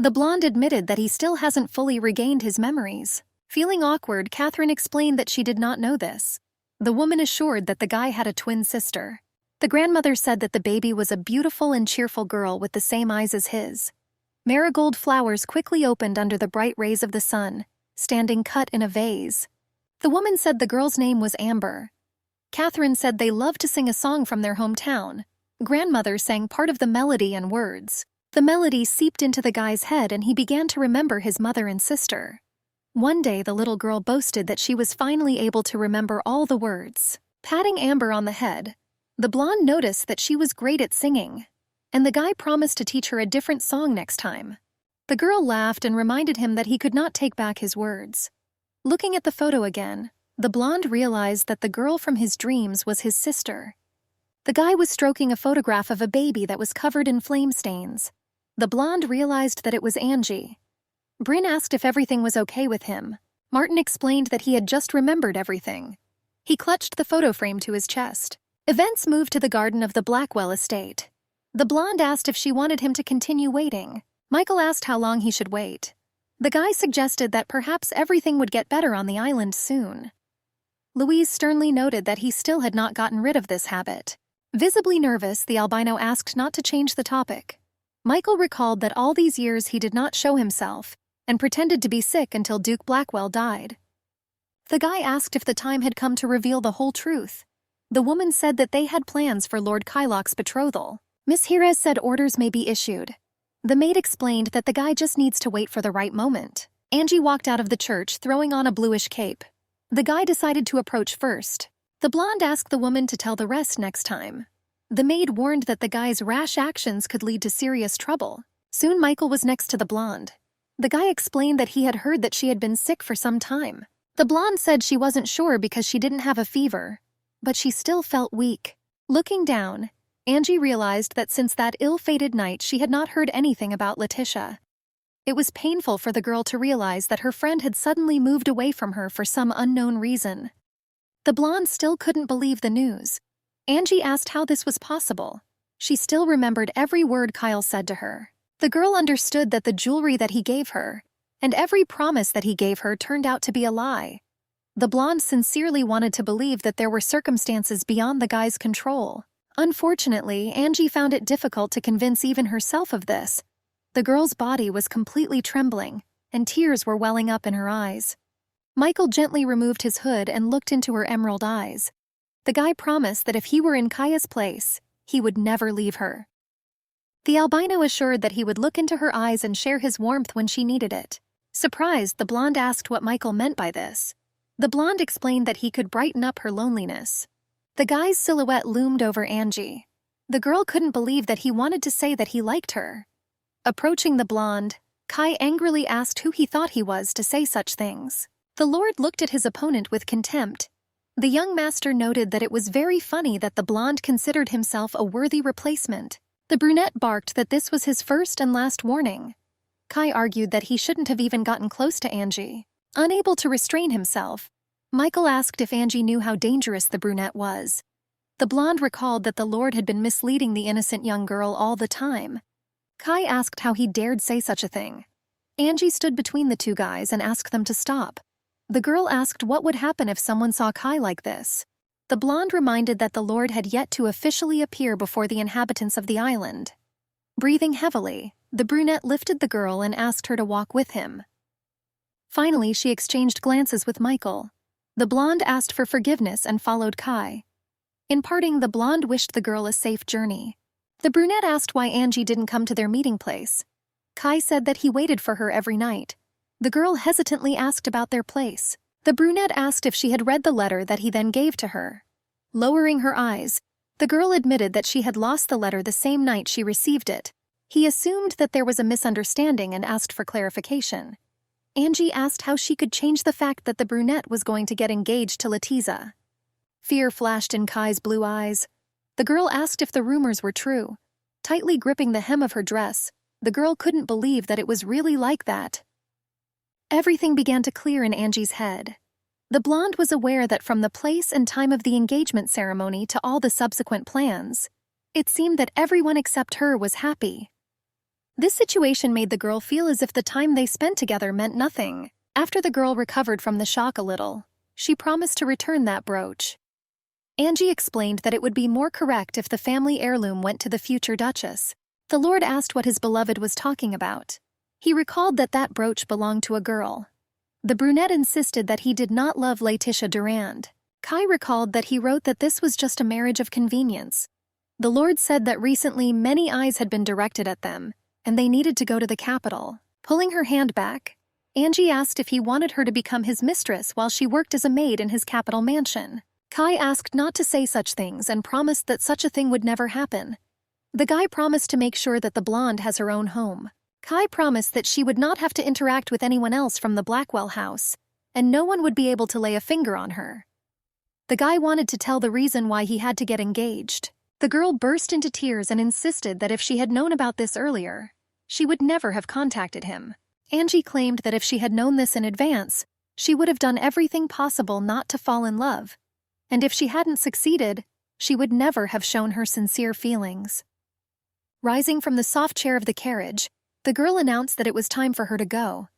The blonde admitted that he still hasn't fully regained his memories. Feeling awkward, Catherine explained that she did not know this. The woman assured that the guy had a twin sister. The grandmother said that the baby was a beautiful and cheerful girl with the same eyes as his. Marigold flowers quickly opened under the bright rays of the sun, standing cut in a vase. The woman said the girl's name was Amber. Catherine said they loved to sing a song from their hometown. Grandmother sang part of the melody and words. The melody seeped into the guy's head and he began to remember his mother and sister. One day the little girl boasted that she was finally able to remember all the words. Patting Amber on the head, the blonde noticed that she was great at singing, and the guy promised to teach her a different song next time. The girl laughed and reminded him that he could not take back his words. Looking at the photo again, the blonde realized that the girl from his dreams was his sister. The guy was stroking a photograph of a baby that was covered in flame stains. The blonde realized that it was Angie. Bryn asked if everything was okay with him. Martin explained that he had just remembered everything. He clutched the photo frame to his chest. Events moved to the garden of the Blackwell estate. The blonde asked if she wanted him to continue waiting. Michael asked how long he should wait. The guy suggested that perhaps everything would get better on the island soon. Louise sternly noted that he still had not gotten rid of this habit. Visibly nervous, the albino asked not to change the topic. Michael recalled that all these years he did not show himself and pretended to be sick until Duke Blackwell died. The guy asked if the time had come to reveal the whole truth. The woman said that they had plans for Lord Kylock's betrothal. Miss Jerez said orders may be issued. The maid explained that the guy just needs to wait for the right moment. Angie walked out of the church, throwing on a bluish cape. The guy decided to approach first. The blonde asked the woman to tell the rest next time. The maid warned that the guy's rash actions could lead to serious trouble. Soon Michael was next to the blonde. The guy explained that he had heard that she had been sick for some time. The blonde said she wasn't sure because she didn't have a fever, but she still felt weak. Looking down, Angie realized that since that ill-fated night she had not heard anything about Letitia. It was painful for the girl to realize that her friend had suddenly moved away from her for some unknown reason. The blonde still couldn't believe the news. Angie asked how this was possible. She still remembered every word Kyle said to her. The girl understood that the jewelry that he gave her, and every promise that he gave her, turned out to be a lie. The blonde sincerely wanted to believe that there were circumstances beyond the guy's control. Unfortunately, Angie found it difficult to convince even herself of this. The girl's body was completely trembling, and tears were welling up in her eyes. Michael gently removed his hood and looked into her emerald eyes. The guy promised that if he were in Kaya's place, he would never leave her. The albino assured that he would look into her eyes and share his warmth when she needed it. Surprised, the blonde asked what Michael meant by this. The blonde explained that he could brighten up her loneliness. The guy's silhouette loomed over Angie. The girl couldn't believe that he wanted to say that he liked her. Approaching the blonde, Kai angrily asked who he thought he was to say such things. The lord looked at his opponent with contempt. The young master noted that it was very funny that the blonde considered himself a worthy replacement. The brunette barked that this was his first and last warning. Kai argued that he shouldn't have even gotten close to Angie. Unable to restrain himself, Michael asked if Angie knew how dangerous the brunette was. The blonde recalled that the lord had been misleading the innocent young girl all the time. Kai asked how he dared say such a thing. Angie stood between the two guys and asked them to stop. The girl asked what would happen if someone saw Kai like this. The blonde reminded that the lord had yet to officially appear before the inhabitants of the island. Breathing heavily, the brunette lifted the girl and asked her to walk with him. Finally, she exchanged glances with Michael. The blonde asked for forgiveness and followed Kai. In parting, the blonde wished the girl a safe journey. The brunette asked why Angie didn't come to their meeting place. Kai said that he waited for her every night. The girl hesitantly asked about their place. The brunette asked if she had read the letter that he then gave to her. Lowering her eyes, the girl admitted that she had lost the letter the same night she received it. He assumed that there was a misunderstanding and asked for clarification. Angie asked how she could change the fact that the brunette was going to get engaged to Letiza. Fear flashed in Kai's blue eyes. The girl asked if the rumors were true. Tightly gripping the hem of her dress, the girl couldn't believe that it was really like that. Everything began to clear in Angie's head. The blonde was aware that from the place and time of the engagement ceremony to all the subsequent plans, it seemed that everyone except her was happy. This situation made the girl feel as if the time they spent together meant nothing. After the girl recovered from the shock a little, she promised to return that brooch. Angie explained that it would be more correct if the family heirloom went to the future Duchess. The Lord asked what his beloved was talking about. He recalled that that brooch belonged to a girl. The brunette insisted that he did not love Laetitia Durand. Kai recalled that he wrote that this was just a marriage of convenience. The Lord said that recently many eyes had been directed at them, and they needed to go to the capital. Pulling her hand back, Angie asked if he wanted her to become his mistress while she worked as a maid in his capital mansion. Kai asked not to say such things and promised that such a thing would never happen. The guy promised to make sure that the blonde has her own home. Kai promised that she would not have to interact with anyone else from the Blackwell house, and no one would be able to lay a finger on her. The guy wanted to tell the reason why he had to get engaged. The girl burst into tears and insisted that if she had known about this earlier, she would never have contacted him. Angie claimed that if she had known this in advance, she would have done everything possible not to fall in love. And if she hadn't succeeded, she would never have shown her sincere feelings. Rising from the soft chair of the carriage, the girl announced that it was time for her to go.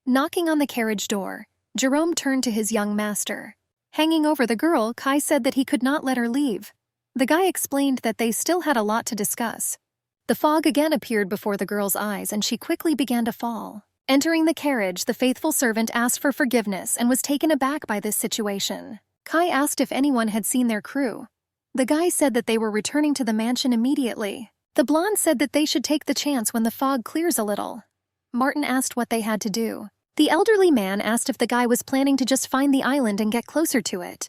Knocking on the carriage door, Jerome turned to his young master. Hanging over the girl, Kai said that he could not let her leave. The guy explained that they still had a lot to discuss. The fog again appeared before the girl's eyes and she quickly began to fall. Entering the carriage, the faithful servant asked for forgiveness and was taken aback by this situation. Kai asked if anyone had seen their crew. The guy said that they were returning to the mansion immediately. The blonde said that they should take the chance when the fog clears a little. Martin asked what they had to do. The elderly man asked if the guy was planning to just find the island and get closer to it.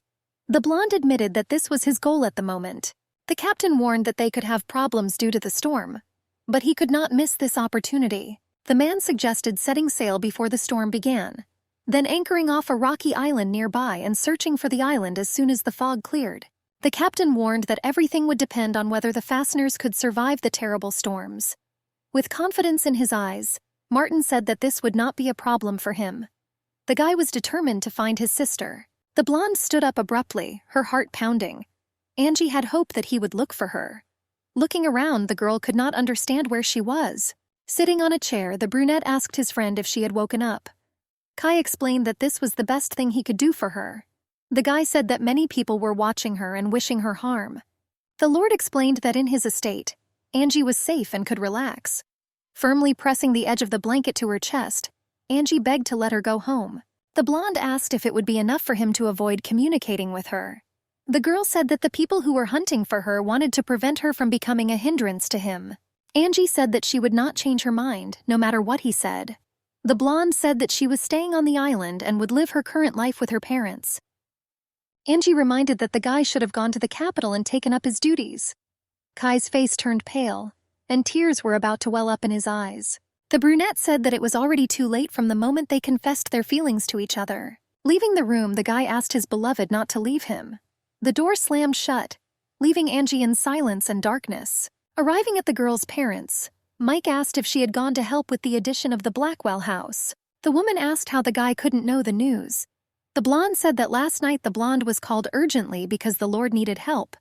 The blonde admitted that this was his goal at the moment. The captain warned that they could have problems due to the storm, but he could not miss this opportunity. The man suggested setting sail before the storm began, then anchoring off a rocky island nearby and searching for the island as soon as the fog cleared. The captain warned that everything would depend on whether the fasteners could survive the terrible storms. With confidence in his eyes, Martin said that this would not be a problem for him. The guy was determined to find his sister. The blonde stood up abruptly, her heart pounding. Angie had hoped that he would look for her. Looking around, the girl could not understand where she was. Sitting on a chair, the brunette asked his friend if she had woken up. Kai explained that this was the best thing he could do for her. The guy said that many people were watching her and wishing her harm. The Lord explained that in his estate, Angie was safe and could relax. Firmly pressing the edge of the blanket to her chest, Angie begged to let her go home. The blonde asked if it would be enough for him to avoid communicating with her. The girl said that the people who were hunting for her wanted to prevent her from becoming a hindrance to him. Angie said that she would not change her mind, no matter what he said. The blonde said that she was staying on the island and would live her current life with her parents. Angie reminded that the guy should have gone to the capital and taken up his duties. Kai's face turned pale, and tears were about to well up in his eyes. The brunette said that it was already too late from the moment they confessed their feelings to each other. Leaving the room, the guy asked his beloved not to leave him. The door slammed shut, leaving Angie in silence and darkness. Arriving at the girl's parents, Mike asked if she had gone to help with the addition of the Blackwell house. The woman asked how the guy couldn't know the news. The blonde said that last night the blonde was called urgently because the Lord needed help.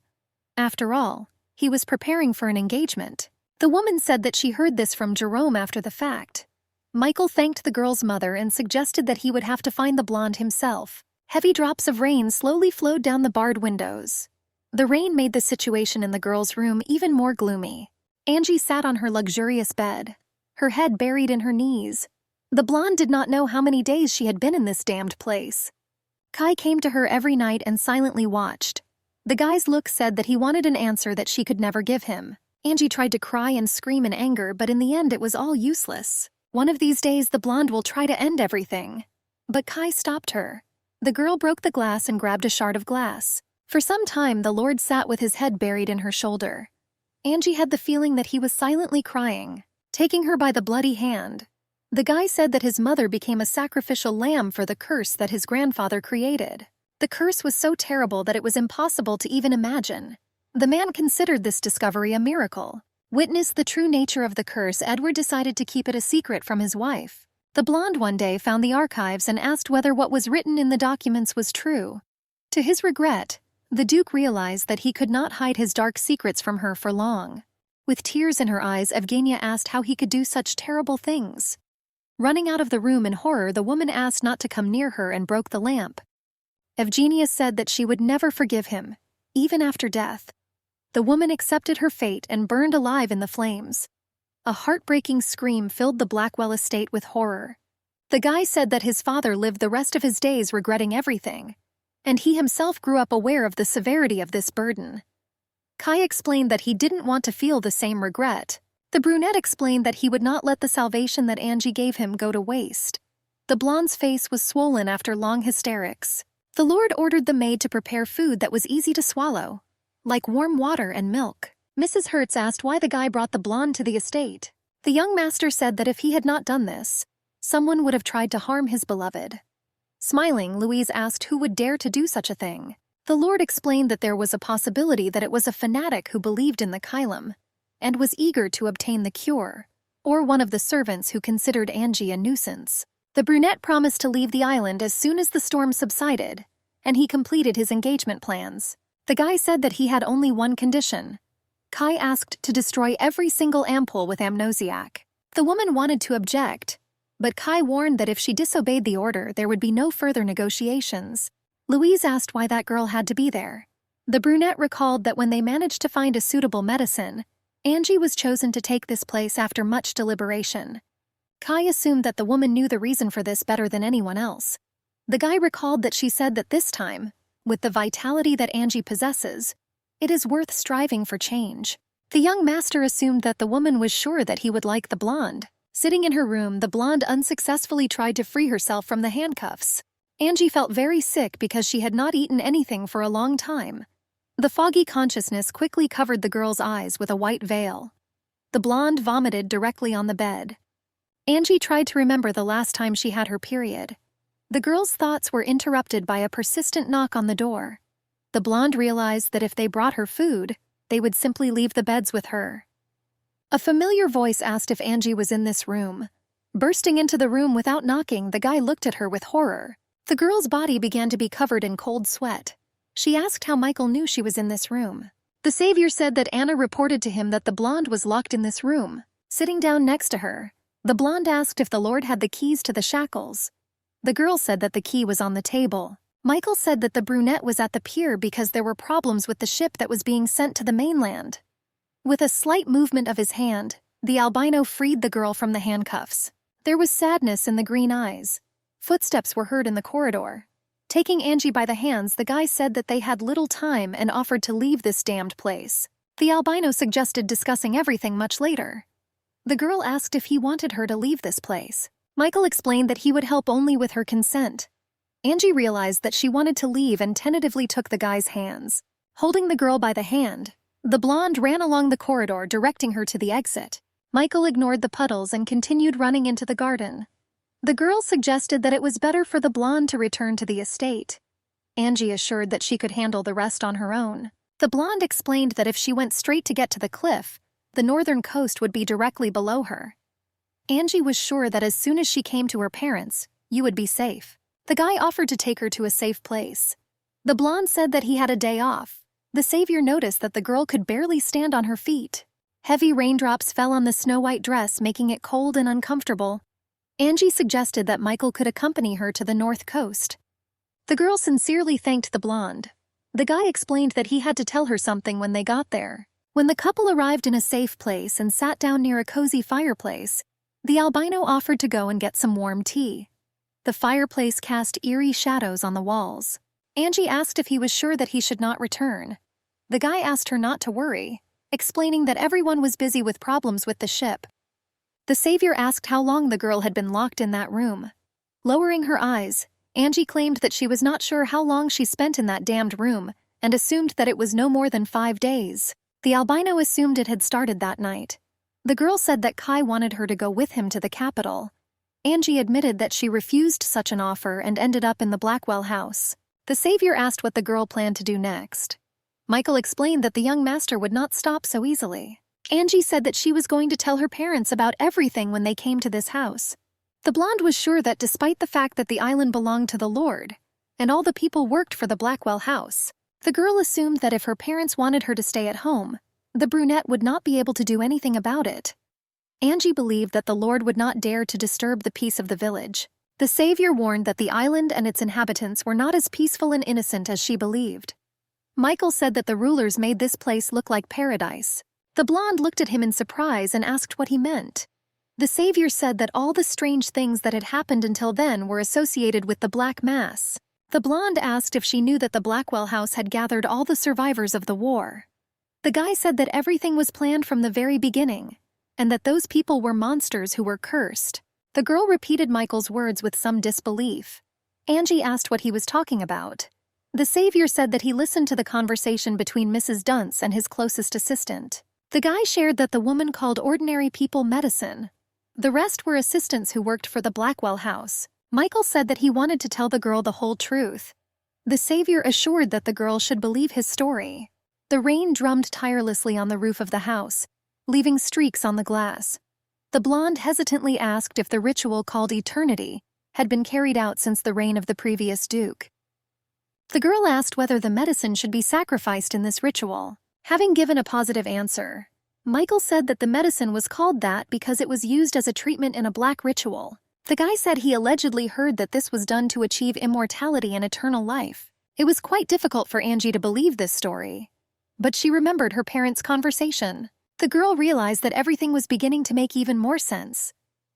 After all, he was preparing for an engagement. The woman said that she heard this from Jerome after the fact. Michael thanked the girl's mother and suggested that he would have to find the blonde himself. Heavy drops of rain slowly flowed down the barred windows. The rain made the situation in the girl's room even more gloomy. Angie sat on her luxurious bed, her head buried in her knees. The blonde did not know how many days she had been in this damned place. Kai came to her every night and silently watched. The guy's look said that he wanted an answer that she could never give him. Angie tried to cry and scream in anger, but in the end it was all useless. One of these days the blonde will try to end everything. But Kai stopped her. The girl broke the glass and grabbed a shard of glass. For some time the Lord sat with his head buried in her shoulder. Angie had the feeling that he was silently crying, taking her by the bloody hand. The guy said that his mother became a sacrificial lamb for the curse that his grandfather created. The curse was so terrible that it was impossible to even imagine. The man considered this discovery a miracle. Witness the true nature of the curse, Edward decided to keep it a secret from his wife. The blonde one day found the archives and asked whether what was written in the documents was true. To his regret, the Duke realized that he could not hide his dark secrets from her for long. With tears in her eyes, Evgenia asked how he could do such terrible things. Running out of the room in horror, the woman asked not to come near her and broke the lamp. Evgenia said that she would never forgive him, even after death. The woman accepted her fate and burned alive in the flames. A heartbreaking scream filled the Blackwell estate with horror. The guy said that his father lived the rest of his days regretting everything, and he himself grew up aware of the severity of this burden. Kai explained that he didn't want to feel the same regret. The brunette explained that he would not let the salvation that Angie gave him go to waste. The blonde's face was swollen after long hysterics. The Lord ordered the maid to prepare food that was easy to swallow, like warm water and milk. Mrs. Hertz asked why the guy brought the blonde to the estate. The young master said that if he had not done this, someone would have tried to harm his beloved. Smiling, Louise asked who would dare to do such a thing. The Lord explained that there was a possibility that it was a fanatic who believed in the Kylum and was eager to obtain the cure, or one of the servants who considered Angie a nuisance. The brunette promised to leave the island as soon as the storm subsided, and he completed his engagement plans. The guy said that he had only one condition. Kai asked to destroy every single ampoule with amnesiac. The woman wanted to object, but Kai warned that if she disobeyed the order, there would be no further negotiations. Louise asked why that girl had to be there. The brunette recalled that when they managed to find a suitable medicine, Angie was chosen to take this place after much deliberation. Kai assumed that the woman knew the reason for this better than anyone else. The guy recalled that she said that this time, with the vitality that Angie possesses, it is worth striving for change. The young master assumed that the woman was sure that he would like the blonde. Sitting in her room, the blonde unsuccessfully tried to free herself from the handcuffs. Angie felt very sick because she had not eaten anything for a long time. The foggy consciousness quickly covered the girl's eyes with a white veil. The blonde vomited directly on the bed. Angie tried to remember the last time she had her period. The girl's thoughts were interrupted by a persistent knock on the door. The blonde realized that if they brought her food, they would simply leave the beds with her. A familiar voice asked if Angie was in this room. Bursting into the room without knocking, the guy looked at her with horror. The girl's body began to be covered in cold sweat. She asked how Michael knew she was in this room. The savior said that Anna reported to him that the blonde was locked in this room. Sitting down next to her, the blonde asked if the Lord had the keys to the shackles. The girl said that the key was on the table. Michael said that the brunette was at the pier because there were problems with the ship that was being sent to the mainland. With a slight movement of his hand, the albino freed the girl from the handcuffs. There was sadness in the green eyes. Footsteps were heard in the corridor. Taking Angie by the hands, the guy said that they had little time and offered to leave this damned place. The albino suggested discussing everything much later. The girl asked if he wanted her to leave this place. Michael explained that he would help only with her consent. Angie realized that she wanted to leave and tentatively took the guy's hands. Holding the girl by the hand, the blonde ran along the corridor, directing her to the exit. Michael ignored the puddles and continued running into the garden. The girl suggested that it was better for the blonde to return to the estate. Angie assured that she could handle the rest on her own. The blonde explained that if she went straight to get to the cliff, the northern coast would be directly below her. Angie was sure that as soon as she came to her parents, you would be safe. The guy offered to take her to a safe place. The blonde said that he had a day off. The savior noticed that the girl could barely stand on her feet. Heavy raindrops fell on the snow-white dress, making it cold and uncomfortable. Angie suggested that Michael could accompany her to the north coast. The girl sincerely thanked the blonde. The guy explained that he had to tell her something when they got there. When the couple arrived in a safe place and sat down near a cozy fireplace, the albino offered to go and get some warm tea. The fireplace cast eerie shadows on the walls. Angie asked if he was sure that he should not return. The guy asked her not to worry, explaining that everyone was busy with problems with the ship. The savior asked how long the girl had been locked in that room. Lowering her eyes, Angie claimed that she was not sure how long she spent in that damned room and assumed that it was no more than 5 days. The albino assumed it had started that night. The girl said that Kai wanted her to go with him to the capital. Angie admitted that she refused such an offer and ended up in the Blackwell house. The savior asked what the girl planned to do next. Michael explained that the young master would not stop so easily. Angie said that she was going to tell her parents about everything when they came to this house. The blonde was sure that despite the fact that the island belonged to the Lord, and all the people worked for the Blackwell house, the girl assumed that if her parents wanted her to stay at home, The brunette would not be able to do anything about it. Angie believed that the Lord would not dare to disturb the peace of the village. The Savior warned that the island and its inhabitants were not as peaceful and innocent as she believed. Michael said that the rulers made this place look like paradise. The blonde looked at him in surprise and asked what he meant. The Savior said that all the strange things that had happened until then were associated with the Black Mass. The blonde asked if she knew that the Blackwell house had gathered all the survivors of the war. The guy said that everything was planned from the very beginning, and that those people were monsters who were cursed. The girl repeated Michael's words with some disbelief. Angie asked what he was talking about. The Savior said that he listened to the conversation between Mrs. Dunce and his closest assistant. The guy shared that the woman called ordinary people medicine. The rest were assistants who worked for the Blackwell house. Michael said that he wanted to tell the girl the whole truth. The Savior assured that the girl should believe his story. The rain drummed tirelessly on the roof of the house, leaving streaks on the glass. The blonde hesitantly asked if the ritual called eternity had been carried out since the reign of the previous duke. The girl asked whether the medicine should be sacrificed in this ritual. Having given a positive answer, Michael said that the medicine was called that because it was used as a treatment in a black ritual. The guy said he allegedly heard that this was done to achieve immortality and eternal life. It was quite difficult for Angie to believe this story, but she remembered her parents' conversation. The girl realized that everything was beginning to make even more sense.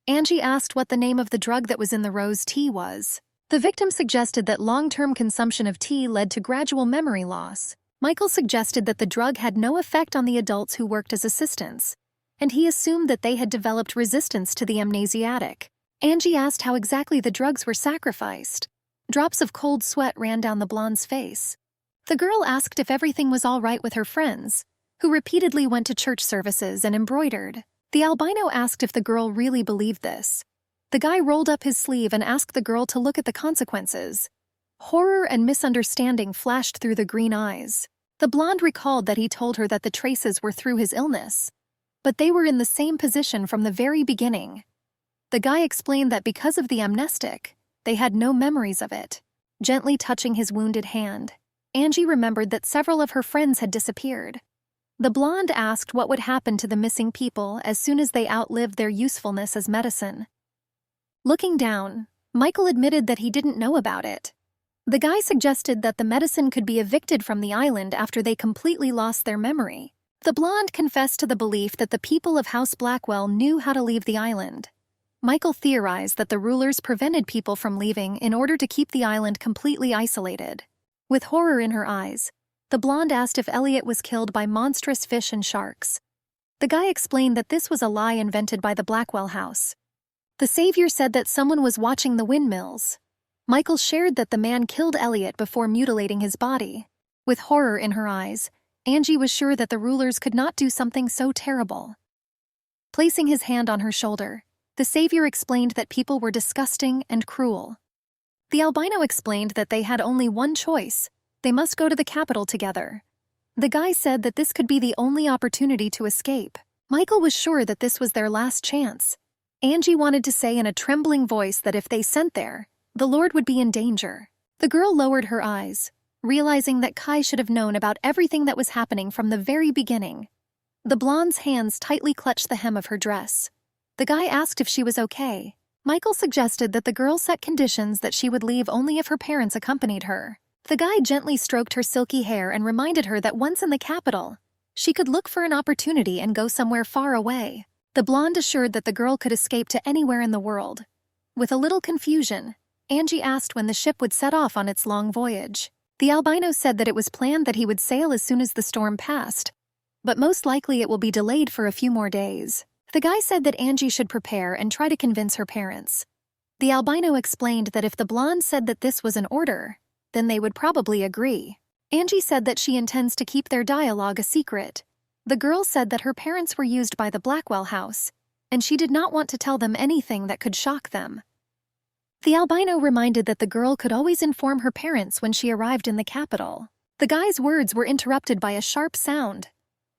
Angie asked what the name of the drug that was in the rose tea was. The victim suggested that long-term consumption of tea led to gradual memory loss. Michael suggested that the drug had no effect on the adults who worked as assistants, and he assumed that they had developed resistance to the amnesiatic. Angie asked how exactly the drugs were sacrificed. Drops of cold sweat ran down the blonde's face. The girl asked if everything was all right with her friends, who repeatedly went to church services and embroidered. The albino asked if the girl really believed this. The guy rolled up his sleeve and asked the girl to look at the consequences. Horror and misunderstanding flashed through the green eyes. The blonde recalled that he told her that the traces were through his illness, but they were in the same position from the very beginning. The guy explained that because of the amnestic, they had no memories of it. Gently touching his wounded hand, Angie remembered that several of her friends had disappeared. The blonde asked what would happen to the missing people as soon as they outlived their usefulness as medicine. Looking down, Michael admitted that he didn't know about it. The guy suggested that the medicine could be evicted from the island after they completely lost their memory. The blonde confessed to the belief that the people of House Blackwell knew how to leave the island. Michael theorized that the rulers prevented people from leaving in order to keep the island completely isolated. With horror in her eyes, the blonde asked if Elliot was killed by monstrous fish and sharks. The guy explained that this was a lie invented by the Blackwell house. The Savior said that someone was watching the windmills. Michael shared that the man killed Elliot before mutilating his body. With horror in her eyes, Angie was sure that the rulers could not do something so terrible. Placing his hand on her shoulder, the Savior explained that people were disgusting and cruel. The albino explained that they had only one choice: they must go to the capital together. The guy said that this could be the only opportunity to escape. Michael was sure that this was their last chance. Angie wanted to say in a trembling voice that if they sent there, the Lord would be in danger. The girl lowered her eyes, realizing that Kai should have known about everything that was happening from the very beginning. The blonde's hands tightly clutched the hem of her dress. The guy asked if she was okay. Michael suggested that the girl set conditions that she would leave only if her parents accompanied her. The guy gently stroked her silky hair and reminded her that once in the capital, she could look for an opportunity and go somewhere far away. The blonde assured that the girl could escape to anywhere in the world. With a little confusion, Angie asked when the ship would set off on its long voyage. The albino said that it was planned that he would sail as soon as the storm passed, but most likely it will be delayed for a few more days. The guy said that Angie should prepare and try to convince her parents. The albino explained that if the blonde said that this was an order, then they would probably agree. Angie said that she intends to keep their dialogue a secret. The girl said that her parents were used by the Blackwell house, and she did not want to tell them anything that could shock them. The albino reminded that the girl could always inform her parents when she arrived in the capital. The guy's words were interrupted by a sharp sound.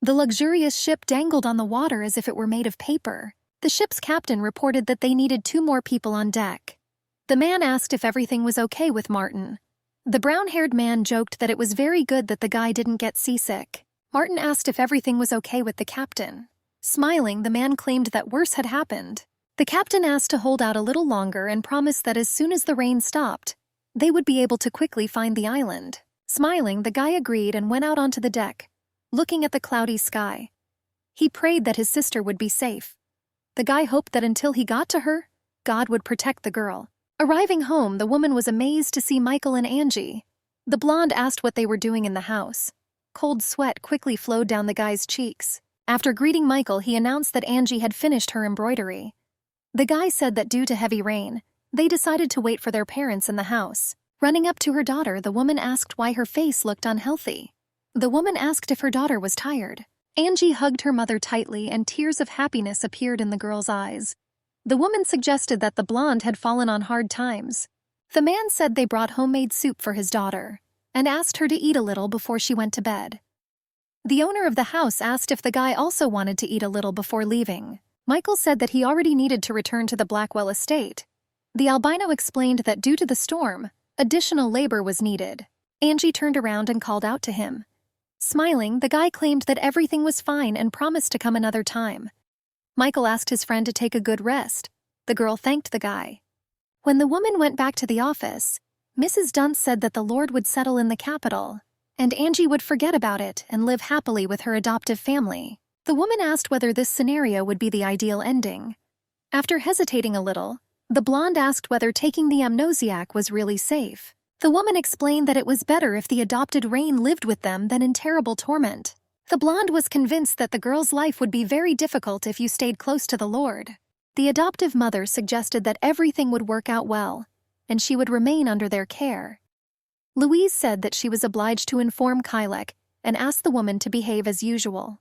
The luxurious ship dangled on the water as if it were made of paper. The ship's captain reported that they needed 2 more people on deck. The man asked if everything was okay with Martin. The brown-haired man joked that it was very good that the guy didn't get seasick. Martin asked if everything was okay with the captain. Smiling, the man claimed that worse had happened. The captain asked to hold out a little longer and promised that as soon as the rain stopped, they would be able to quickly find the island. Smiling, the guy agreed and went out onto the deck, looking at the cloudy sky. He prayed that his sister would be safe. The guy hoped that until he got to her, God would protect the girl. Arriving home, the woman was amazed to see Michael and Angie. The blonde asked what they were doing in the house. Cold sweat quickly flowed down the guy's cheeks. After greeting Michael, he announced that Angie had finished her embroidery. The guy said that due to heavy rain, they decided to wait for their parents in the house. Running up to her daughter, the woman asked why her face looked unhealthy. The woman asked if her daughter was tired. Angie hugged her mother tightly and tears of happiness appeared in the girl's eyes. The woman suggested that the blonde had fallen on hard times. The man said they brought homemade soup for his daughter and asked her to eat a little before she went to bed. The owner of the house asked if the guy also wanted to eat a little before leaving. Michael said that he already needed to return to the Blackwell estate. The albino explained that due to the storm, additional labor was needed. Angie turned around and called out to him. Smiling, the guy claimed that everything was fine and promised to come another time. Michael asked his friend to take a good rest. The girl thanked the guy. When the woman went back to the office, Mrs. Dunst said that the Lord would settle in the capital, and Angie would forget about it and live happily with her adoptive family. The woman asked whether this scenario would be the ideal ending. After hesitating a little, the blonde asked whether taking the amnesiac was really safe. The woman explained that it was better if the adopted Rain lived with them than in terrible torment. The blonde was convinced that the girl's life would be very difficult if you stayed close to the Lord. The adoptive mother suggested that everything would work out well, and she would remain under their care. Louise said that she was obliged to inform Kylek and asked the woman to behave as usual.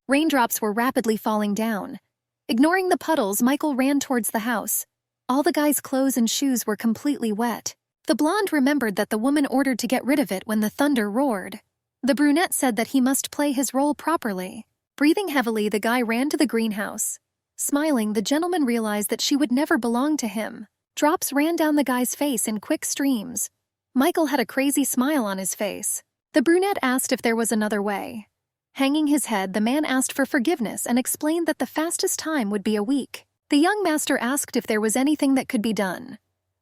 Raindrops were rapidly falling down. Ignoring the puddles, Michael ran towards the house. All the guy's clothes and shoes were completely wet. The blonde remembered that the woman ordered to get rid of it when the thunder roared. The brunette said that he must play his role properly. Breathing heavily, the guy ran to the greenhouse. Smiling, the gentleman realized that she would never belong to him. Drops ran down the guy's face in quick streams. Michael had a crazy smile on his face. The brunette asked if there was another way. Hanging his head, the man asked for forgiveness and explained that the fastest time would be a week. The young master asked if there was anything that could be done.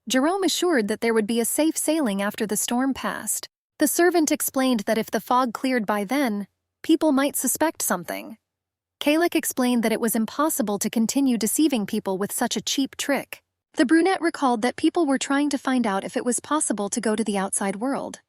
Jerome assured that there would be a safe sailing after the storm passed. The servant explained that if the fog cleared by then, people might suspect something. Kalik explained that it was impossible to continue deceiving people with such a cheap trick. The brunette recalled that people were trying to find out if it was possible to go to the outside world.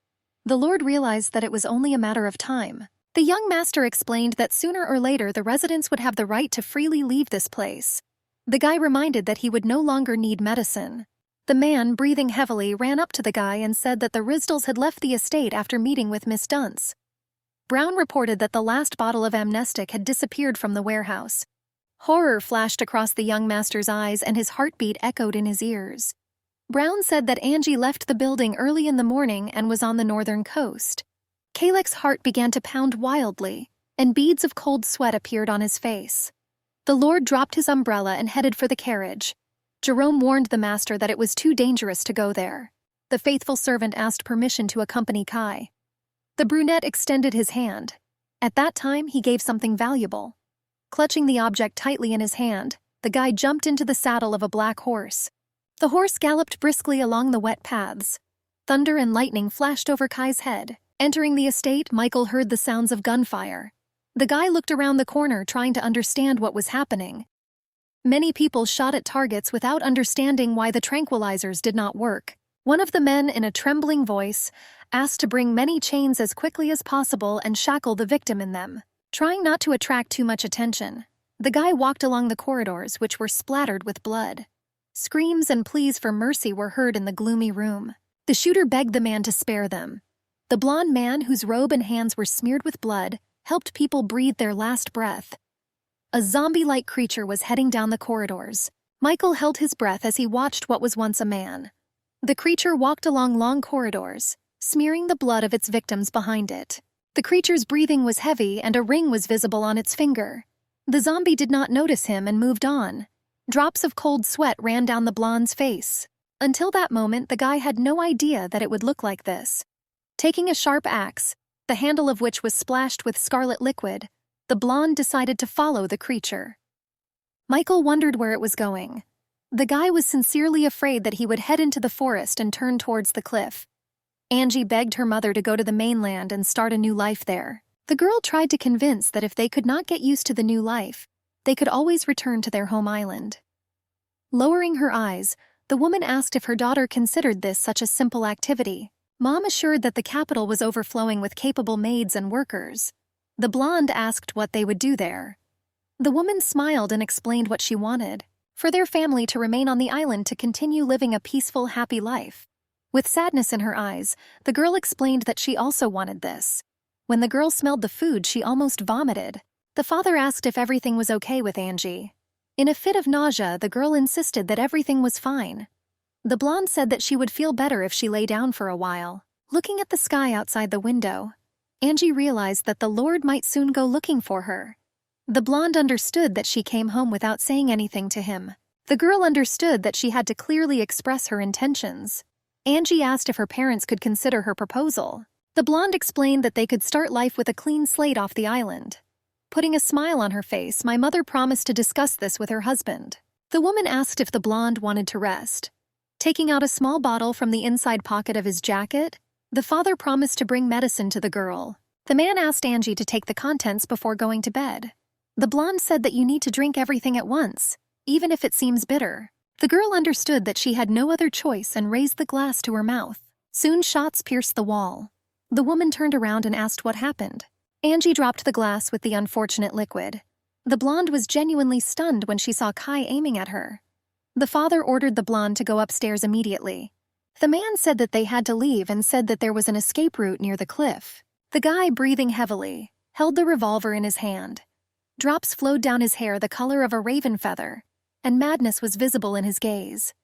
The Lord realized that it was only a matter of time. The young master explained that sooner or later the residents would have the right to freely leave this place. The guy reminded that he would no longer need medicine. The man, breathing heavily, ran up to the guy and said that the Risdals had left the estate after meeting with Miss Dunst. Brown reported that the last bottle of amnestic had disappeared from the warehouse. Horror flashed across the young master's eyes and his heartbeat echoed in his ears. Brown said that Angie left the building early in the morning and was on the northern coast. Kalek's heart began to pound wildly, and beads of cold sweat appeared on his face. The Lord dropped his umbrella and headed for the carriage. Jerome warned the master that it was too dangerous to go there. The faithful servant asked permission to accompany Kai. The brunette extended his hand. At that time, he gave something valuable. Clutching the object tightly in his hand, the guy jumped into the saddle of a black horse. The horse galloped briskly along the wet paths. Thunder and lightning flashed over Kai's head. Entering the estate, Michael heard the sounds of gunfire. The guy looked around the corner trying to understand what was happening. Many people shot at targets without understanding why the tranquilizers did not work. One of the men, in a trembling voice, asked to bring many chains as quickly as possible and shackle the victim in them. Trying not to attract too much attention, the guy walked along the corridors, which were splattered with blood. Screams and pleas for mercy were heard in the gloomy room. The shooter begged the man to spare them. The blond man, whose robe and hands were smeared with blood, helped people breathe their last breath. A zombie-like creature was heading down the corridors. Michael held his breath as he watched what was once a man. The creature walked along long corridors, smearing the blood of its victims behind it. The creature's breathing was heavy and a ring was visible on its finger. The zombie did not notice him and moved on. Drops of cold sweat ran down the blonde's face. Until that moment, the guy had no idea that it would look like this. Taking a sharp axe, the handle of which was splashed with scarlet liquid, the blonde decided to follow the creature. Michael wondered where it was going. The guy was sincerely afraid that he would head into the forest and turn towards the cliff. Angie begged her mother to go to the mainland and start a new life there. The girl tried to convince that if they could not get used to the new life, they could always return to their home island. Lowering her eyes, the woman asked if her daughter considered this such a simple activity. Mom assured that the capital was overflowing with capable maids and workers. The blonde asked what they would do there. The woman smiled and explained what she wanted: for their family to remain on the island to continue living a peaceful, happy life. With sadness in her eyes, the girl explained that she also wanted this. When the girl smelled the food, she almost vomited. The father asked if everything was okay with Angie. In a fit of nausea, the girl insisted that everything was fine. The blonde said that she would feel better if she lay down for a while. Looking at the sky outside the window, Angie realized that the Lord might soon go looking for her. The blonde understood that she came home without saying anything to him. The girl understood that she had to clearly express her intentions. Angie asked if her parents could consider her proposal. The blonde explained that they could start life with a clean slate off the island. Putting a smile on her face, my mother promised to discuss this with her husband. The woman asked if the blonde wanted to rest. Taking out a small bottle from the inside pocket of his jacket, the father promised to bring medicine to the girl. The man asked Angie to take the contents before going to bed. The blonde said that you need to drink everything at once, even if it seems bitter. The girl understood that she had no other choice and raised the glass to her mouth. Soon shots pierced the wall. The woman turned around and asked what happened. Angie dropped the glass with the unfortunate liquid. The blonde was genuinely stunned when she saw Kai aiming at her. The father ordered the blonde to go upstairs immediately. The man said that they had to leave and said that there was an escape route near the cliff. The guy, breathing heavily, held the revolver in his hand. Drops flowed down his hair the color of a raven feather, and madness was visible in his gaze.